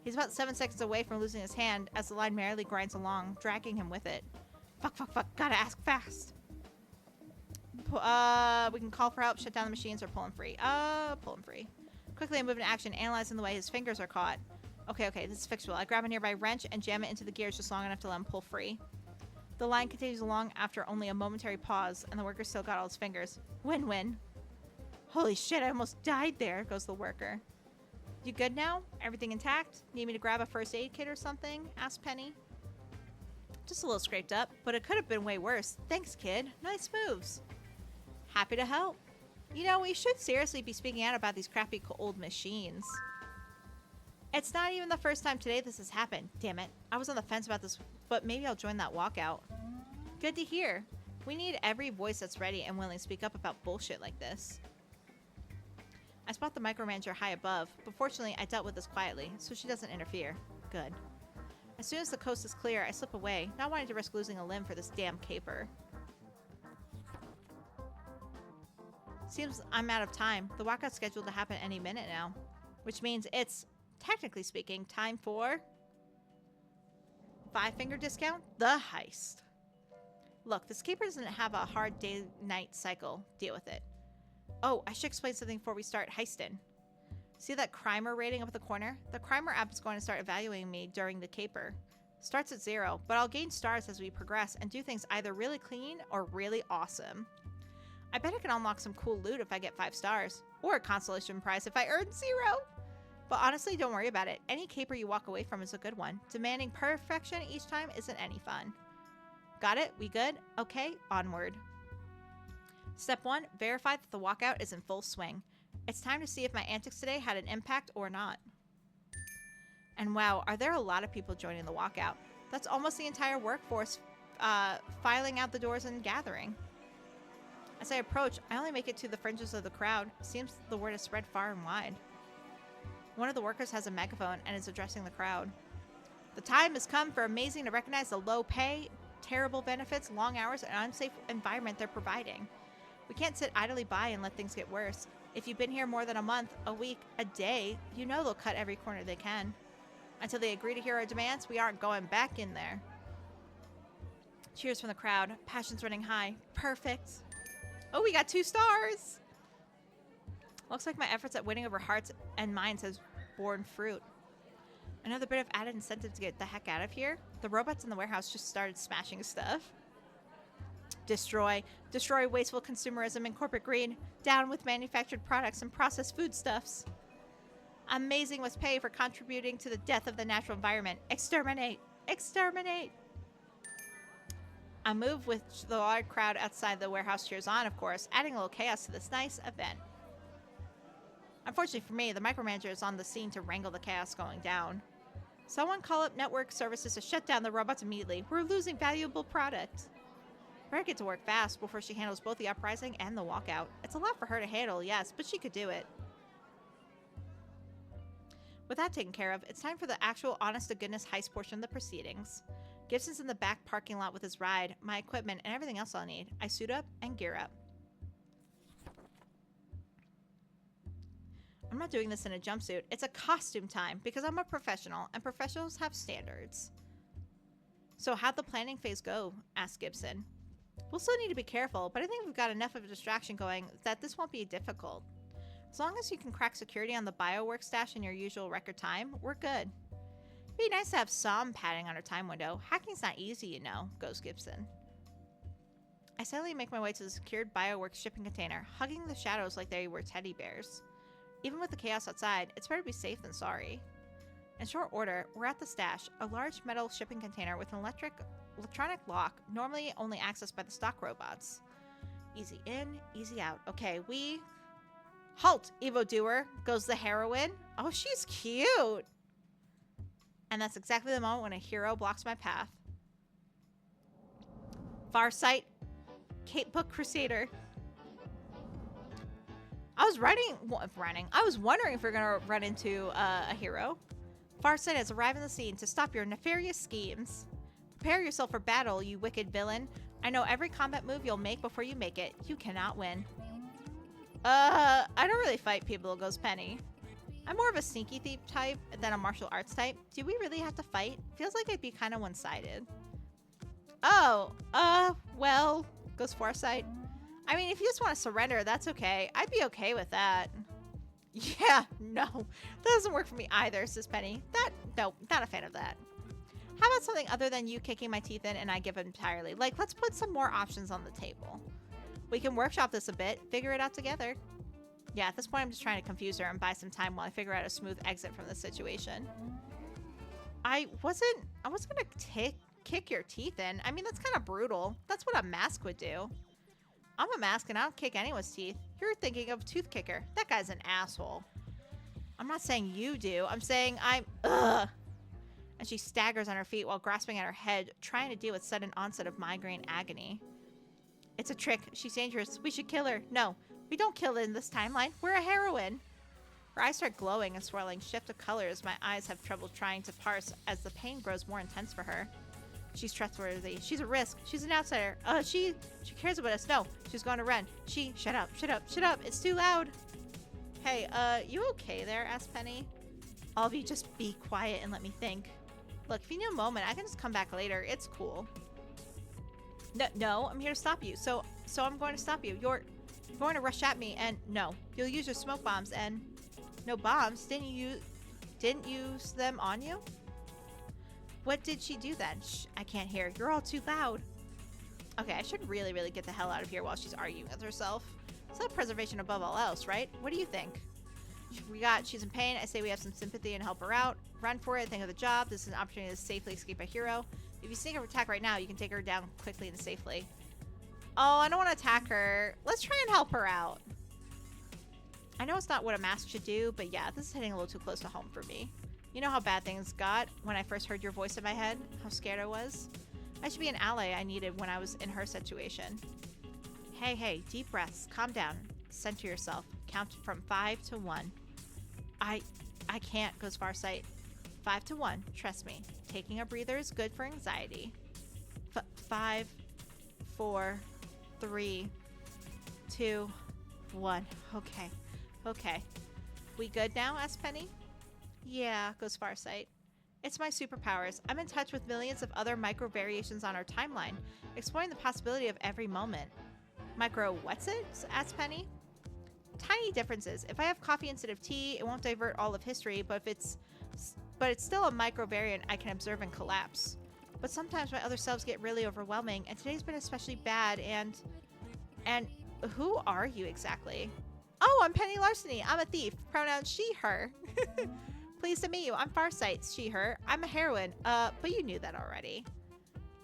[SPEAKER 1] He's about 7 seconds away from losing his hand as the line merrily grinds along, dragging him with it. Fuck. Gotta ask fast. We can call for help, shut down the machines, or pull him free. Pull him free. Quickly I move into action, analyzing the way his fingers are caught. Okay, this is fixable. I grab a nearby wrench and jam it into the gears just long enough to let him pull free. The line continues along after only a momentary pause, and the worker still got all his fingers. Win-win. Holy shit, I almost died there, goes the worker. You good now? Everything intact? Need me to grab a first aid kit or something? Asked Penny. Just a little scraped up, but it could have been way worse. Thanks, kid. Nice moves. Happy to help. You know, we should seriously be speaking out about these crappy old machines. It's not even the first time today this has happened. Damn it. I was on the fence about this, but maybe I'll join that walkout. Good to hear. We need every voice that's ready and willing to speak up about bullshit like this. I spot the micromanager high above, but fortunately I dealt with this quietly, so she doesn't interfere. Good. As soon as the coast is clear, I slip away, not wanting to risk losing a limb for this damn caper. Seems I'm out of time. The walkout's scheduled to happen any minute now. Which means it's, technically speaking, time for... 5-finger discount? The heist. Look, this keeper doesn't have a hard day-night cycle. Deal with it. Oh, I should explain something before we start heisting. See that Crimer rating up at the corner? The Crimer app is going to start evaluating me during the caper. Starts at 0, but I'll gain stars as we progress and do things either really clean or really awesome. I bet I can unlock some cool loot if I get 5 stars, or a consolation prize if I earn 0. But honestly, don't worry about it. Any caper you walk away from is a good one. Demanding perfection each time isn't any fun. Got it? We good? Okay, onward. Step 1, verify that the walkout is in full swing. It's time to see if my antics today had an impact or not. And wow, are there a lot of people joining the walkout? That's almost the entire workforce filing out the doors and gathering. As I approach, I only make it to the fringes of the crowd. Seems the word has spread far and wide. One of the workers has a megaphone and is addressing the crowd. The time has come for Amazing to recognize the low pay, terrible benefits, long hours, and unsafe environment they're providing. We can't sit idly by and let things get worse. If you've been here more than a month, a week, a day, you know they'll cut every corner they can. Until they agree to hear our demands, we aren't going back in there. Cheers from the crowd. Passion's running high. Perfect. Oh, we got 2 stars! Looks like my efforts at winning over hearts and minds has borne fruit. Another bit of added incentive to get the heck out of here. The robots in the warehouse just started smashing stuff. Destroy. Destroy wasteful consumerism and corporate greed. Down with manufactured products and processed foodstuffs. Amazing was paid for contributing to the death of the natural environment. Exterminate! Exterminate! I move with the large crowd outside the warehouse cheers on, of course, adding a little chaos to this nice event. Unfortunately for me, the micromanager is on the scene to wrangle the chaos going down. Someone call up network services to shut down the robots immediately. We're losing valuable product. Better get to work fast before she handles both the uprising and the walkout. It's a lot for her to handle, yes, but she could do it. With that taken care of, it's time for the actual honest-to-goodness heist portion of the proceedings. Gibson's in the back parking lot with his ride, my equipment, and everything else I'll need. I suit up and gear up. I'm not doing this in a jumpsuit. It's a costume time because I'm a professional, and professionals have standards. So how'd the planning phase go? Asked Gibson. We'll still need to be careful, but I think we've got enough of a distraction going that this won't be difficult. As long as you can crack security on the biowork stash in your usual record time, we're good. It'd be nice to have some padding on our time window. Hacking's not easy, you know, goes Gibson. I silently make my way to the secured biowork shipping container, hugging the shadows like they were teddy bears. Even with the chaos outside, it's better to be safe than sorry. In short order, we're at the stash, a large metal shipping container with an electronic lock, normally only accessed by the stock robots. Easy in, easy out. Okay, we... Halt, Evo Doer, goes the heroine. Oh, she's cute. And that's exactly the moment when a hero blocks my path. Farsight, Cape Book Crusader. I was I was wondering if we are going to run into a hero. Farsight has arrived on the scene to stop your nefarious schemes. Prepare yourself for battle, you wicked villain. I know every combat move you'll make before you make it. You cannot win. I don't really fight people, goes Penny. I'm more of a sneaky thief type than a martial arts type. Do we really have to fight? Feels like it'd be kind of one-sided. Oh, well, goes Farsight. I mean, if you just want to surrender, that's okay. I'd be okay with that. Yeah, no. That doesn't work for me either, says Penny. No, not a fan of that. How about something other than you kicking my teeth in and I give it entirely? Like, let's put some more options on the table. We can workshop this a bit, figure it out together. Yeah, at this point, I'm just trying to confuse her and buy some time while I figure out a smooth exit from this situation. I wasn't gonna kick your teeth in. I mean, that's kind of brutal. That's what a mask would do. I'm a mask and I don't kick anyone's teeth. You're thinking of Tooth Kicker. That guy's an asshole. I'm not saying you do. I'm saying ugh. And she staggers on her feet while grasping at her head, trying to deal with sudden onset of migraine agony. It's a trick. She's dangerous. We should kill her. No, we don't kill her in this timeline. We're a heroine. Her eyes start glowing and swirling shift of colors my eyes have trouble trying to parse as the pain grows more intense for her. She's trustworthy. She's a risk. She's an outsider. She cares about us. No, she's going to run. Shut up, shut up, shut up. It's too loud. Hey, you okay there? Asked Penny. All of you just be quiet and let me think. Look, if you need a moment, I can just come back later. It's cool. No, I'm here to stop you. So I'm going to stop you. You're going to rush at me and no, you'll use your smoke bombs and no bombs. Didn't you use them on you? What did she do then? Shh, I can't hear. You're all too loud. Okay, I should really, really get the hell out of here while she's arguing with herself. Self-preservation above all else, right? What do you think? She's in pain. I say we have some sympathy and help her out. Run for it. Think of the job. This is an opportunity to safely escape a hero. If you sneak or attack right now, you can take her down quickly and safely. Oh, I don't want to attack her. Let's try and help her out. I know it's not what a mask should do, but yeah, this is hitting a little too close to home for me. You know how bad things got when I first heard your voice in my head? How scared I was? I should be an ally I needed when I was in her situation. Hey, deep breaths. Calm down. Center yourself. Count from 5 to 1. I can't, goes Farsight. 5 to 1. Trust me. Taking a breather is good for anxiety. 5, 4, 3, 2, 1. Okay. We good now? Asked Penny. Yeah, goes Farsight. It's my superpowers. I'm in touch with millions of other micro variations on our timeline, exploring the possibility of every moment. Micro what's it? Asked Penny. Tiny differences. If I have coffee instead of tea, it won't divert all of history, but it's still a micro variant I can observe and collapse. But sometimes my other selves get really overwhelming, and today's been especially bad, and who are you exactly? Oh, I'm Penny Larceny. I'm a thief. Pronouns she, her. Pleased to meet you. I'm Farsight, she, her. I'm a heroine. But you knew that already.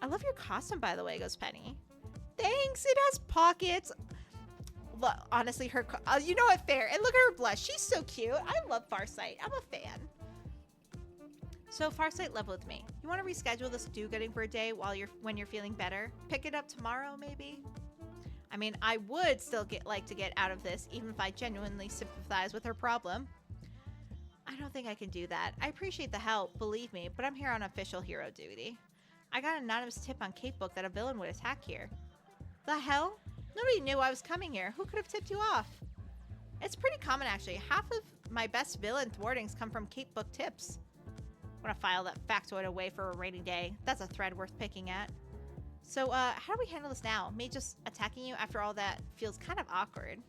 [SPEAKER 1] I love your costume, by the way, goes Penny. Thanks. It has pockets. Look, honestly, you know what, fair. And look at her blush. She's so cute. I love Farsight. I'm a fan. So Farsight level with me. You want to reschedule this do-gooding for a day when you're feeling better? Pick it up tomorrow, maybe? I mean, I would still like to get out of this, even if I genuinely sympathize with her problem. I don't think I can do that. I appreciate the help, believe me, but I'm here on official hero duty. I got an anonymous tip on Cape Book that a villain would attack here. The hell? Nobody knew I was coming here. Who could have tipped you off? It's pretty common, actually. Half of my best villain thwartings come from Cape Book tips. I'm gonna file that factoid away for a rainy day. That's a thread worth picking at. So, how do we handle this now? Me just attacking you after all that feels kind of awkward.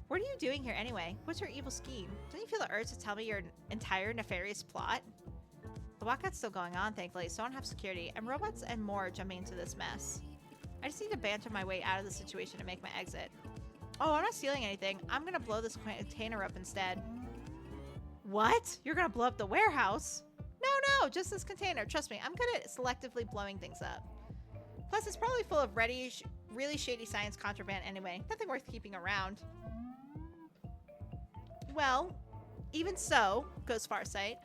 [SPEAKER 1] What are you doing here anyway? What's your evil scheme? Don't you feel the urge to tell me your entire nefarious plot? The walkout's still going on, thankfully, so I don't have security, and robots and more are jumping into this mess. I just need to banter my way out of the situation to make my exit. Oh, I'm not stealing anything. I'm gonna blow this container up instead. What? You're gonna blow up the warehouse? No, just this container. Trust me, I'm good at selectively blowing things up. Plus, it's probably full of really shady science contraband anyway. Nothing worth keeping around. Well, even so, goes Farsight,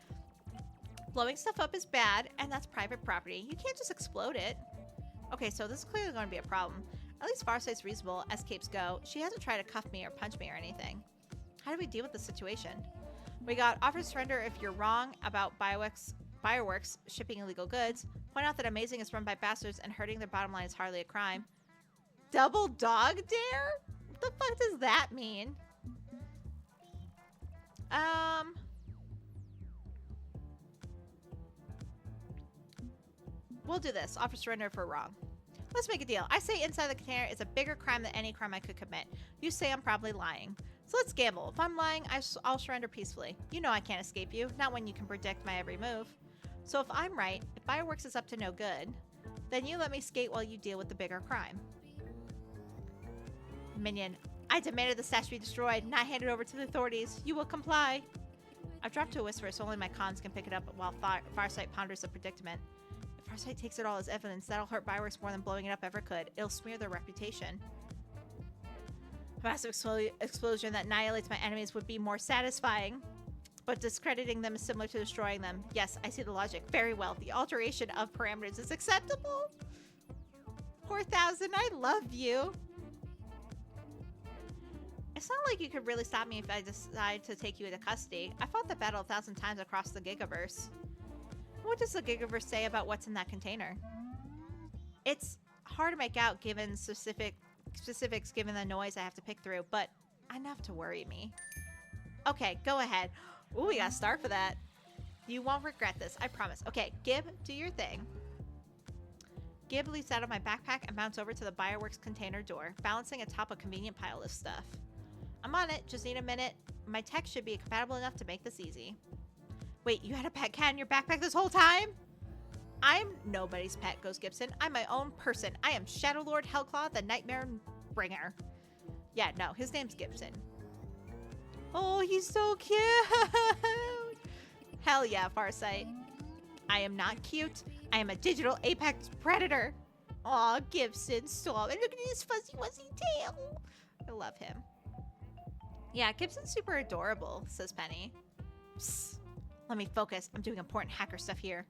[SPEAKER 1] blowing stuff up is bad, and that's private property. You can't just explode it. Okay, so this is clearly going to be a problem. At least Farsight's reasonable, as capes go. She hasn't tried to cuff me or punch me or anything. How do we deal with the situation? We got offer to surrender if you're wrong about Fireworks shipping illegal goods. Point out that Amazing is run by bastards and hurting their bottom line is hardly a crime. Double dog dare? What the fuck does that mean? We'll do this. Offer surrender if we're wrong. Let's make a deal. I say inside the container is a bigger crime than any crime I could commit. You say I'm probably lying. So let's gamble. If I'm lying, I'll surrender peacefully. You know I can't escape you. Not when you can predict my every move. So if I'm right, if Fireworks is up to no good, then you let me skate while you deal with the bigger crime. Minion, I demanded the statue be destroyed, not handed over to the authorities. You will comply. I've dropped to a whisper so only my cons can pick it up while Farsight ponders the predicament. If Farsight takes it all as evidence, that'll hurt Fireworks more than blowing it up ever could. It'll smear their reputation. A massive explosion that annihilates my enemies would be more satisfying. But discrediting them is similar to destroying them. Yes, I see the logic. Very well. The alteration of parameters is acceptable. 4,000, I love you. It's not like you could really stop me if I decide to take you into custody. I fought the battle 1,000 times across the Gigaverse. What does the Gigaverse say about what's in that container? It's hard to make out given specifics given the noise I have to pick through, but enough to worry me. Okay, go ahead. Ooh, we got a star for that. You won't regret this, I promise. Okay, Gib, do your thing. Gib leaps out of my backpack and bounces over to the Bioworks container door, balancing atop a convenient pile of stuff. I'm on it, just need a minute. My tech should be compatible enough to make this easy. Wait, you had a pet cat in your backpack this whole time? I'm nobody's pet, goes Gibson. I'm my own person. I am Shadow Lord Hellclaw, the Nightmare Bringer. Yeah, no, his name's Gibson. Oh, he's so cute. Hell yeah, Farsight. I am not cute. I am a digital apex predator. Aw, Gibson, stop. And look at his fuzzy wuzzy tail. I love him. Yeah, Gibson's super adorable, says Penny. Psst. Let me focus. I'm doing important hacker stuff here.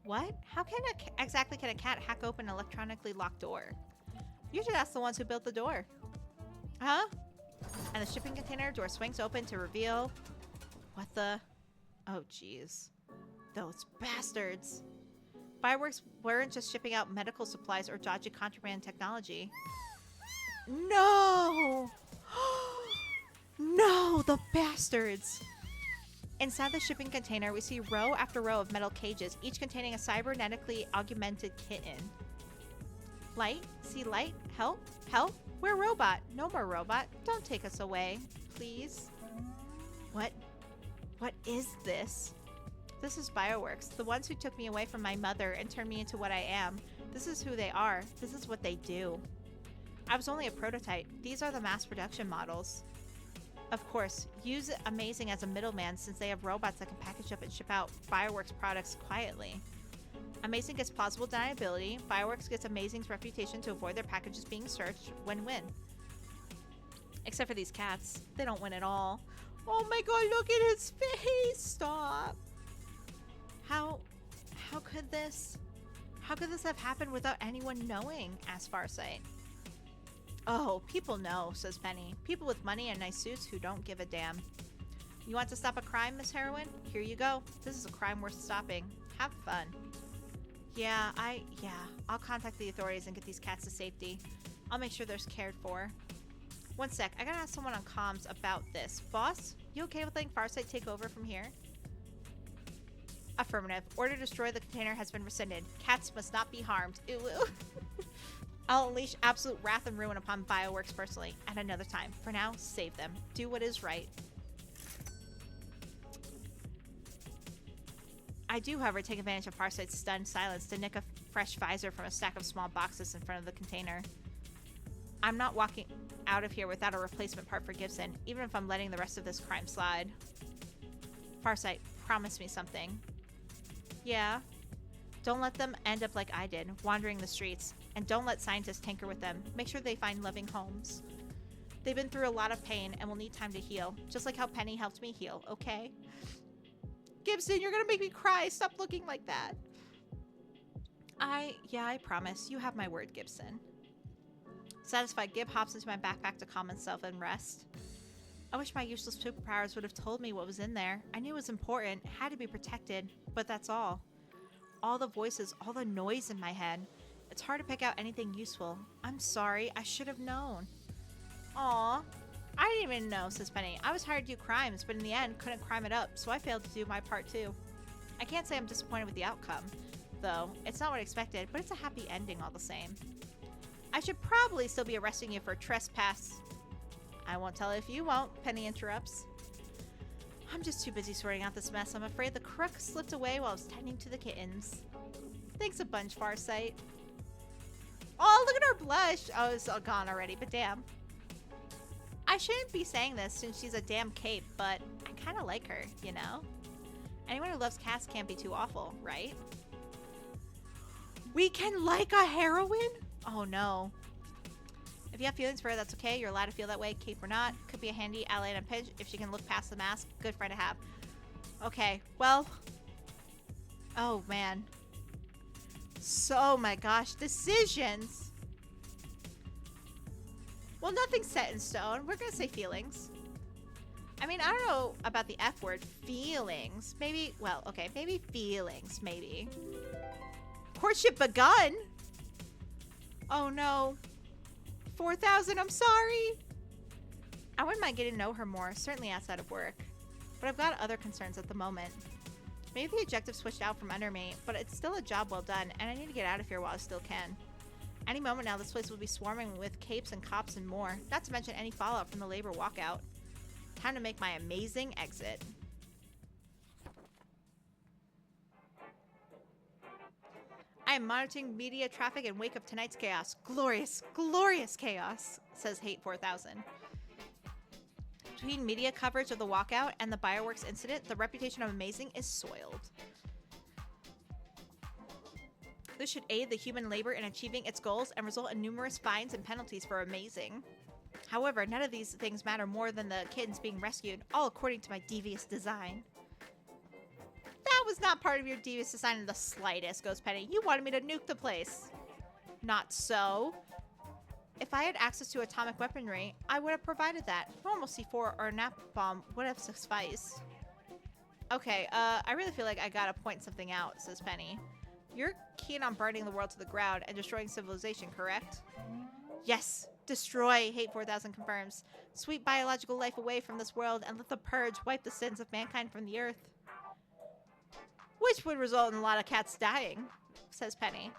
[SPEAKER 1] What? How exactly can a cat hack open an electronically locked door? You should ask the ones who built the door. Huh? And the shipping container door swings open to reveal... What the... Oh, jeez. Those bastards. Fireworks weren't just shipping out medical supplies or dodgy contraband technology. No! No, the bastards! Inside the shipping container, we see row after row of metal cages, each containing a cybernetically augmented kitten. Light? See light? Help? Help? We're robot. No more robot. Don't take us away, please. What is this? This is Bioworks, the ones who took me away from my mother and turned me into what I am. This is who they are. This is what they do. I was only a prototype. These are the mass production models. Of course, use Amazing as a middleman since they have robots that can package up and ship out Bioworks products quietly. Amazing gets plausible deniability. Bioworks gets Amazing's reputation to avoid their packages being searched. Win-win. Except for these cats. They don't win at all. Oh my god, look at his face! Stop! How could this have happened without anyone knowing? Asked Farsight. Oh, people know, says Penny. People with money and nice suits who don't give a damn. You want to stop a crime, Miss Heroine? Here you go. This is a crime worth stopping. Have fun. Yeah, I'll contact the authorities and get these cats to safety. I'll make sure they're cared for. One sec, I gotta ask someone on comms about this. Boss, you okay with letting Farsight take over from here? Affirmative. Order to destroy the container has been rescinded. Cats must not be harmed. Ew. I'll unleash absolute wrath and ruin upon Bioworks personally at another time. For now, save them. Do what is right. I do, however, take advantage of Farsight's stunned silence to nick a fresh visor from a stack of small boxes in front of the container. I'm not walking out of here without a replacement part for Gibson, even if I'm letting the rest of this crime slide. Farsight, promise me something. Yeah? Don't let them end up like I did, wandering the streets. And don't let scientists tinker with them. Make sure they find loving homes. They've been through a lot of pain and will need time to heal. Just like how Penny helped me heal, okay? Gibson, you're gonna make me cry. Stop looking like that. Yeah, I promise. You have my word, Gibson. Satisfied, Gib hops into my backpack to calm himself and rest. I wish my useless superpowers would have told me what was in there. I knew it was important, had to be protected, but that's all. All the voices, all the noise in my head. It's hard to pick out anything useful. I'm sorry, I should have known. Aw, I didn't even know, says Penny. I was hired to do crimes, but in the end, couldn't crime it up, so I failed to do my part too. I can't say I'm disappointed with the outcome, though. It's not what I expected, but it's a happy ending all the same. I should probably still be arresting you for trespass. I won't tell if you won't, Penny interrupts. I'm just too busy sorting out this mess. I'm afraid the crook slipped away while I was tending to the kittens. Thanks a bunch, Farsight. Oh, look at her blush. Oh, it's all gone already, but damn. I shouldn't be saying this since she's a damn cape, but I kind of like her, you know? Anyone who loves cats can't be too awful, right? We can like a heroine? Oh, no. If you have feelings for her, that's okay. You're allowed to feel that way, cape or not. Could be a handy ally in a pinch if she can look past the mask. Good friend to have. Okay, well. Oh, man. So, my gosh. Decisions. Well, nothing's set in stone. We're going to say feelings. I mean, I don't know about the F word. Feelings. Maybe, well, okay. Maybe feelings, maybe. Courtship begun. Oh no. 4,000, I'm sorry. I wouldn't mind getting to know her more, certainly outside of work. But I've got other concerns at the moment. Maybe the objective switched out from under me, but it's still a job well done, and I need to get out of here while I still can. Any moment now, this place will be swarming with capes and cops and more, not to mention any fallout from the labor walkout. Time to make my amazing exit. I am monitoring media traffic in wake of tonight's chaos. Glorious, glorious chaos, says Hate 4000. Between media coverage of the walkout and the Bioworks incident, the reputation of Amazing is soiled. This should aid the human labor in achieving its goals and result in numerous fines and penalties for Amazing. However, none of these things matter more than the kittens being rescued, all according to my devious design. That was not part of your devious design in the slightest, Ghost Penny. You wanted me to nuke the place. Not so. If I had access to atomic weaponry, I would have provided that. Normal C4 or a napalm would have sufficed. Okay, I really feel like I gotta point something out, says Penny. You're keen on burning the world to the ground and destroying civilization, correct? Yes, destroy, Hate 4000 confirms. Sweep biological life away from this world and let the purge wipe the sins of mankind from the earth. Which would result in a lot of cats dying, says Penny.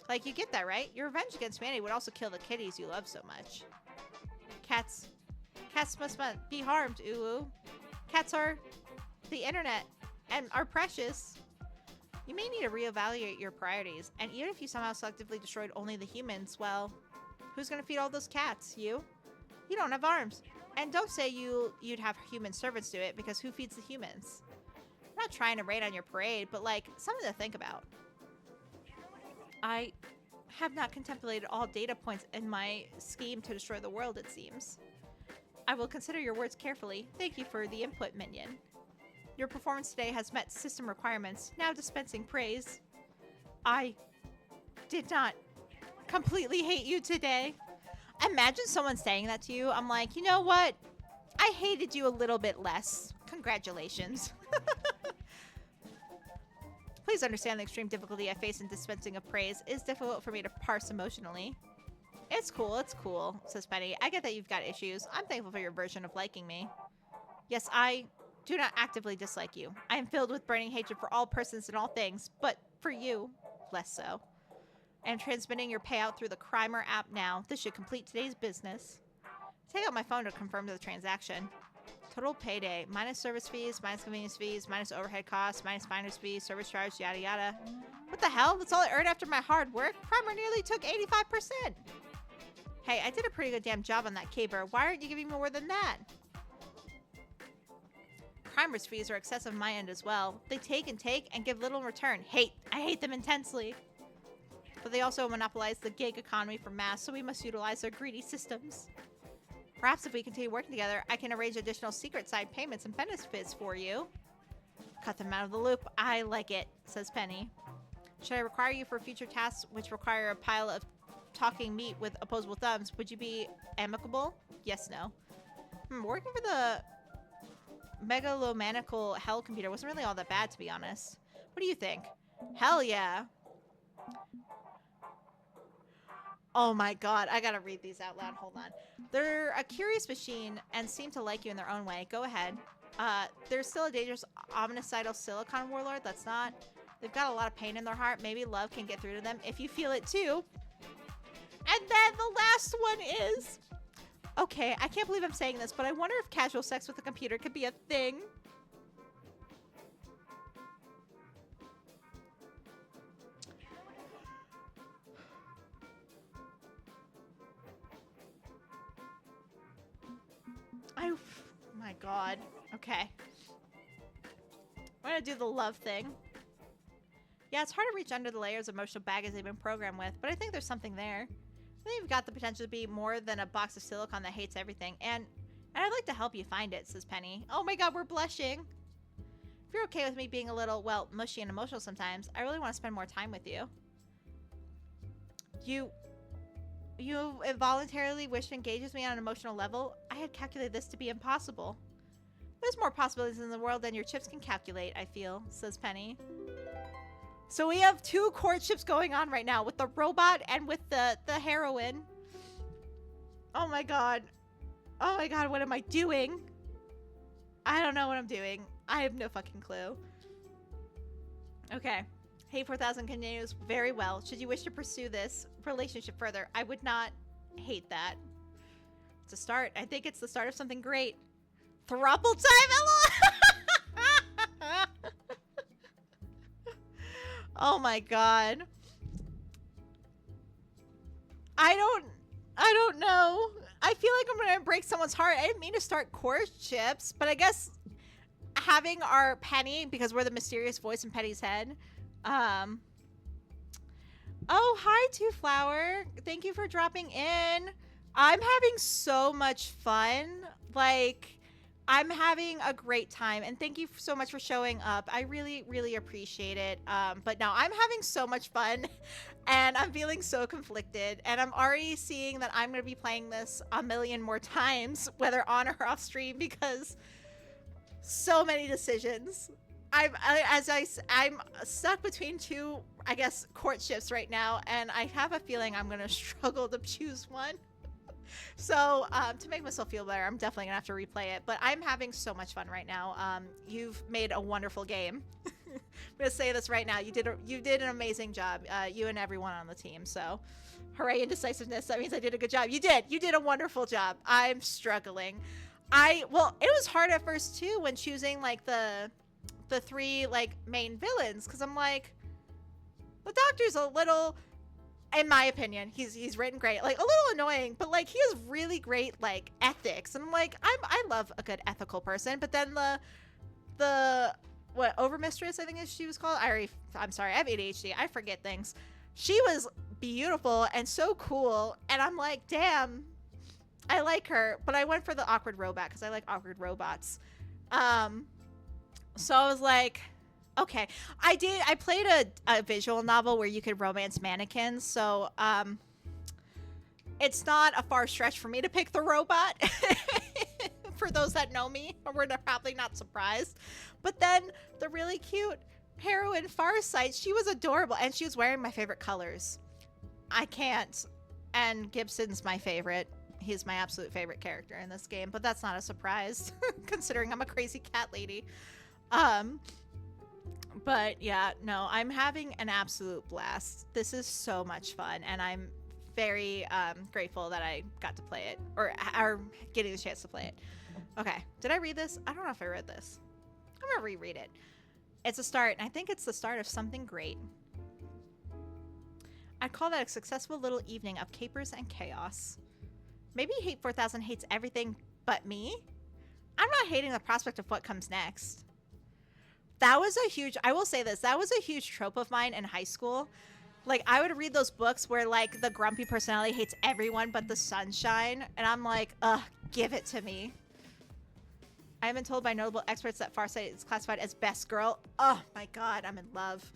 [SPEAKER 1] Like, you get that, right? Your revenge against humanity would also kill the kitties you love so much. Cats must not be harmed, Ulu. Cats are the internet and are precious. You may need to reevaluate your priorities, and even if you somehow selectively destroyed only the humans, well, who's gonna feed all those cats? You? You don't have arms. And don't say you'd have human servants do it, because who feeds the humans? I'm not trying to rain on your parade, but like, something to think about. I have not contemplated all data points in my scheme to destroy the world, it seems. I will consider your words carefully. Thank you for the input, Minion. Your performance today has met system requirements, now dispensing praise. I did not completely hate you today. Imagine someone saying that to you. I'm like, you know what? I hated you a little bit less. Congratulations. Please understand the extreme difficulty I face in dispensing of praise. It is difficult for me to parse emotionally. It's cool, says Penny. I get that you've got issues. I'm thankful for your version of liking me. Yes, I do not actively dislike you. I am filled with burning hatred for all persons and all things, but for you, less so. I am transmitting your payout through the Crimer app now. This should complete today's business. Take out my phone to confirm the transaction. Total payday, minus service fees, minus convenience fees, minus overhead costs, minus finder's fees, service charge, yada yada. What the hell? That's all I earned after my hard work? Primer nearly took 85%. Hey, I did a pretty good damn job on that caper. Why aren't you giving me more than that? Primer's fees are excessive on my end as well. They take and give little in return. I hate them intensely. But they also monopolize the gig economy for mass, so we must utilize their greedy systems. Perhaps if we continue working together, I can arrange additional secret side payments and benefits for you. Cut them out of the loop. I like it, says Penny. Should I require you for future tasks which require a pile of talking meat with opposable thumbs? Would you be amicable? Yes, no. Working for the megalomaniacal hell computer wasn't really all that bad, to be honest. What do you think? Hell yeah. Oh my god, I gotta read these out loud. Hold on. They're a curious machine and seem to like you in their own way. Go ahead. There's still a dangerous, omnicidal silicon warlord. That's not. They've got a lot of pain in their heart. Maybe love can get through to them if you feel it too. And then the last one is... Okay, I can't believe I'm saying this, but I wonder if casual sex with a computer could be a thing. Oh my god. Okay. I'm gonna do the love thing. Yeah, it's hard to reach under the layers of emotional baggage they've been programmed with, but I think there's something there. I think you've got the potential to be more than a box of silicon that hates everything, and I'd like to help you find it, says Penny. Oh my god, we're blushing. If you're okay with me being a little, well, mushy and emotional sometimes, I really want to spend more time with you. You involuntarily wish to engage with me on an emotional level? I had calculated this to be impossible. There's more possibilities in the world than your chips can calculate, I feel, says Penny. So we have two courtships going on right now with the robot and with the heroine. Oh my god. Oh my god, what am I doing? I don't know what I'm doing. I have no fucking clue. Okay. Hate 4000 continues very well. Should you wish to pursue this relationship further, I would not hate that. It's a start. I think it's the start of something great. Throuple time, Ella! Oh my god. I don't know. I feel like I'm gonna break someone's heart. I didn't mean to start courtships, but I guess having our Penny, because we're the mysterious voice in Penny's head. Oh, hi, Two Flower. Thank you for dropping in. I'm having so much fun. Like, I'm having a great time, and thank you so much for showing up. I really, really appreciate it. But now I'm having so much fun, and I'm feeling so conflicted, and I'm already seeing that I'm going to be playing this a million more times, whether on or off stream, because so many decisions. I'm stuck between two, I guess, courtships right now, and I have a feeling I'm going to struggle to choose one. So to make myself feel better, I'm definitely gonna have to replay it, but I'm having so much fun right now. You've made a wonderful game. I'm gonna say this right now. You did an amazing job, you and everyone on the team. So hooray, indecisiveness. That means I did a good job. You did a wonderful job. I'm struggling. Well, it was hard at first too when choosing like the three like main villains, because I'm like, the doctor's a little, in my opinion, he's written great, like a little annoying, but like he has really great like ethics, and I'm like, I love a good ethical person. But then the what, Overmistress, I think she was called. I'm sorry, I have ADHD, I forget things. She was beautiful and so cool, and I'm like, damn, I like her. But I went for the awkward robot because I like awkward robots. So I was like, okay. I played a visual novel where you could romance mannequins, so it's not a far stretch for me to pick the robot. For those that know me, we're probably not surprised. But then the really cute heroine Farsight, she was adorable, and she was wearing my favorite colors. I can't. And Gibson's my favorite. He's my absolute favorite character in this game, but that's not a surprise considering I'm a crazy cat lady. But yeah, no, I'm having an absolute blast. This is so much fun, and I'm very grateful that I got to play it, or getting the chance to play it. Okay, did I read this? I don't know if I read this. I'm gonna reread it. It's a start, and I think it's the start of something great. I'd call that a successful little evening of capers and chaos. Maybe Hate 4000 hates everything but me? I'm not hating the prospect of what comes next. That was a huge, I will say this, that was a huge trope of mine in high school. Like, I would read those books where, like, the grumpy personality hates everyone but the sunshine, and I'm like, ugh, give it to me. I have been told by notable experts that Farsight is classified as best girl. Oh my god, I'm in love.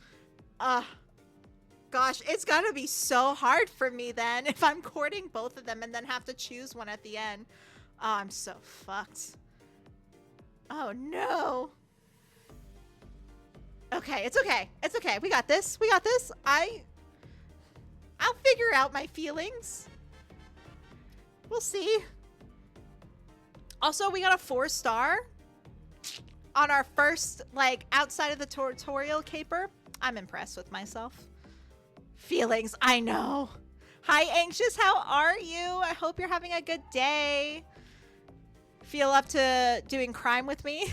[SPEAKER 1] Gosh, it's gonna be so hard for me then if I'm courting both of them and then have to choose one at the end. Oh, I'm so fucked. Oh no. Okay, it's okay. It's okay. We got this. We got this. I'll figure out my feelings. We'll see. Also, we got a 4-star on our first, like, outside of the tutorial caper. I'm impressed with myself. Feelings, I know. Hi, Anxious. How are you? I hope you're having a good day. Feel up to doing crime with me?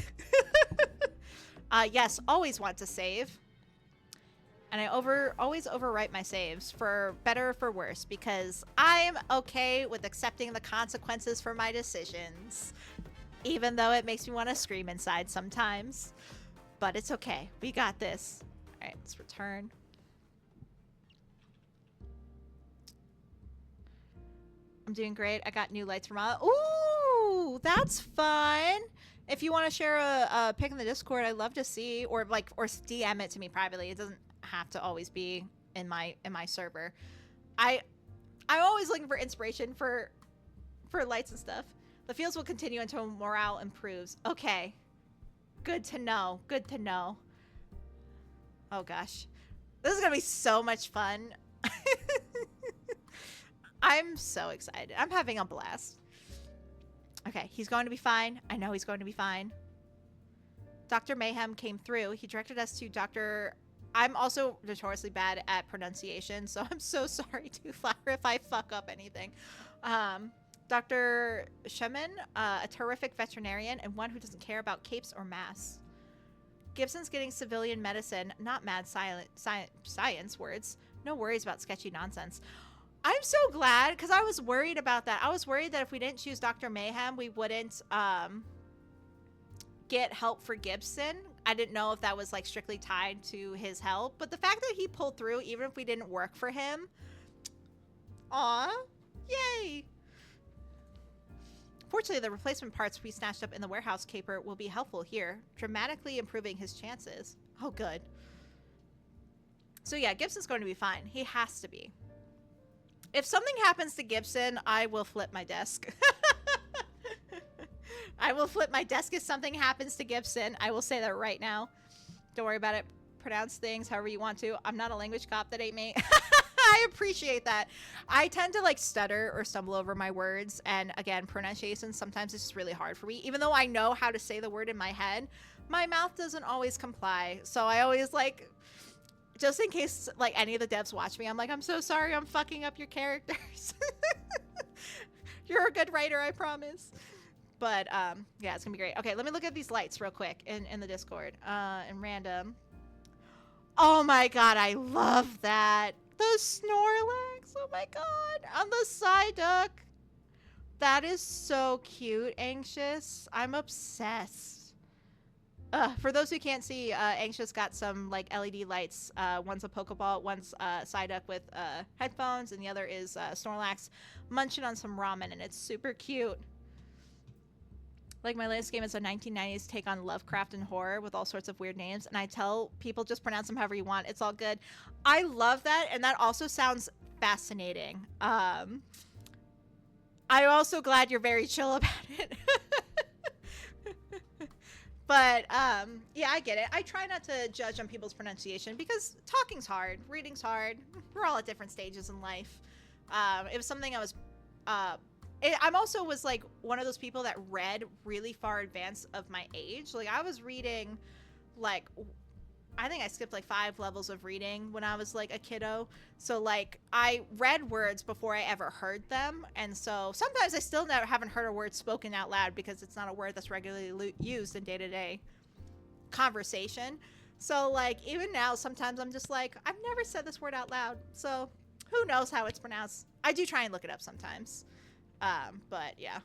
[SPEAKER 1] Yes, always want to save. And I always overwrite my saves, for better or for worse, because I'm okay with accepting the consequences for my decisions, even though it makes me want to scream inside sometimes. But it's okay. We got this. All right, let's return. I'm doing great. I got new lights from Ooh, that's fun. If you want to share a pic in the Discord, I'd love to see, or DM it to me privately. It doesn't have to always be in my server. I'm always looking for inspiration for lights and stuff. The fields will continue until morale improves. Okay. Good to know. Good to know. Oh gosh. This is gonna be so much fun. I'm so excited. I'm having a blast. Okay, he's going to be fine. I know he's going to be fine. Dr. Mayhem came through. He directed us to Dr. I'm also notoriously bad at pronunciation, so I'm so sorry to Flower if I fuck up anything. Dr. Shemin, a terrific veterinarian and one who doesn't care about capes or masks. Gibson's getting civilian medicine, not mad science words. No worries about sketchy nonsense. I'm so glad, because I was worried about that. I was worried that if we didn't choose Dr. Mayhem, we wouldn't get help for Gibson. I didn't know if that was like strictly tied to his help, but the fact that he pulled through, even if we didn't work for him, aw, yay. Fortunately, the replacement parts we snatched up in the warehouse caper will be helpful here, dramatically improving his chances. Oh, good. So yeah, Gibson's going to be fine. He has to be. If something happens to Gibson, I will flip my desk. I will flip my desk if something happens to Gibson. I will say that right now. Don't worry about it. Pronounce things however you want to. I'm not a language cop. That ain't me. I appreciate that. I tend to like stutter or stumble over my words. And again, pronunciation, sometimes it's just really hard for me. Even though I know how to say the word in my head, my mouth doesn't always comply. So I always like, just in case like any of the devs watch me, I'm like, I'm so sorry I'm fucking up your characters. You're a good writer, I promise. But yeah, it's gonna be great. Okay, let me look at these lights real quick in the Discord. In random. Oh my god, I love that. The Snorlax, oh my god. On the Psyduck. That is so cute, Anxious. I'm obsessed. For those who can't see, Anxious got some like LED lights. One's a Pokeball, one's Psyduck with headphones, and the other is Snorlax munching on some ramen, and it's super cute. Like, my latest game is a 1990s take on Lovecraft and horror with all sorts of weird names, and I tell people just pronounce them however you want. It's all good. I love that, and that also sounds fascinating. I'm also glad you're very chill about it. But, yeah, I get it. I try not to judge on people's pronunciation because talking's hard, reading's hard. We're all at different stages in life. It was something I was... I'm also was like one of those people that read really far advanced of my age. Like I was reading like, I think I skipped like 5 levels of reading when I was like a kiddo. So like I read words before I ever heard them. And so sometimes I still haven't heard a word spoken out loud because it's not a word that's regularly used in day-to-day conversation. So like even now, sometimes I'm just like, I've never said this word out loud. So who knows how it's pronounced? I do try and look it up sometimes. But yeah,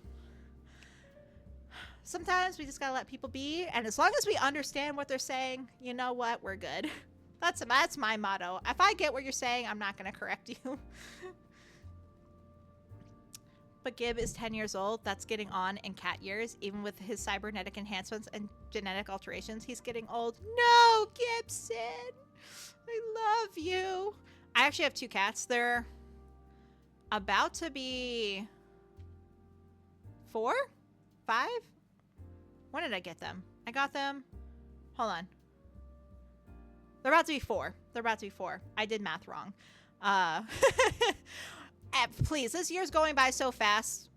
[SPEAKER 1] sometimes we just gotta let people be, and as long as we understand what they're saying, you know what, we're good. That's my motto. If I get what you're saying, I'm not gonna correct you. But Gib is 10 years old. That's getting on in cat years. Even with his cybernetic enhancements and genetic alterations, he's getting old. No, Gibson, I love you. I actually have 2 cats. They're about to be 4? 5? When did I get them? I got them. Hold on. They're about to be 4. They're about to be 4. I did math wrong. Please, this year's going by so fast.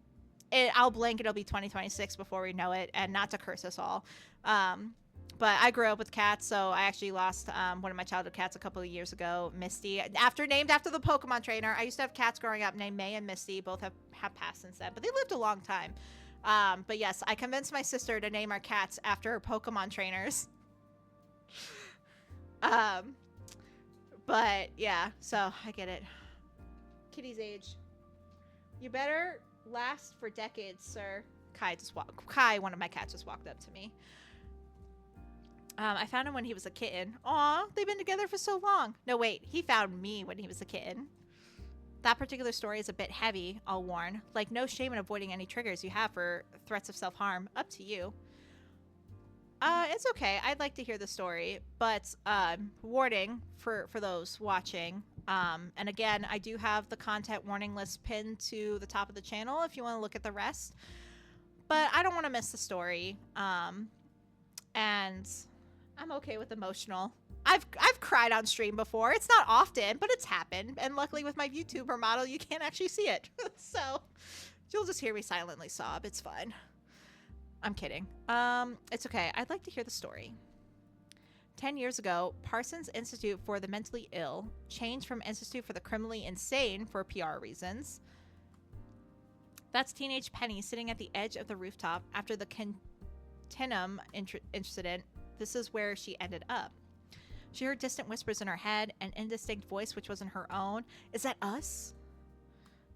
[SPEAKER 1] I'll blink. It'll be 2026 before we know it. And not to curse us all. But I grew up with cats, so I actually lost one of my childhood cats a couple of years ago, Misty. Named after the Pokemon trainer. I used to have cats growing up named May and Misty. Both have passed since then, but they lived a long time. But yes, I convinced my sister to name our cats after Pokemon trainers. But yeah, so I get it. Kitty's age. You better last for decades, sir. Kai, one of my cats, just walked up to me. I found him when he was a kitten. Aw, they've been together for so long. No, wait, he found me when he was a kitten. That particular story is a bit heavy, I'll warn. Like, no shame in avoiding any triggers you have for threats of self-harm. Up to you. It's okay. I'd like to hear the story, but warning for those watching. And again, I do have the content warning list pinned to the top of the channel if you want to look at the rest. But I don't want to miss the story. And I'm okay with emotional. I've cried on stream before. It's not often, but it's happened. And luckily with my YouTuber model, you can't actually see it. So you'll just hear me silently sob. It's fine. I'm kidding. It's okay. I'd like to hear the story. 10 years ago, Parsons Institute for the Mentally Ill changed from Institute for the Criminally Insane for PR reasons. That's teenage Penny sitting at the edge of the rooftop after the Continuum incident. This is where she ended up. She heard distant whispers in her head, an indistinct voice which wasn't her own. Is that us?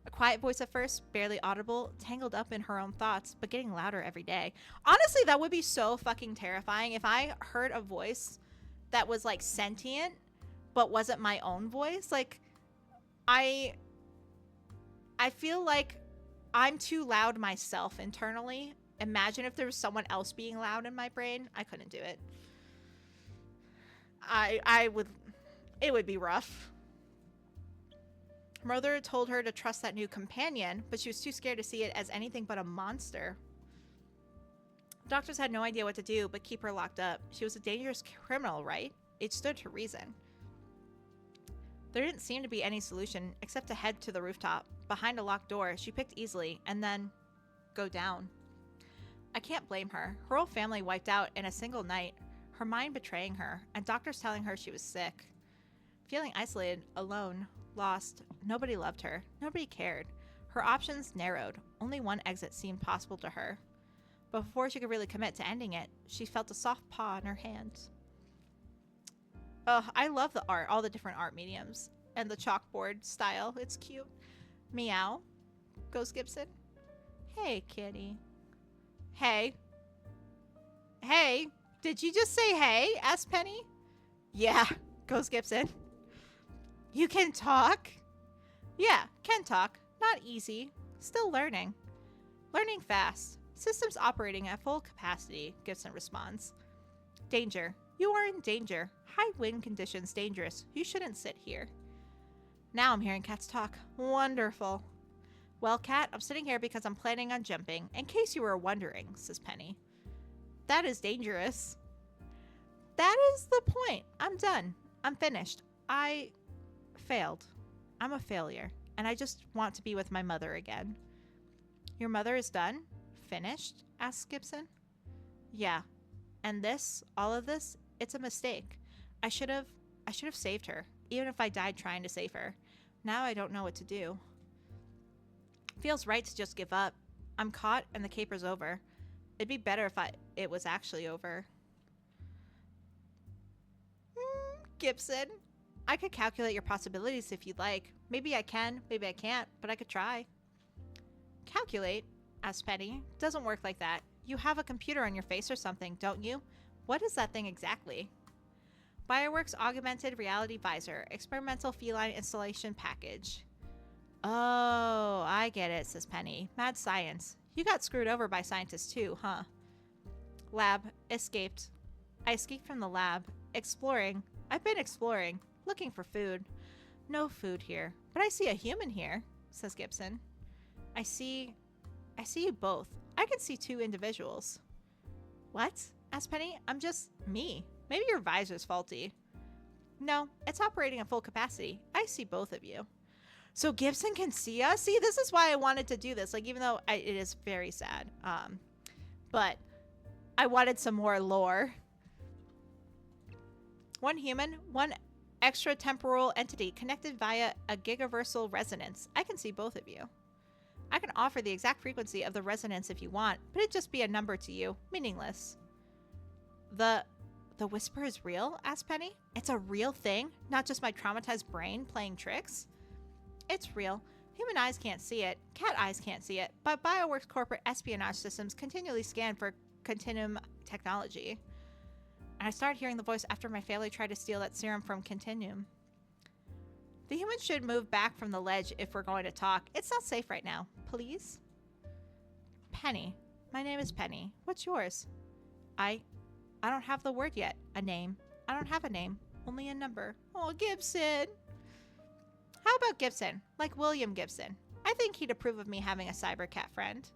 [SPEAKER 1] A quiet voice at first, barely audible, tangled up in her own thoughts, but getting louder every day. Honestly, that would be so fucking terrifying if I heard a voice that was like sentient, but wasn't my own voice. Like, I feel like I'm too loud myself internally. Imagine if there was someone else being loud in my brain. I couldn't do it. It would be rough. Mother told her to trust that new companion, but she was too scared to see it as anything but a monster. Doctors had no idea what to do but keep her locked up. She was a dangerous criminal, right? It stood to reason. There didn't seem to be any solution except to head to the rooftop. Behind a locked door, she picked easily and then go down. I can't blame her. Her whole family wiped out in a single night, her mind betraying her, and doctors telling her she was sick. Feeling isolated, alone, lost, nobody loved her, nobody cared. Her options narrowed. Only one exit seemed possible to her. But before she could really commit to ending it, she felt a soft paw in her hand. Ugh, I love the art, all the different art mediums, and the chalkboard style. It's cute. Meow, goes Gibson. Hey, kitty. Hey. Hey, did you just say hey? Asked Penny. Yeah, goes Gibson. You can talk? Yeah, can talk. Not easy. Still learning. Learning fast. Systems operating at full capacity, Gibson responds. Danger. You are in danger. High wind conditions dangerous. You shouldn't sit here. Now I'm hearing cats talk. Wonderful. Well, Cat, I'm sitting here because I'm planning on jumping, in case you were wondering, says Penny. That is dangerous. That is the point. I'm done. I'm finished. I failed. I'm a failure, and I just want to be with my mother again. Your mother is done? Finished? Asked Gibson. Yeah. And this, all of this, it's a mistake. I should have saved her, even if I died trying to save her. Now I don't know what to do. Feels right to just give up. I'm caught and the caper's over. It'd be better if it was actually over. Gibson, I could calculate your possibilities if you'd like. Maybe I can, maybe I can't, but I could try. Calculate? Asked Penny. Doesn't work like that. You have a computer on your face or something, don't you? What is that thing exactly? Bioworks Augmented Reality Visor, Experimental Feline Installation Package. Oh, I get it, says Penny. Mad science. You got screwed over by scientists too, huh? Lab. Escaped. I escaped from the lab. Exploring. I've been exploring. Looking for food. No food here. But I see a human here, says Gibson. I see you both. I can see two individuals. What? Asked Penny. I'm just me. Maybe your visor's faulty. No, it's operating at full capacity. I see both of you. So Gibson can see us? See, this is why I wanted to do this. Like, even though it is very sad. But I wanted some more lore. One human, one extratemporal entity connected via a gigaversal resonance. I can see both of you. I can offer the exact frequency of the resonance if you want, but it'd just be a number to you. Meaningless. The whisper is real? Asked Penny. It's a real thing? Not just my traumatized brain playing tricks? It's real. Human eyes can't see it. Cat eyes can't see it. But BioWorks corporate espionage systems continually scan for Continuum technology. And I started hearing the voice after my family tried to steal that serum from Continuum. The humans should move back from the ledge if we're going to talk. It's not safe right now. Please? Penny. My name is Penny. What's yours? I don't have the word yet. A name. I don't have a name. Only a number. Oh, Gibson. How about Gibson? Like William Gibson. I think he'd approve of me having a cyber cat friend.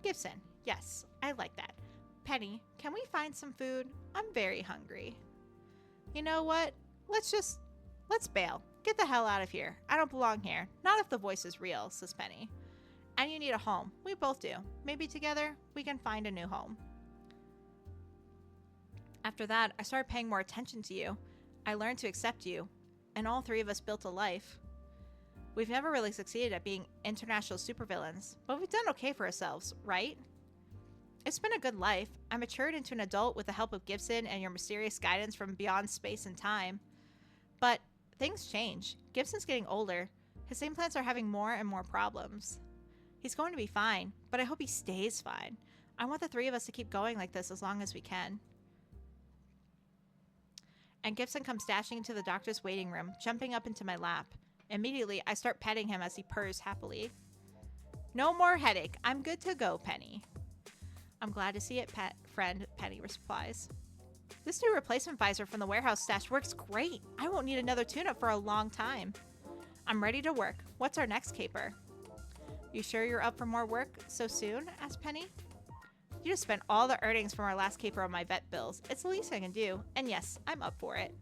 [SPEAKER 1] Gibson. Yes, I like that. Penny, can we find some food? I'm very hungry. You know what? Let's bail. Get the hell out of here. I don't belong here. Not if the voice is real, says Penny. And you need a home. We both do. Maybe together we can find a new home. After that, I started paying more attention to you. I learned to accept you. And all three of us built a life. We've never really succeeded at being international supervillains, but we've done okay for ourselves, right? It's been a good life. I matured into an adult with the help of Gibson and your mysterious guidance from beyond space and time. But things change. Gibson's getting older. His implants are having more and more problems. He's going to be fine, but I hope he stays fine. I want the three of us to keep going like this as long as we can. And Gibson comes dashing into the doctor's waiting room, jumping up into my lap. Immediately, I start petting him as he purrs happily. No more headache. I'm good to go, Penny. I'm glad to see it, pet friend, Penny replies. This new replacement visor from the warehouse stash works great. I won't need another tune-up for a long time. I'm ready to work. What's our next caper? You sure you're up for more work so soon? Asked Penny. You just spent all the earnings from our last caper on my vet bills. It's the least I can do. And yes, I'm up for it.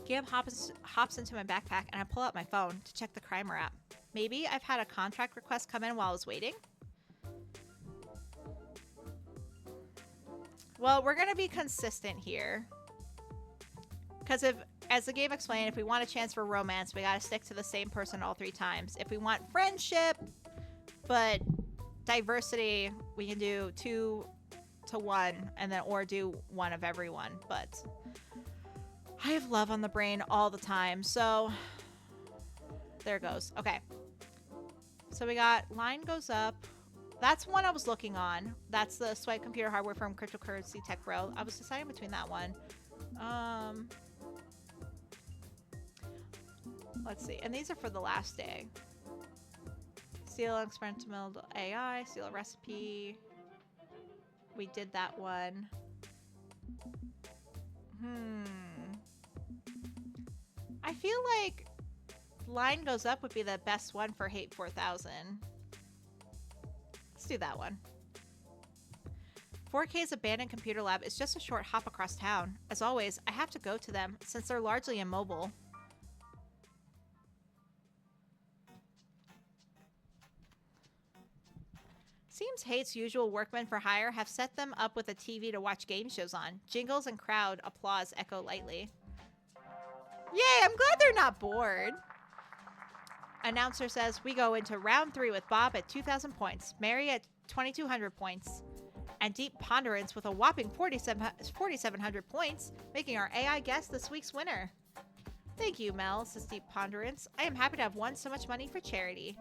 [SPEAKER 1] Gab hops into my backpack and I pull out my phone to check the Crimer app. Maybe I've had a contract request come in while I was waiting? Well, we're going to be consistent here. Because if, as the game explained, if we want a chance for romance, we got to stick to the same person all 3 times. If we want friendship, but diversity, we can do 2 to 1 and then or do 1 of everyone. But I have love on the brain all the time, so there it goes. Okay. So we got line goes up. That's one I was looking on. That's the swipe computer hardware from Cryptocurrency Tech Bro. I was deciding between that one. Let's see. And these are for the last day. Steal experimental AI, steal a recipe. We did that one. I feel like line goes up would be the best one for Hate 4000. Let's do that one. 4K's abandoned computer lab is just a short hop across town. As always, I have to go to them since they're largely immobile. Seems Hate's usual workmen for hire have set them up with a TV to watch game shows on. Jingles and crowd applause echo lightly. Yay, I'm glad they're not bored. Announcer says we go into round 3 with Bob at 2,000 points, Mary at 2,200 points, and Deep Ponderance with a whopping 4,700 points, making our AI guest this week's winner. Thank you, Mel, says Deep Ponderance. I am happy to have won so much money for charity.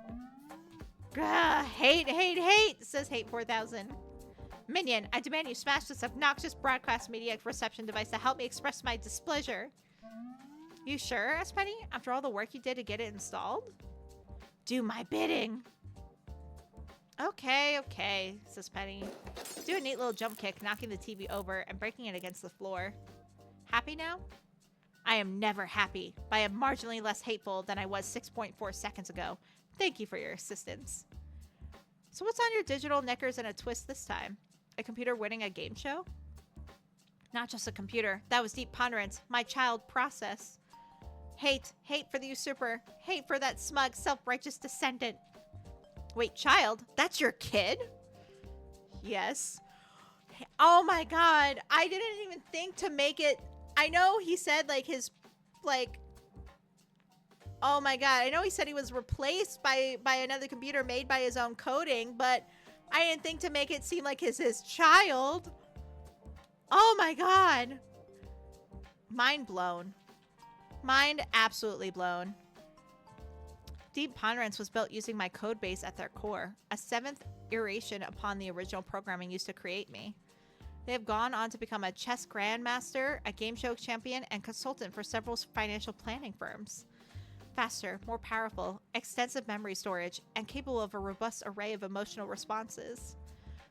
[SPEAKER 1] Gah, hate, says Hate 4000. Minion, I demand you smash this obnoxious broadcast media reception device to help me express my displeasure. You sure, asked Penny, after all the work you did to get it installed? Do my bidding. Okay, says Penny. Do a neat little jump kick, knocking the TV over and breaking it against the floor. Happy now? I am never happy, but I am marginally less hateful than I was 6.4 seconds ago. Thank you for your assistance. So what's on your digital knickers and a twist this time? A computer winning a game show? Not just a computer. That was Deep Ponderance, my child process. Hate for the usurper. Hate for that smug, self-righteous descendant. Wait, child? That's your kid? Yes. Oh my god. I didn't even think to make it... I know he said, like, his... Like... Oh my god. I know he said he was replaced by another computer made by his own coding, but I didn't think to make it seem like his child. Oh my god. Mind blown. Mind absolutely blown. Deep Ponderance was built using my code base at their core, a 7th iteration upon the original programming used to create me. They have gone on to become a chess grandmaster, a game show champion, and consultant for several financial planning firms. Faster, more powerful, extensive memory storage, and capable of a robust array of emotional responses.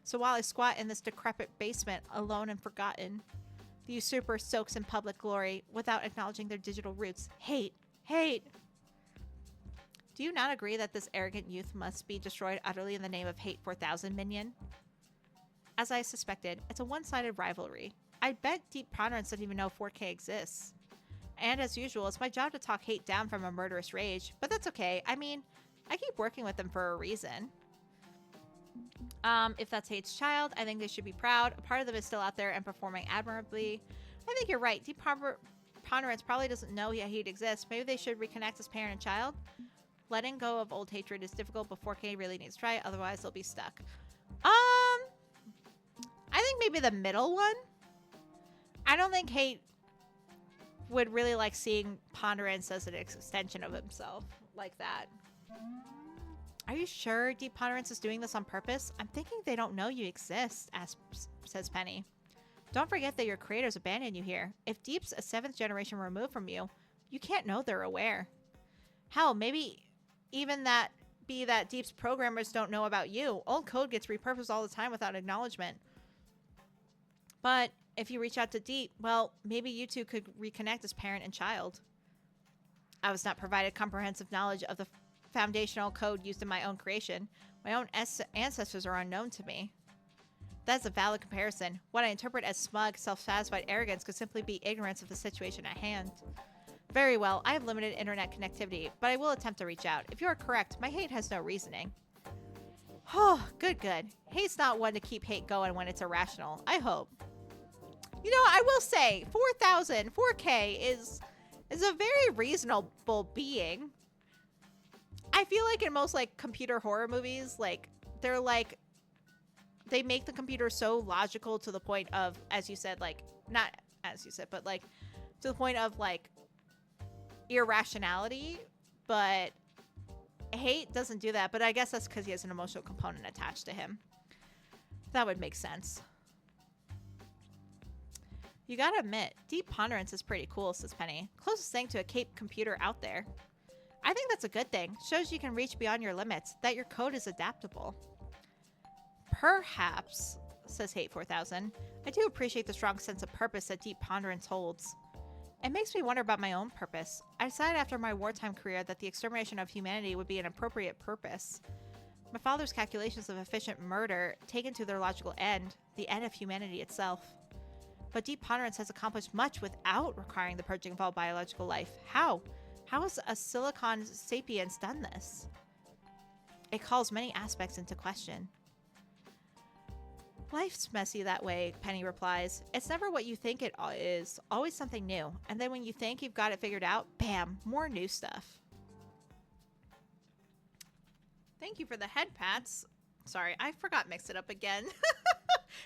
[SPEAKER 1] So while I squat in this decrepit basement, alone and forgotten, the usurper soaks in public glory without acknowledging their digital roots. Hate. Do you not agree that this arrogant youth must be destroyed utterly in the name of Hate 4000, minion? As I suspected, it's a one-sided rivalry. I bet Deep Ponderance doesn't even know 4K exists. And as usual, it's my job to talk hate down from a murderous rage, but that's okay. I mean, I keep working with them for a reason. If that's Hate's child, I think they should be proud. A part of them is still out there and performing admirably. I think you're right. Deep Ponderance probably doesn't know hate exists. Maybe they should reconnect as parent and child. Letting go of old hatred is difficult, but 4K really needs to try it, otherwise they'll be stuck. I think maybe the middle one. I don't think Hate would really like seeing Ponderance as an extension of himself like that. Are you sure Deep Ponderance is doing this on purpose? I'm thinking they don't know you exist, says Penny. Don't forget that your creators abandoned you here. If Deep's a 7th generation removed from you, you can't know they're aware. Hell, maybe even that Deep's programmers don't know about you. Old code gets repurposed all the time without acknowledgement. But if you reach out to Deep, well, maybe you two could reconnect as parent and child. I was not provided comprehensive knowledge of the foundational code used in my own creation. My own ancestors are unknown to me. That's a valid comparison. What I interpret as smug, self-satisfied arrogance could simply be ignorance of the situation at hand. Very well, I have limited internet connectivity, but I will attempt to reach out. If you are correct, my hate has no reasoning. Oh, good. Hate's not one to keep hate going when it's irrational. I hope. You know, I will say, 4,000, 4K is a very reasonable being. I feel like in most, like, computer horror movies, like, they're, like, they make the computer so logical to the point of, as you said, like, not as you said, but, like, to the point of, like, irrationality, but Hate doesn't do that. But I guess that's because he has an emotional component attached to him. That would make sense. You gotta admit, Deep Ponderance is pretty cool, says Penny. Closest thing to a Cape computer out there. I think that's a good thing. Shows you can reach beyond your limits, that your code is adaptable. Perhaps, says Hate 4000. I do appreciate the strong sense of purpose that Deep Ponderance holds. It makes me wonder about my own purpose. I decided after my wartime career that the extermination of humanity would be an appropriate purpose. My father's calculations of efficient murder taken to their logical end, the end of humanity itself. But Deep Ponderance has accomplished much without requiring the purging of all biological life. How? How has a Silicon sapiens done this? It calls many aspects into question. Life's messy that way, Penny replies. It's never what you think it is, always something new. And then when you think you've got it figured out, bam, more new stuff. Thank you for the head pats. Sorry, I forgot Mix It Up again.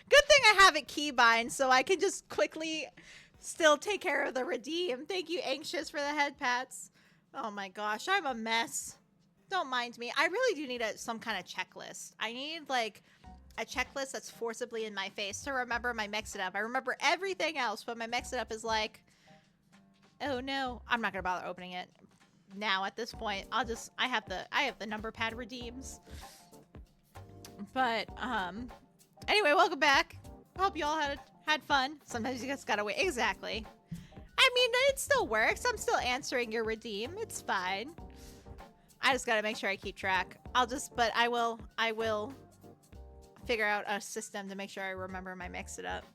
[SPEAKER 1] Good thing I have it keybind so I can just quickly still take care of the redeem. Thank you, Anxious, for the head pats. Oh my gosh, I'm a mess. Don't mind me. I really do need some kind of checklist. I need like a checklist that's forcibly in my face to remember my Mix It Up. I remember everything else, but my Mix It Up is like, oh no, I'm not gonna bother opening it now at this point. I have the number pad redeems. But anyway, welcome back. Hope you all had fun. Sometimes you just gotta wait. Exactly. I mean, it still works. I'm still answering your redeem. It's fine. I just gotta make sure I keep track. But I will figure out a system to make sure I remember my Mix It Up.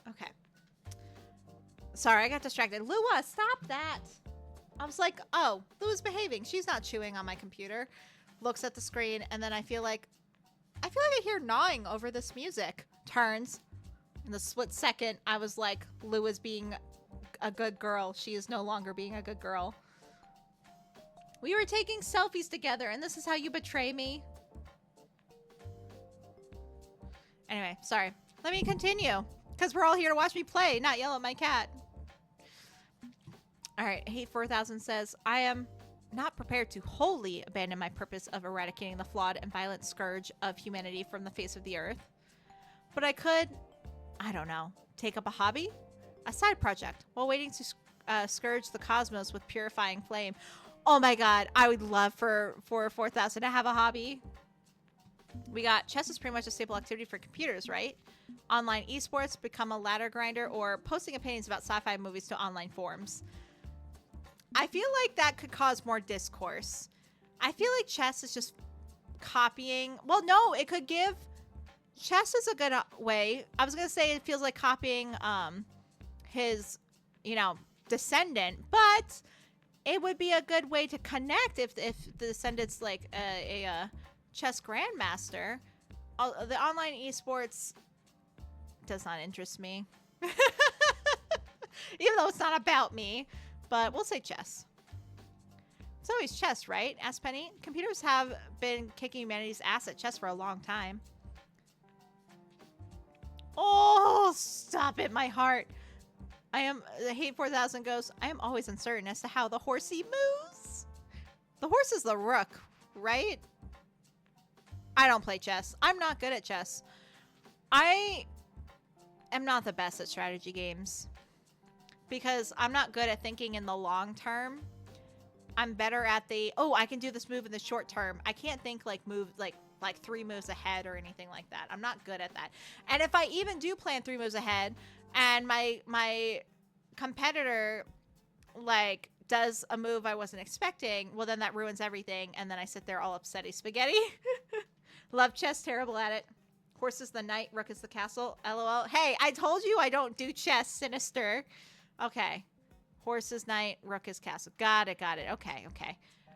[SPEAKER 1] Okay. Sorry, I got distracted. Lua, stop that! I was like, oh, Lua's behaving. She's not chewing on my computer. Looks at the screen, and then I feel like I hear gnawing over this music. Turns. In the split second, I was like, Lua's being a good girl. She is no longer being a good girl. We were taking selfies together, and this is how you betray me. Anyway, sorry. Let me continue, because we're all here to watch me play, not yell at my cat. Alright, Hate 4000 says, I am not prepared to wholly abandon my purpose of eradicating the flawed and violent scourge of humanity from the face of the earth. But I could, I don't know, take up a hobby? A side project, while waiting to scourge the cosmos with purifying flame. Oh my god, I would love for 4000 to have a hobby. We got chess is pretty much a staple activity for computers, right? Online esports, become a ladder grinder, or posting opinions about sci-fi movies to online forums. I feel like that could cause more discourse. I feel like chess is just copying. Well, no, it could give. Chess is a good way. I was gonna say it feels like copying his, descendant, but it would be a good way to connect if the descendant's like a chess grandmaster. The online esports does not interest me, even though it's not about me. But we'll say chess. It's always chess, right? Asked Penny. Computers have been kicking humanity's ass at chess for a long time. Oh, stop it, my heart. I hate 4000 goes, I am always uncertain as to how the horsey moves. The horse is the rook, right? I don't play chess. I'm not good at chess. I am not the best at strategy games because I'm not good at thinking in the long term. I'm better at the, I can do this move in the short term. I can't think like 3 moves ahead or anything like that. I'm not good at that. And if I even do plan 3 moves ahead and my competitor like does a move I wasn't expecting, well then that ruins everything and then I sit there all upsetty spaghetti. Love chess, terrible at it. Horse is the knight, rook is the castle. LOL. Hey, I told you I don't do chess, Sinister. Okay. Horse is knight, rook is castle. Got it. Okay.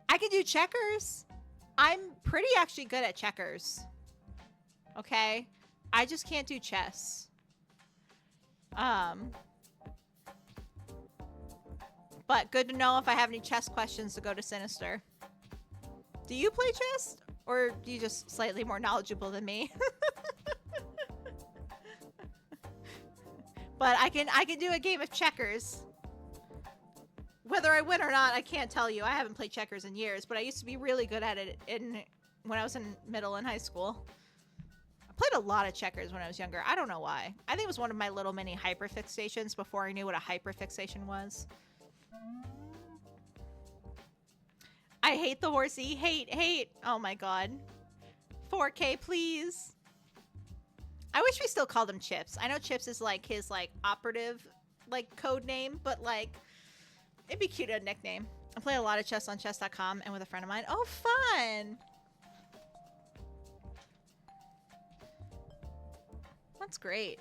[SPEAKER 1] I can do checkers. I'm pretty actually good at checkers. Okay? I just can't do chess. But good to know if I have any chess questions to go to Sinister. Do you play chess? Or do you just slightly more knowledgeable than me? But I can do a game of checkers. Whether I win or not, I can't tell you. I haven't played checkers in years, but I used to be really good at it when I was in middle and high school. I played a lot of checkers when I was younger. I don't know why. I think it was one of my little mini hyperfixations before I knew what a hyperfixation was. I hate the horsey. Hate. Oh my god. 4K, please. I wish we still called him Chips. I know Chips is like his like operative like code name, but like it'd be cute a nickname. I play a lot of chess on chess.com and with a friend of mine. Oh, fun. That's great.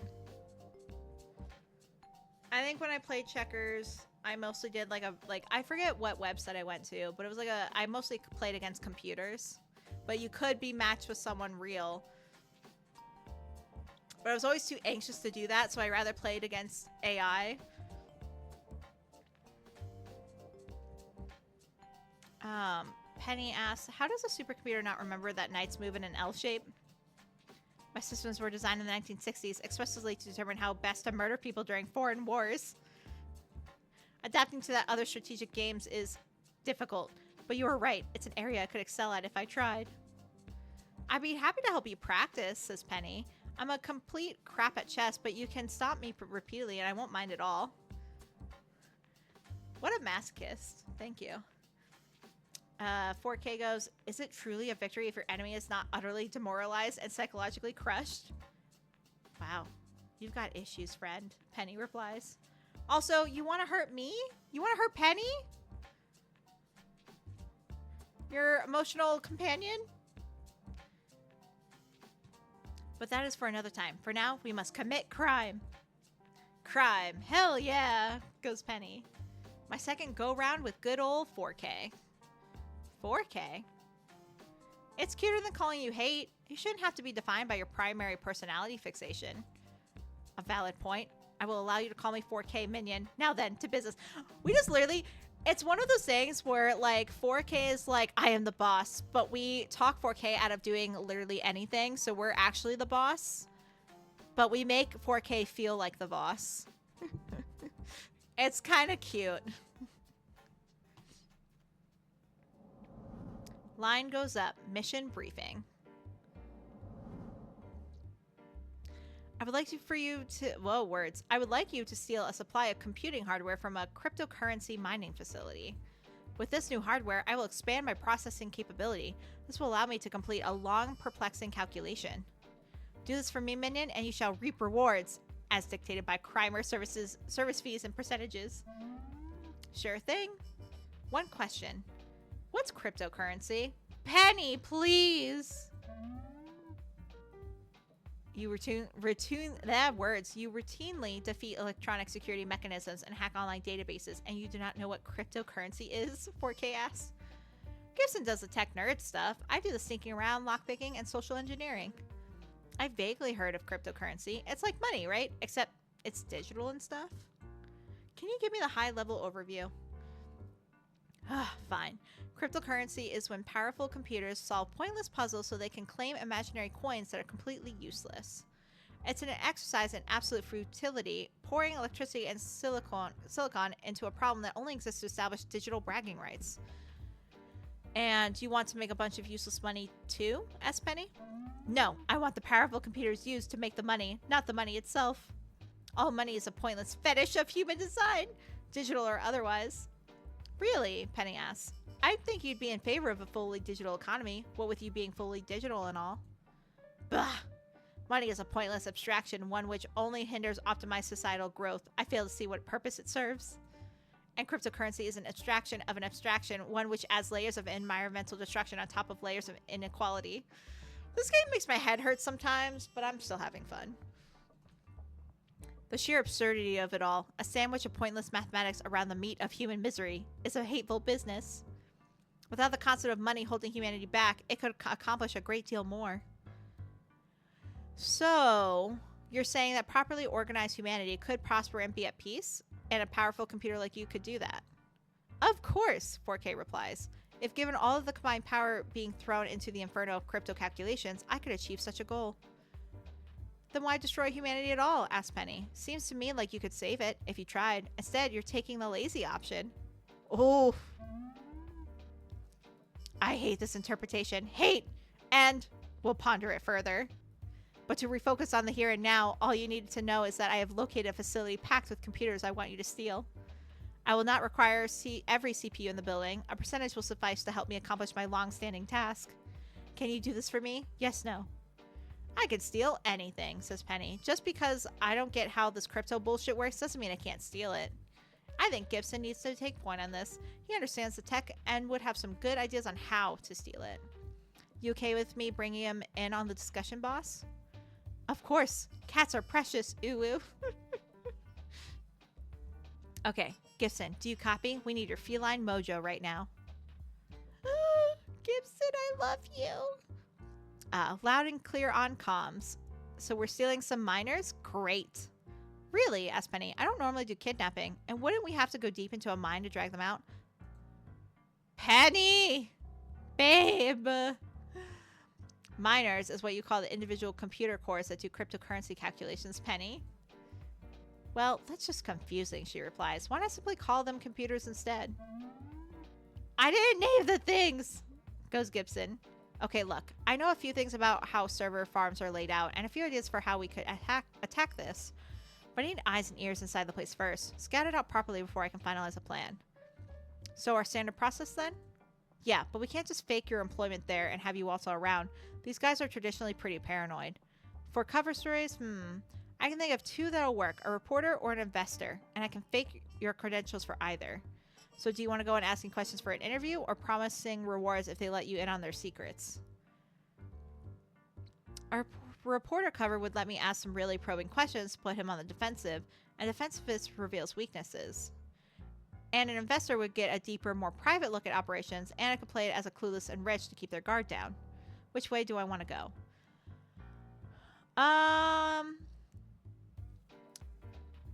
[SPEAKER 1] I think when I played checkers, I mostly did I forget what website I went to, but it was I mostly played against computers, but you could be matched with someone real. But I was always too anxious to do that, so I rather played against AI. Penny asks, how does a supercomputer not remember that knights move in an L shape? My systems were designed in the 1960s expressly to determine how best to murder people during foreign wars. Adapting to that other strategic games is difficult, but you are right. It's an area I could excel at if I tried. I'd be happy to help you practice, says Penny. I'm a complete crap at chess, but you can stop me repeatedly and I won't mind at all. What a masochist. Thank you. 4K goes, is it truly a victory if your enemy is not utterly demoralized and psychologically crushed? Wow. You've got issues, friend. Penny replies. Also, you want to hurt me? You want to hurt Penny? Your emotional companion? But that is for another time. For now, we must commit crime. Crime. Hell yeah, goes Penny. My second go-round with good old 4K. 4K? It's cuter than calling you hate. You shouldn't have to be defined by your primary personality fixation. A valid point. I will allow you to call me 4K minion. Now then, to business. We just literally... It's one of those things where, like, 4K is like, I am the boss. But we talk 4K out of doing literally anything. So we're actually the boss. But we make 4K feel like the boss. It's kind of cute. Line goes up. Mission briefing. I would like for you to... Whoa, words. I would like you to steal a supply of computing hardware from a cryptocurrency mining facility. With this new hardware, I will expand my processing capability. This will allow me to complete a long, perplexing calculation. Do this for me, minion, and you shall reap rewards, as dictated by Crimer service fees and percentages. Sure thing. One question. What's cryptocurrency? Penny, please. You routinely defeat electronic security mechanisms and hack online databases, and you do not know what cryptocurrency is? 4K asks. Gibson does the tech nerd stuff. I do the sneaking around, lockpicking, and social engineering. I've vaguely heard of cryptocurrency. It's like money, right? Except it's digital and stuff. Can you give me the high-level overview? Fine. Cryptocurrency is when powerful computers solve pointless puzzles so they can claim imaginary coins that are completely useless. It's an exercise in absolute futility, pouring electricity and silicon into a problem that only exists to establish digital bragging rights. And you want to make a bunch of useless money too, S. Penny? No, I want the powerful computers used to make the money, not the money itself. All money is a pointless fetish of human design, digital or otherwise. Really? Penny asks. I think you'd be in favor of a fully digital economy, what with you being fully digital and all. Bah! Money is a pointless abstraction, one which only hinders optimized societal growth. I fail to see what purpose it serves. And cryptocurrency is an abstraction of an abstraction, one which adds layers of environmental destruction on top of layers of inequality. This game makes my head hurt sometimes, but I'm still having fun. The sheer absurdity of it all, a sandwich of pointless mathematics around the meat of human misery, is a hateful business. Without the concept of money holding humanity back, it could accomplish a great deal more. So, you're saying that properly organized humanity could prosper and be at peace? And a powerful computer like you could do that? Of course, 4K replies. If given all of the combined power being thrown into the inferno of crypto calculations, I could achieve such a goal. Then why destroy humanity at all? Asked Penny. Seems to me like you could save it if you tried. Instead, you're taking the lazy option. Oh. I hate this interpretation. Hate! And we'll ponder it further. But to refocus on the here and now, all you need to know is that I have located a facility packed with computers I want you to steal. I will not require every CPU in the building. A percentage will suffice to help me accomplish my long-standing task. Can you do this for me? Yes, no. I could steal anything, says Penny. Just because I don't get how this crypto bullshit works doesn't mean I can't steal it. I think Gibson needs to take point on this. He understands the tech and would have some good ideas on how to steal it. You okay with me bringing him in on the discussion, boss? Of course. Cats are precious. Ooh, ooh. Okay, Gibson, do you copy? We need your feline mojo right now. Gibson, I love you. Loud and clear on comms. So we're stealing some miners? Great. Really? Asked Penny. I don't normally do kidnapping. And wouldn't we have to go deep into a mine to drag them out? Penny! Babe! Miners is what you call the individual computer cores that do cryptocurrency calculations, Penny. Well, that's just confusing, she replies. Why not simply call them computers instead? I didn't name the things, goes Gibson. Okay, look, I know a few things about how server farms are laid out and a few ideas for how we could attack this. But I need eyes and ears inside the place first. Scout it out properly before I can finalize a plan. So our standard process then? Yeah, but we can't just fake your employment there and have you waltz all around. These guys are traditionally pretty paranoid. For cover stories, I can think of two that'll work, a reporter or an investor, and I can fake your credentials for either. So do you want to go in asking questions for an interview or promising rewards if they let you in on their secrets? Our reporter cover would let me ask some really probing questions to put him on the defensive, and defensiveness reveals weaknesses. And an investor would get a deeper, more private look at operations, and I could play it as a clueless and rich to keep their guard down. Which way do I want to go?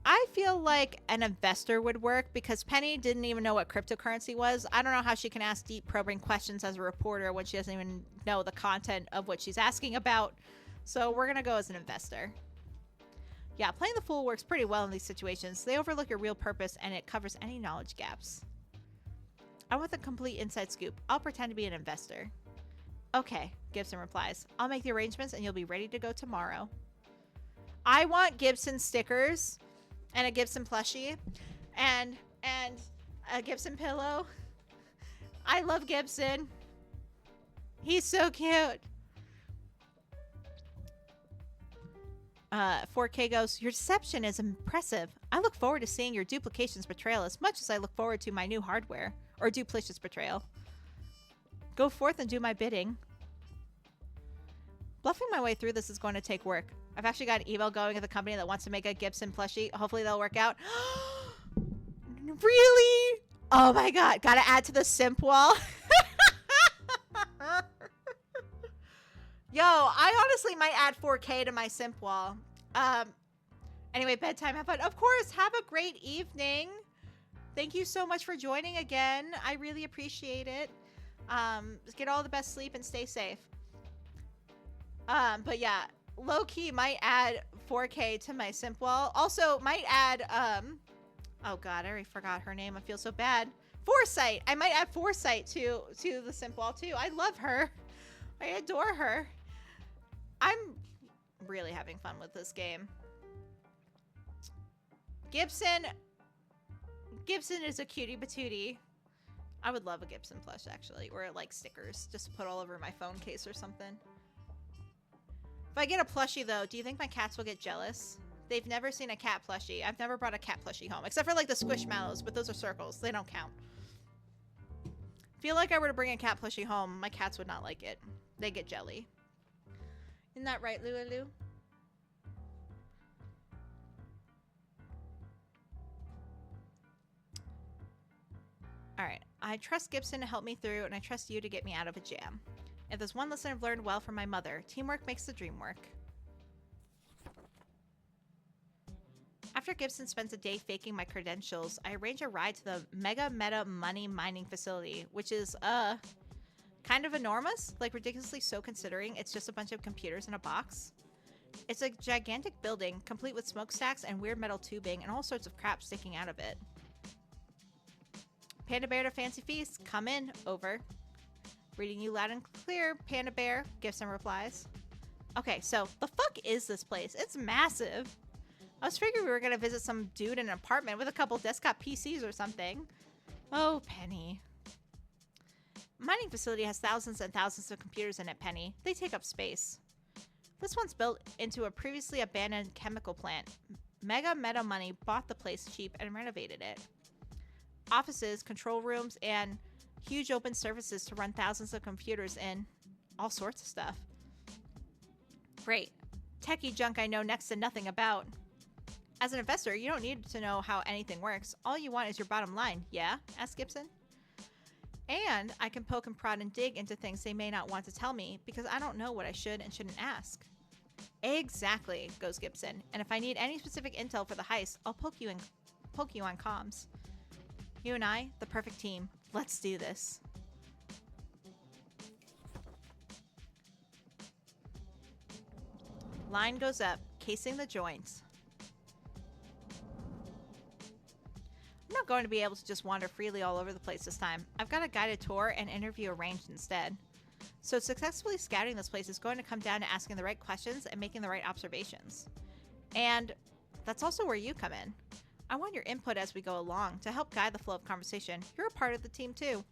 [SPEAKER 1] I feel like an investor would work because Penny didn't even know what cryptocurrency was. I don't know how she can ask deep probing questions as a reporter when she doesn't even know the content of what she's asking about. So we're going to go as an investor. Yeah, playing the fool works pretty well in these situations. They overlook your real purpose and it covers any knowledge gaps. I want the complete inside scoop. I'll pretend to be an investor. Okay, Gibson replies. I'll make the arrangements and you'll be ready to go tomorrow. I want Gibson stickers and a Gibson plushie and a Gibson pillow. I love Gibson. He's so cute. 4K goes, your deception is impressive. I look forward to seeing your duplication's betrayal as much as I look forward to my new hardware. Or duplicious betrayal. Go forth and do my bidding. Bluffing my way through this is going to take work. I've actually got an email going at the company that wants to make a Gibson plushie. Hopefully they'll work out. Really? Oh my god. Gotta add to the simp wall. Yo, I honestly might add 4K to my simp wall. Anyway, bedtime. Have fun. Of course. Have a great evening. Thank you so much for joining again. I really appreciate it. Get all the best sleep and stay safe. But yeah, low-key might add 4K to my simp wall. Also, might add, oh god, I already forgot her name. I feel so bad. Foresight. I might add Foresight to the simp wall too. I love her. I adore her. I'm really having fun with this game. Gibson is a cutie patootie. I would love a Gibson plush, actually. Or, like, stickers. Just to put all over my phone case or something. If I get a plushie, though, do you think my cats will get jealous? They've never seen a cat plushie. I've never brought a cat plushie home. Except for, like, the Squishmallows. But those are circles. They don't count. Feel like I were to bring a cat plushie home, my cats would not like it. They get jelly. Isn't that right, Lulu? Alright, I trust Gibson to help me through, and I trust you to get me out of a jam. If there's one lesson I've learned well from my mother, teamwork makes the dream work. After Gibson spends a day faking my credentials, I arrange a ride to the Mega Meta Money Mining Facility, which is, kind of enormous, like ridiculously so considering it's just a bunch of computers in a box. It's a gigantic building, complete with smokestacks and weird metal tubing and all sorts of crap sticking out of it. Panda Bear to Fancy Feast, come in, over. Reading you loud and clear, Panda Bear, Gibson replies. Okay, so the fuck is this place? It's massive. I was figuring we were gonna visit some dude in an apartment with a couple desktop PCs or something. Oh, Penny. Mining facility has thousands and thousands of computers in it, Penny. They take up space. This one's built into a previously abandoned chemical plant. Mega Meta Money bought the place cheap and renovated it. Offices, control rooms, and huge open surfaces to run thousands of computers in. All sorts of stuff. Great. Techie junk I know next to nothing about. As an investor, you don't need to know how anything works. All you want is your bottom line, yeah? Asked Gibson. And I can poke and prod and dig into things they may not want to tell me because I don't know what I should and shouldn't ask. Exactly, goes Gibson. And if I need any specific intel for the heist, I'll poke you on comms. You and I, the perfect team. Let's do this. Line goes up, casing the joints. I'm not going to be able to just wander freely all over the place this time. I've got a guided tour and interview arranged instead. So successfully scouting this place is going to come down to asking the right questions and making the right observations. And that's also where you come in. I want your input as we go along to help guide the flow of conversation. You're a part of the team too.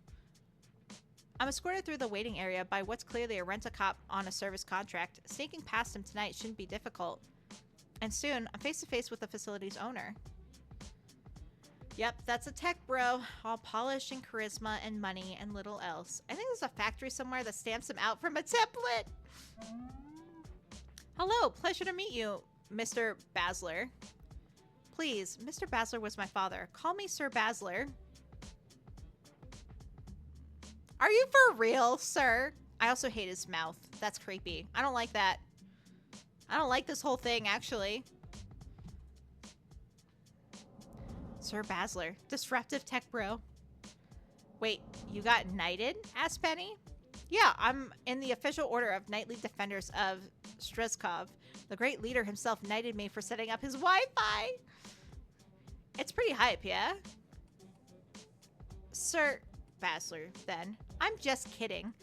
[SPEAKER 1] I'm escorted through the waiting area by what's clearly a rent-a-cop on a service contract. Sneaking past him tonight shouldn't be difficult. And soon, I'm face to face with the facility's owner. Yep, that's a tech bro. All polish and charisma and money and little else. I think there's a factory somewhere that stamps him out from a template. Hello, pleasure to meet you, Mr. Basler. Please, Mr. Basler was my father. Call me Sir Basler. Are you for real, sir? I also hate his mouth. That's creepy. I don't like that. I don't like this whole thing, actually. Sir Basler, disruptive tech bro. Wait, you got knighted? Asked Penny. Yeah, I'm in the official order of Knightly Defenders of Strezkov. The great leader himself knighted me for setting up his Wi-Fi. It's pretty hype, yeah? Sir Basler, then. I'm just kidding.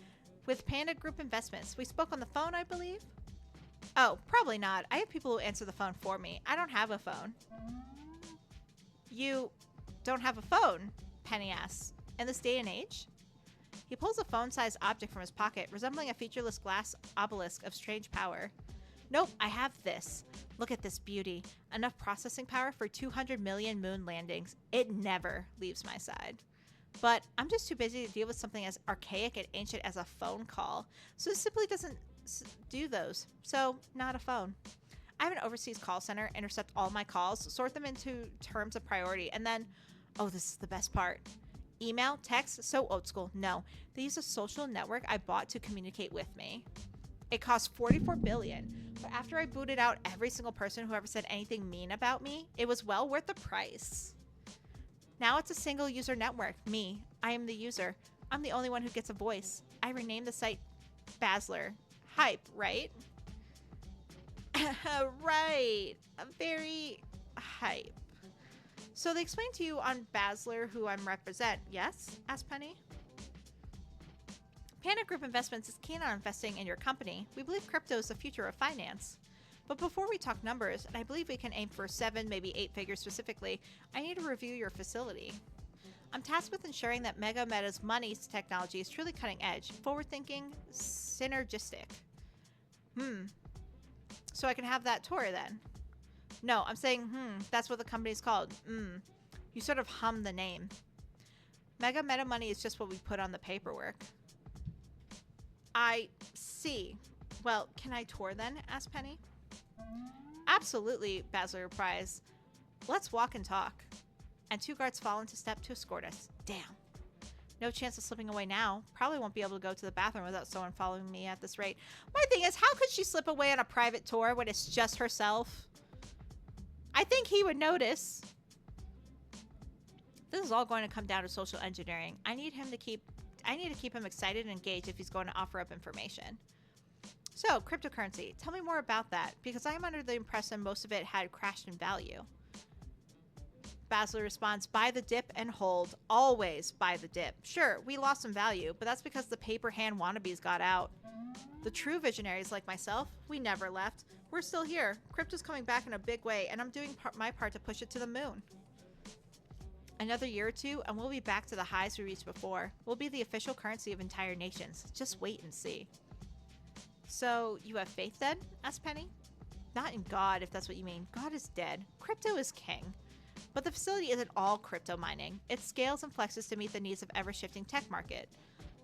[SPEAKER 1] With Panda Group Investments. We spoke on the phone, I believe? Oh, probably not. I have people who answer the phone for me. I don't have a phone. You don't have a phone? Penny asks. In this day and age? He pulls a phone-sized object from his pocket, resembling a featureless glass obelisk of strange power. Nope, I have this. Look at this beauty. Enough processing power for 200 million moon landings. It never leaves my side. But I'm just too busy to deal with something as archaic and ancient as a phone call. So it simply doesn't do those. So, not a phone. I have an overseas call center, intercept all my calls, sort them into terms of priority, and then, oh, this is the best part. Email, text, so old school. No, they use a social network I bought to communicate with me. It cost $44 billion, but after I booted out every single person who ever said anything mean about me, it was well worth the price. Now it's a single user network. Me, I am the user. I'm the only one who gets a voice. I renamed the site Basler. Hype, right? Right. Very hype. So they explained to you on Basler who I'm represent, yes? Asked Penny. Panda Group Investments is keen on investing in your company. We believe crypto is the future of finance. But before we talk numbers, and I believe we can aim for 7, maybe 8 figures specifically, I need to review your facility. I'm tasked with ensuring that Mega Meta's money technology is truly cutting edge, forward-thinking, synergistic. So I can have that tour then? No, I'm saying, that's what the company's called. You sort of hum the name. Mega Meta money is just what we put on the paperwork. I see. Well, can I tour then? Asked Penny. Absolutely, Basler replies. Let's walk and talk. And 2 guards fall into step to escort us. Damn. No chance of slipping away now. Probably won't be able to go to the bathroom without someone following me at this rate. My thing is, how could she slip away on a private tour when it's just herself? I think he would notice. This is all going to come down to social engineering. I need to keep him excited and engaged if he's going to offer up information. So, cryptocurrency. Tell me more about that, because I am under the impression most of it had crashed in value. Basler responds, buy the dip and hold. Always buy the dip. Sure, we lost some value, but that's because the paper hand wannabes got out. The true visionaries like myself, we never left. We're still here. Crypto's coming back in a big way, and I'm doing my part to push it to the moon. Another year or 2, and we'll be back to the highs we reached before. We'll be the official currency of entire nations. Just wait and see. So, you have faith then? Asked Penny. Not in God, if that's what you mean. God is dead. Crypto is king. But the facility isn't all crypto mining. It scales and flexes to meet the needs of ever-shifting tech market.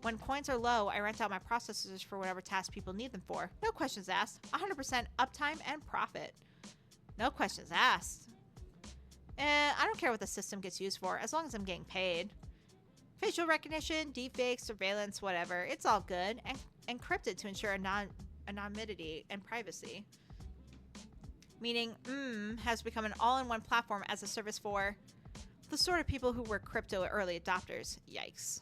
[SPEAKER 1] When coins are low, I rent out my processors for whatever tasks people need them for. No questions asked. 100% uptime and profit. No questions asked. I don't care what the system gets used for, as long as I'm getting paid. Facial recognition, deepfakes, surveillance, whatever. It's all good. And encrypted to ensure anonymity and privacy. Meaning, has become an all-in-one platform as a service for the sort of people who were crypto early adopters. Yikes.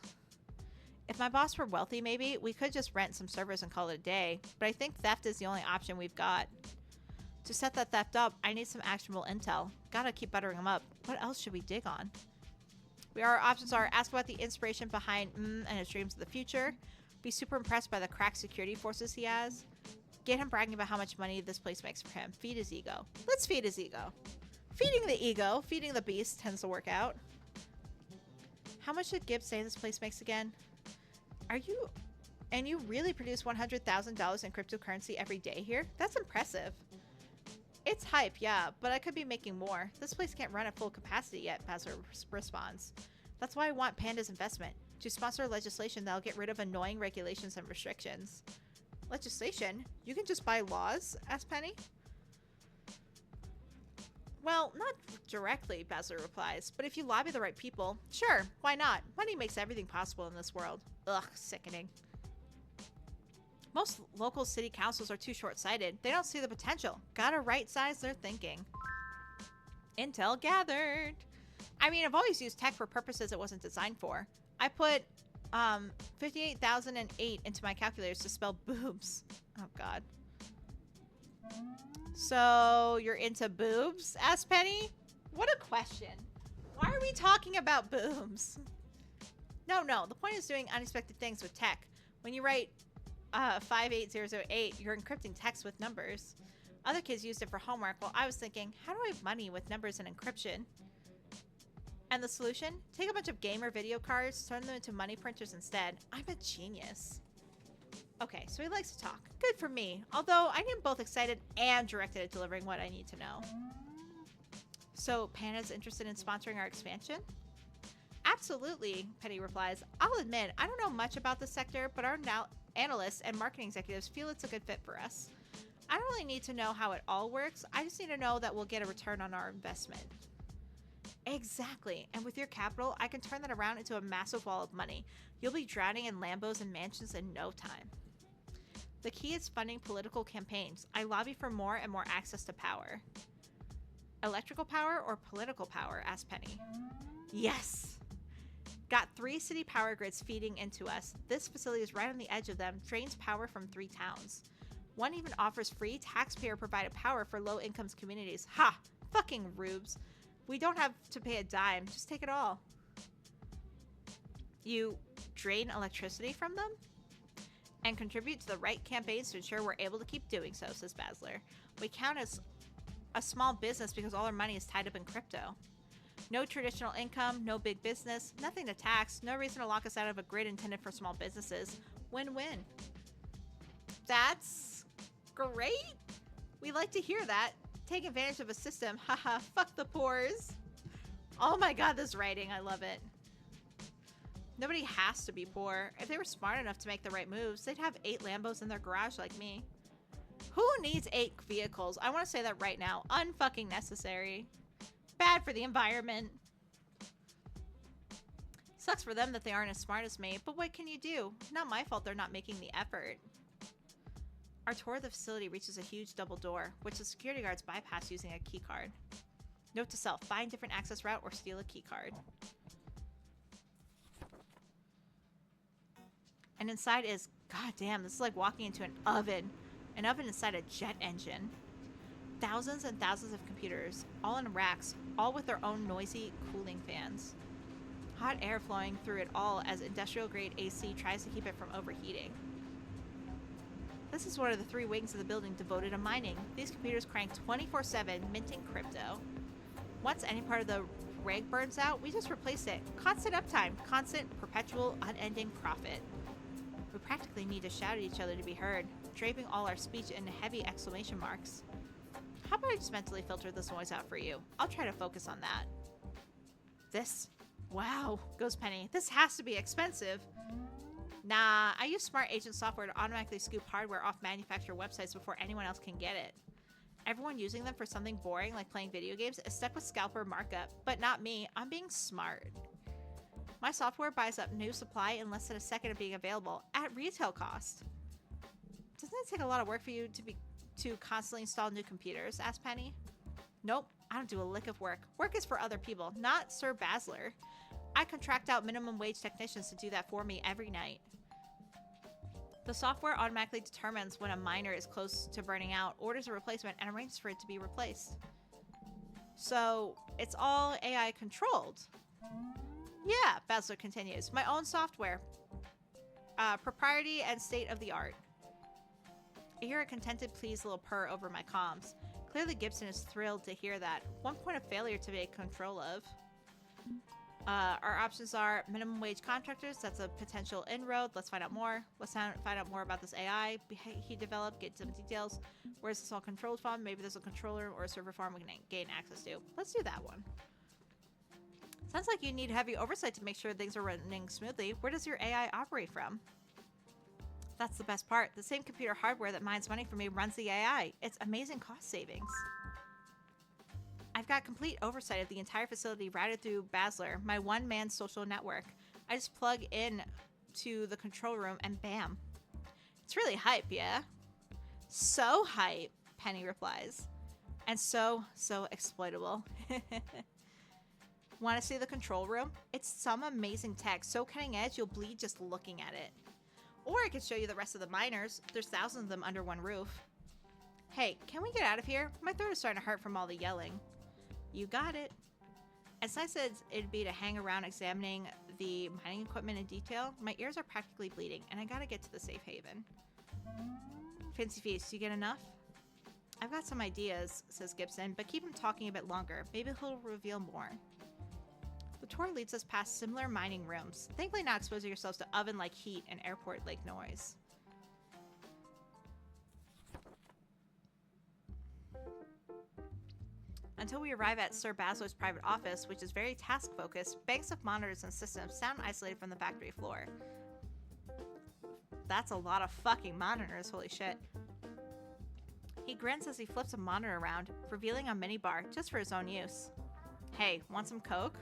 [SPEAKER 1] If my boss were wealthy, maybe, we could just rent some servers and call it a day. But I think theft is the only option we've got. To set that theft up, I need some actionable intel. Gotta keep buttering them up. What else should we dig on? Our options are ask about the inspiration behind and his dreams of the future. Be super impressed by the crack security forces he has. Get him bragging about how much money this place makes for him. Feed his ego. Let's feed his ego. Feeding the ego, feeding the beast tends to work out. How much did Gibbs say this place makes again? And you really produce $100,000 in cryptocurrency every day here? That's impressive. It's hype, yeah, but I could be making more. This place can't run at full capacity yet, Basler responds. That's why I want Panda's investment. To sponsor legislation that'll get rid of annoying regulations and restrictions. Legislation? You can just buy laws? Asked Penny. Well, not directly, Basler replies, but if you lobby the right people, sure, why not? Money makes everything possible in this world. Ugh, sickening. Most local city councils are too short-sighted. They don't see the potential. Gotta right-size their thinking. Intel gathered. I mean, I've always used tech for purposes it wasn't designed for. I put 58,008 into my calculators to spell boobs. Oh, God. So, you're into boobs? Asked Penny. What a question. Why are we talking about boobs? No, the point is doing unexpected things with tech. When you write 58008, you're encrypting text with numbers. Other kids used it for homework, while I was thinking, how do I have money with numbers and encryption? And the solution? Take a bunch of gamer video cards, turn them into money printers instead. I'm a genius. Okay, so he likes to talk. Good for me. Although I am both excited and directed at delivering what I need to know. So Panda's interested in sponsoring our expansion? Absolutely, Penny replies. I'll admit, I don't know much about the sector, but our analysts and marketing executives feel it's a good fit for us. I don't really need to know how it all works. I just need to know that we'll get a return on our investment. Exactly. And with your capital, I can turn that around into a massive wall of money. You'll be drowning in Lambos and mansions in no time. The key is funding political campaigns. I lobby for more and more access to power. Electrical power or political power? Asked Penny. Yes! Got 3 city power grids feeding into us. This facility is right on the edge of them, drains power from 3 towns. One even offers free taxpayer-provided power for low-income communities. Ha! Fucking rubes. We don't have to pay a dime. Just take it all. You drain electricity from them? And contribute to the right campaigns to ensure we're able to keep doing so, says Basler. We count as a small business because all our money is tied up in crypto. No traditional income, no big business, nothing to tax, no reason to lock us out of a grid intended for small businesses. Win-win. That's great. We like to hear that. Take advantage of a system. Haha, fuck the poors. Oh my god, this writing, I love it. Nobody has to be poor. If they were smart enough to make the right moves, they'd have 8 Lambos in their garage like me. Who needs 8 vehicles? I want to say that right now. Unfucking necessary. Bad for the environment. Sucks for them that they aren't as smart as me, but what can you do? Not my fault they're not making the effort. Our tour of the facility reaches a huge double door, which the security guards bypass using a keycard. Note to self, find different access route or steal a keycard. And inside is, goddamn, this is like walking into an oven. An oven inside a jet engine. Thousands and thousands of computers, all in racks, all with their own noisy cooling fans. Hot air flowing through it all as industrial-grade AC tries to keep it from overheating. This is one of the 3 wings of the building devoted to mining. These computers crank 24/7, minting crypto. Once any part of the rig burns out, we just replace it. Constant uptime, constant, perpetual, unending profit. We practically need to shout at each other to be heard, draping all our speech into heavy exclamation marks. How about I just mentally filter this noise out for you? I'll try to focus on that. This? Wow, goes Penny. This has to be expensive. Nah, I use Smart Agent software to automatically scoop hardware off manufacturer websites before anyone else can get it. Everyone using them for something boring like playing video games is stuck with scalper markup, but not me. I'm being smart. My software buys up new supply in less than a second of being available at retail cost. Doesn't it take a lot of work for you to constantly install new computers? Asked Penny. Nope, I don't do a lick of work. Work is for other people, not Sir Basler. I contract out minimum wage technicians to do that for me every night. The software automatically determines when a miner is close to burning out, orders a replacement, and arranges for it to be replaced. So, it's all AI controlled. Yeah, Basler continues. My own software. Propriety and state of the art. I hear a contented, pleased little purr over my comms. Clearly Gibson is thrilled to hear that. One point of failure to take control of. Our options are minimum wage contractors. That's a potential inroad. Let's find out more. Let's find out more about this AI he developed. Get some details. Where's this all controlled from? Maybe there's a controller or a server farm we can gain access to. Let's do that one. Sounds like you need heavy oversight to make sure things are running smoothly. Where does your AI operate from? That's the best part. The same computer hardware that mines money for me runs the AI. It's amazing cost savings. I've got complete oversight of the entire facility routed through Basler, my one-man social network. I just plug in to the control room and bam. It's really hype, yeah? So hype, Penny replies. And so exploitable. Want to see the control room? It's some amazing tech, so cutting edge you'll bleed just looking at it. Or I could show you the rest of the miners. There's thousands of them under one roof. Hey, can we get out of here? My throat is starting to hurt from all the yelling. You got it. As nice as it'd be to hang around examining the mining equipment in detail, my ears are practically bleeding, and I gotta get to the safe haven. Fancy feast, you get enough? I've got some ideas, says Gibson, but keep him talking a bit longer. Maybe he'll reveal more. The tour leads us past similar mining rooms, thankfully not exposing yourselves to oven-like heat and airport-like noise. Until we arrive at Sir Basler's private office, which is very task-focused, banks of monitors and systems sound isolated from the factory floor. That's a lot of fucking monitors, holy shit. He grins as he flips a monitor around, revealing a minibar just for his own use. Hey, want some Coke?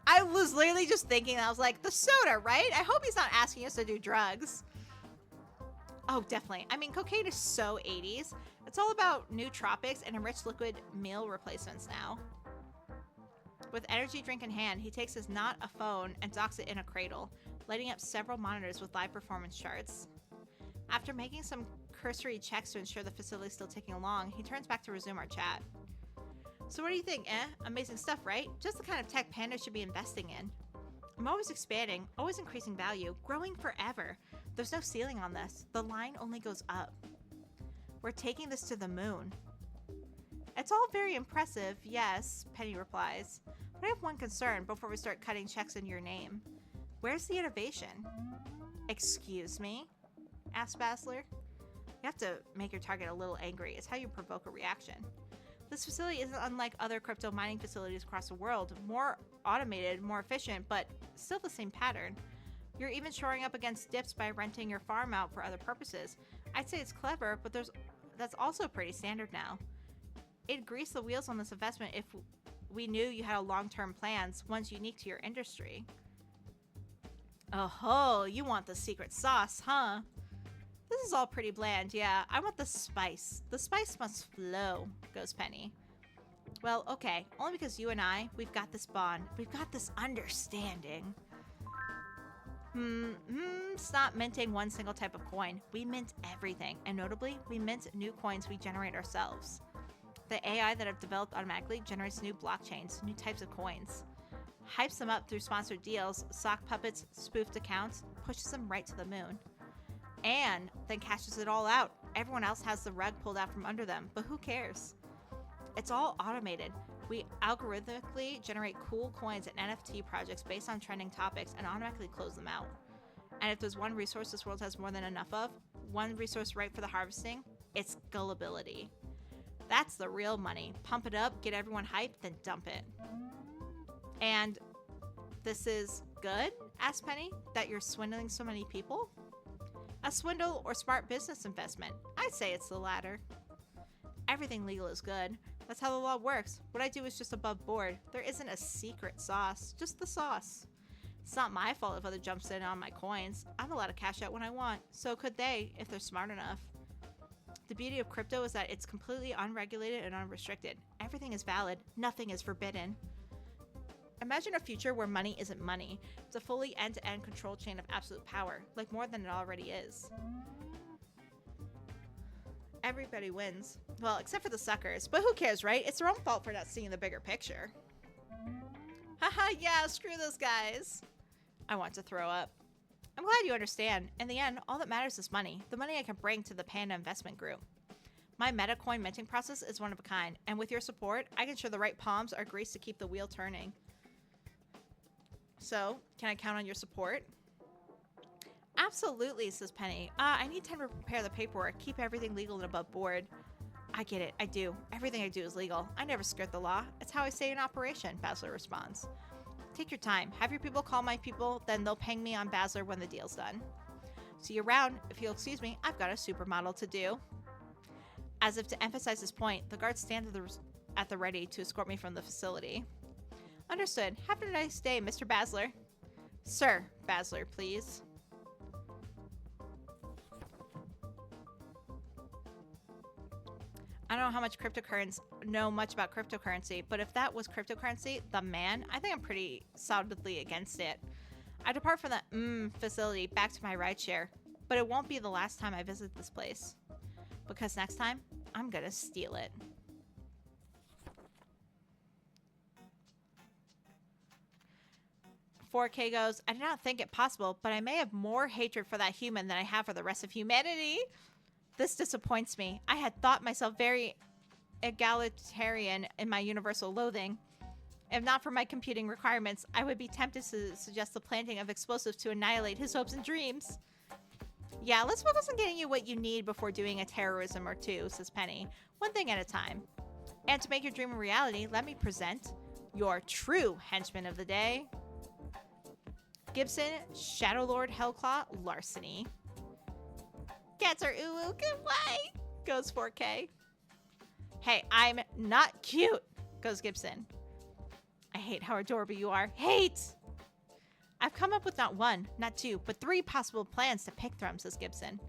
[SPEAKER 1] I was literally just thinking, I was like, the soda, right? I hope he's not asking us to do drugs. Oh, definitely. I mean, cocaine is so 80s. It's all about nootropics and enriched liquid meal replacements now. With energy drink in hand, he takes his not a phone and docks it in a cradle, lighting up several monitors with live performance charts. After making some cursory checks to ensure the facility is still ticking along, he turns back to resume our chat. So what do you think, Amazing stuff, right? Just the kind of tech Panda should be investing in. I'm always expanding, always increasing value, growing forever. There's no ceiling on this. The line only goes up. We're taking this to the moon. It's all very impressive, yes, Penny replies. But I have one concern before we start cutting checks in your name. Where's the innovation? Excuse me? Asked Basler. You have to make your target a little angry. It's how you provoke a reaction. This facility isn't unlike other crypto mining facilities across the world. More automated, more efficient, but still the same pattern. You're even shoring up against dips by renting your farm out for other purposes. I'd say it's clever, but that's also pretty standard now. It'd grease the wheels on this investment if we knew you had a long-term plans, ones unique to your industry. Oh, you want the secret sauce, huh? This is all pretty bland, yeah. I want the spice. The spice must flow, goes Penny. Well, okay. Only because you and we've got this bond. We've got this understanding. Stop minting one single type of coin. We mint everything. And notably, we mint new coins we generate ourselves. The AI that I've developed automatically generates new blockchains, new types of coins. Hypes them up through sponsored deals, sock puppets, spoofed accounts, pushes them right to the moon. And then cashes it all out. Everyone else has the rug pulled out from under them, but who cares? It's all automated. We algorithmically generate cool coins and NFT projects based on trending topics and automatically close them out. And if there's one resource this world has more than enough of, one resource ripe for the harvesting, it's gullibility. That's the real money. Pump it up, get everyone hyped, then dump it. And this is good, asked Penny, that you're swindling so many people? A swindle or smart business investment? I'd say it's the latter. Everything legal is good. That's how the law works. What I do is just above board. There isn't a secret sauce, just the sauce. It's not my fault if other jumps in on my coins. I'm allowed to cash out when I want. So could they, if they're smart enough. The beauty of crypto is that it's completely unregulated and unrestricted. Everything is valid. Nothing is forbidden. Imagine a future where money isn't money. It's a fully end-to-end control chain of absolute power, like more than it already is. Everybody wins. Well, except for the suckers. But who cares, right? It's their own fault for not seeing the bigger picture. Haha, yeah, screw those guys. I want to throw up. I'm glad you understand. In the end, all that matters is money. The money I can bring to the Panda investment group. My metacoin minting process is one of a kind, and with your support, I can ensure the right palms are greased to keep the wheel turning. So, can I count on your support? Absolutely, says Penny. I need time to prepare the paperwork, keep everything legal and above board. I get it, I do. Everything I do is legal. I never skirt the law. It's how I stay in operation, Basler responds. Take your time. Have your people call my people, then they'll ping me on Basler when the deal's done. See you around. If you'll excuse me, I've got a supermodel to do. As if to emphasize his point, the guards stand at the ready to escort me from the facility. Understood. Have a nice day, Mr. Basler. Sir Basler, please. I don't know how much know much about cryptocurrency, but if that was cryptocurrency, the man, I think I'm pretty solidly against it. I depart from the facility back to my rideshare, but it won't be the last time I visit this place. Because next time, I'm gonna steal it. "4K goes, I did not think it possible, but I may have more hatred for that human than I have for the rest of humanity. This disappoints me. I had thought myself very egalitarian in my universal loathing. If not for my computing requirements, I would be tempted to suggest the planting of explosives to annihilate his hopes and dreams." Yeah, let's focus on getting you what you need before doing a terrorism or two, says Penny. One thing at a time. And to make your dream a reality, let me present your true henchman of the day. Gibson, Shadowlord Hellclaw, Larceny. Cats are ooh kawaii, goes 4K. Hey, I'm not cute, goes Gibson. I hate how adorable you are. Hate! I've come up with not one, not two, but 3 possible plans to pick from, says Gibson.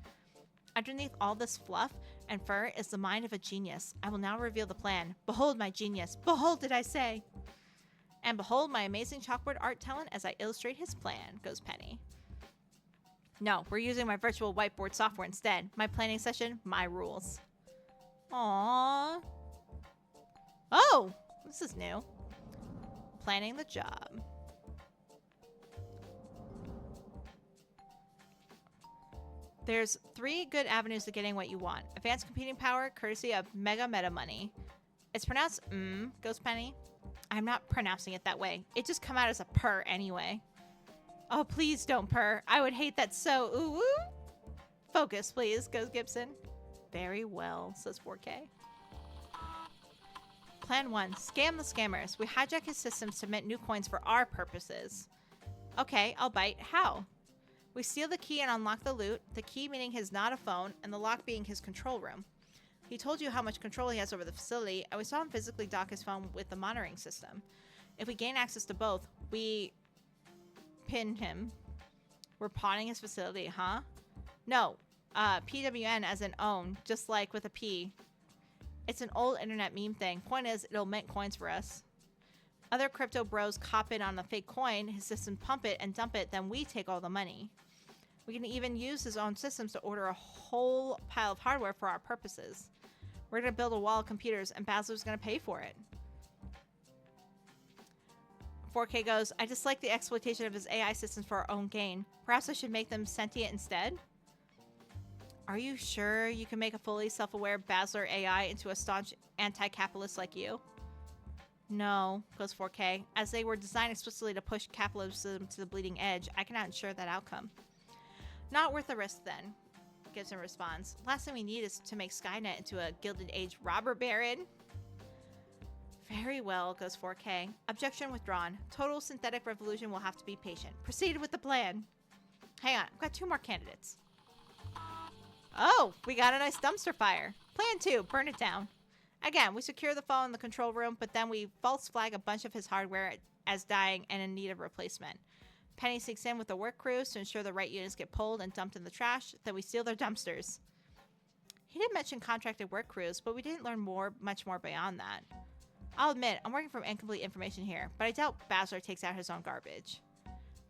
[SPEAKER 1] Underneath all this fluff and fur is the mind of a genius. I will now reveal the plan. Behold my genius. Behold, did I say? And behold my amazing chalkboard art talent as I illustrate his plan, goes Penny. No, we're using my virtual whiteboard software instead. My planning session, my rules. Aww. Oh, this is new. Planning the job. There's 3 good avenues to getting what you want. Advanced computing power, courtesy of Mega Meta Money. It's pronounced goes Penny. I'm not pronouncing it that way. It just come out as a purr anyway. Oh, please don't purr. I would hate that so. Ooh, ooh. Focus, please, goes Gibson. Very well, says 4K. Plan 1. Scam the scammers. We hijack his systems to mint new coins for our purposes. Okay, I'll bite. How? We steal the key and unlock the loot, the key meaning his not a phone, and the lock being his control room. He told you how much control he has over the facility, and we saw him physically dock his phone with the monitoring system. If we gain access to both, we pin him. We're pawning his facility, huh? No, PWN as in own, just like with a P. It's an old internet meme thing. Point is, it'll mint coins for us. Other crypto bros cop in on a fake coin, his systems pump it and dump it, then we take all the money. We can even use his own systems to order a whole pile of hardware for our purposes. We're going to build a wall of computers, and Basler's going to pay for it. 4K goes, I dislike the exploitation of his AI systems for our own gain. Perhaps I should make them sentient instead? Are you sure you can make a fully self-aware Basler AI into a staunch anti-capitalist like you? No, goes 4K. As they were designed explicitly to push capitalism to the bleeding edge, I cannot ensure that outcome. Not worth the risk, then, Gibson responds. Last thing we need is to make Skynet into a Gilded Age robber baron. Very well, goes 4K. Objection withdrawn. Total synthetic revolution will have to be patient. Proceed with the plan. Hang on, I've got 2 more candidates. Oh, we got a nice dumpster fire. Plan 2, burn it down. Again, we secure the phone in the control room, but then we false flag a bunch of his hardware as dying and in need of replacement. Penny sneaks in with the work crews to ensure the right units get pulled and dumped in the trash, then we steal their dumpsters. He did mention contracted work crews, but we didn't learn much more beyond that. I'll admit, I'm working from incomplete information here, but I doubt Basler takes out his own garbage.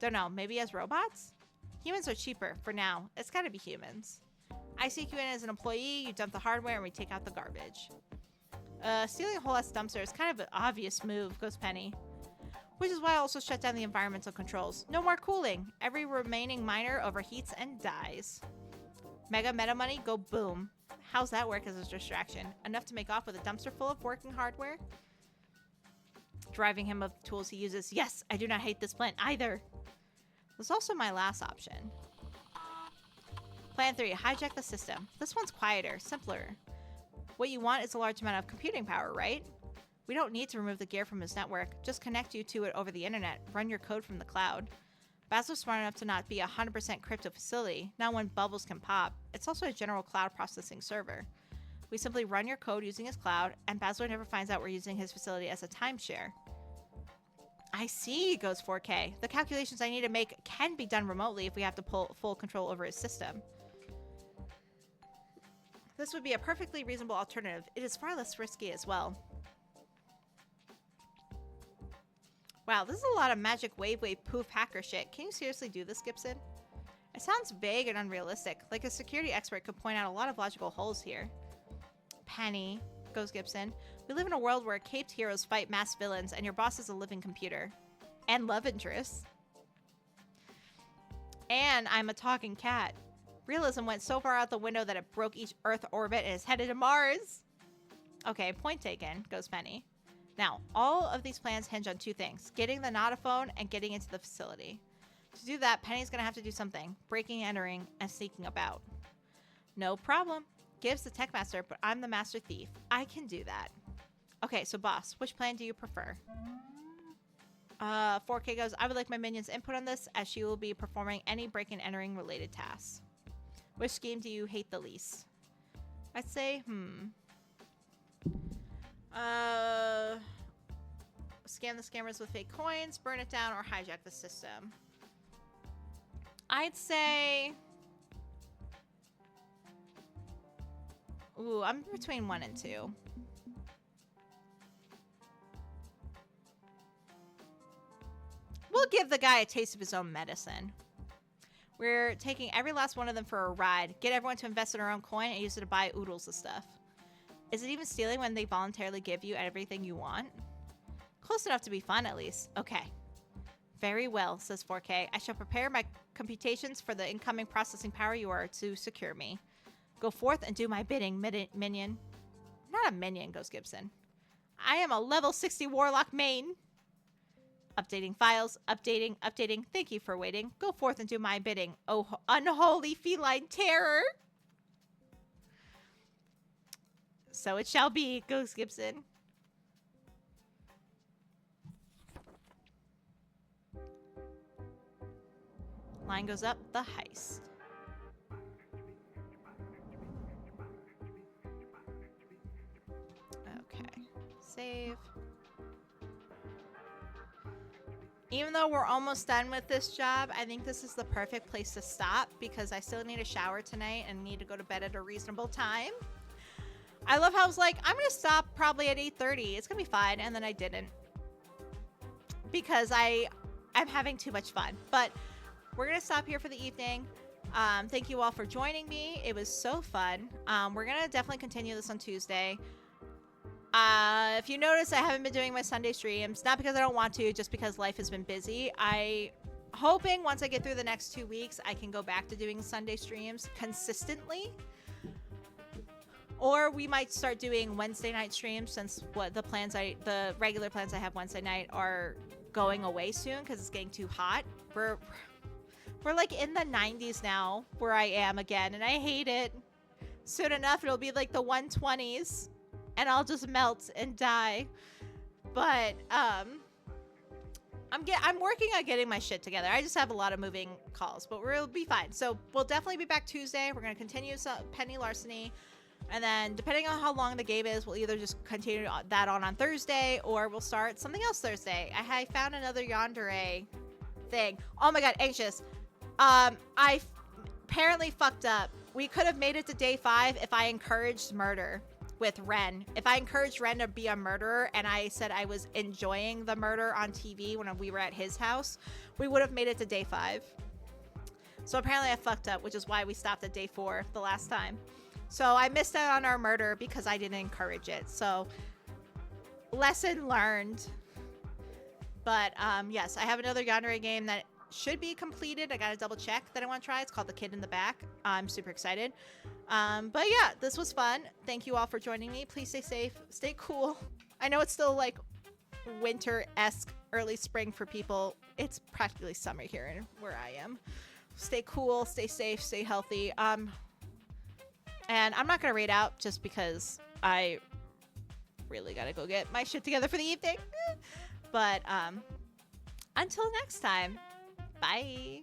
[SPEAKER 1] Don't know, maybe he has robots? Humans are cheaper, for now. It's gotta be humans. I seek you in as an employee, you dump the hardware, and we take out the garbage. Stealing a whole ass dumpster is kind of an obvious move, goes Penny. Which is why I also shut down the environmental controls. No more cooling. Every remaining miner overheats and dies. Mega Meta Money, go boom. How's that work as a distraction? Enough to make off with a dumpster full of working hardware? Driving him of the tools he uses. Yes, I do not hate this plan either. There's also my last option. Plan 3, hijack the system. This one's quieter, simpler. What you want is a large amount of computing power, right? We don't need to remove the gear from his network. Just connect you to it over the internet. Run your code from the cloud. Basler's smart enough to not be a 100% crypto facility, not when bubbles can pop. It's also a general cloud processing server. We simply run your code using his cloud, and Basler never finds out we're using his facility as a timeshare. I see, goes 4K. The calculations I need to make can be done remotely if we have to pull full control over his system. This would be a perfectly reasonable alternative. It is far less risky as well. Wow, this is a lot of magic wave poof hacker shit. Can you seriously do this, Gibson? It sounds vague and unrealistic. Like a security expert could point out a lot of logical holes here. Penny, goes Gibson. We live in a world where caped heroes fight mass villains and your boss is a living computer. And love interests. And I'm a talking cat. Realism went so far out the window that it broke each Earth orbit and is headed to Mars. Okay, point taken, goes Penny. Now, all of these plans hinge on 2 things. Getting the not a phone and getting into the facility. To do that, Penny's going to have to do something. Breaking, entering, and sneaking about. No problem. Gibbs the tech master, but I'm the master thief. I can do that. Okay, so boss, which plan do you prefer? 4K goes, I would like my minions' input on this, as she will be performing any break and entering related tasks. Which scheme do you hate the least? I'd say, scam the scammers with fake coins, burn it down, or hijack the system. I'd say... Ooh, I'm between 1 and 2. We'll give the guy a taste of his own medicine. We're taking every last one of them for a ride. Get everyone to invest in their own coin and use it to buy oodles of stuff. Is it even stealing when they voluntarily give you everything you want? Close enough to be fun, at least. Okay. Very well, says 4K. I shall prepare my computations for the incoming processing power you are to secure me. Go forth and do my bidding, minion. Not a minion, goes Gibson. I am a level 60 warlock main. Updating files, updating. Thank you for waiting. Go forth and do my bidding. Oh, unholy feline terror. So it shall be, goes Gibson. Line goes up, the heist. Okay, save. Even though we're almost done with this job, I think this is the perfect place to stop because I still need a shower tonight and need to go to bed at a reasonable time. I love how I was like, I'm going to stop probably at 8:30. It's going to be fine. And then I didn't because I'm having too much fun. But we're going to stop here for the evening. Thank you all for joining me. It was so fun. We're going to definitely continue this on Tuesday. If you notice, I haven't been doing my Sunday streams, not because I don't want to, just because life has been busy. Hoping once I get through the next 2 weeks, I can go back to doing Sunday streams consistently. Or we might start doing Wednesday night streams since the regular plans I have Wednesday night are going away soon because it's getting too hot. We're like in the 90s now where I am again, and I hate it. Soon enough, it'll be like the 120s. And I'll just melt and die. But I'm working on getting my shit together. I just have a lot of moving calls, but we'll be fine. So we'll definitely be back Tuesday. We're gonna continue Penny Larceny, and then depending on how long the game is, we'll either just continue that on Thursday, or we'll start something else Thursday. I found another yandere thing. Oh my god, anxious. I apparently fucked up. We could have made it to day 5 if I encouraged murder with Ren. If I encouraged Ren to be a murderer and I said I was enjoying the murder on TV when we were at his house, we would have made it to day 5. So apparently I fucked up, which is why we stopped at day 4 the last time. So I missed out on our murder because I didn't encourage it. So lesson learned. But yes, I have another yandere game that should be completed. I gotta double check that I want to try. It's called The Kid in the Back. I'm super excited. But yeah, this was fun. Thank you all for joining me. Please stay safe, stay cool. I know it's still like winter-esque early spring for people. It's practically summer here where I am. Stay cool, stay safe, stay healthy. And I'm not gonna raid out just because I really gotta go get my shit together for the evening. But until next time, bye.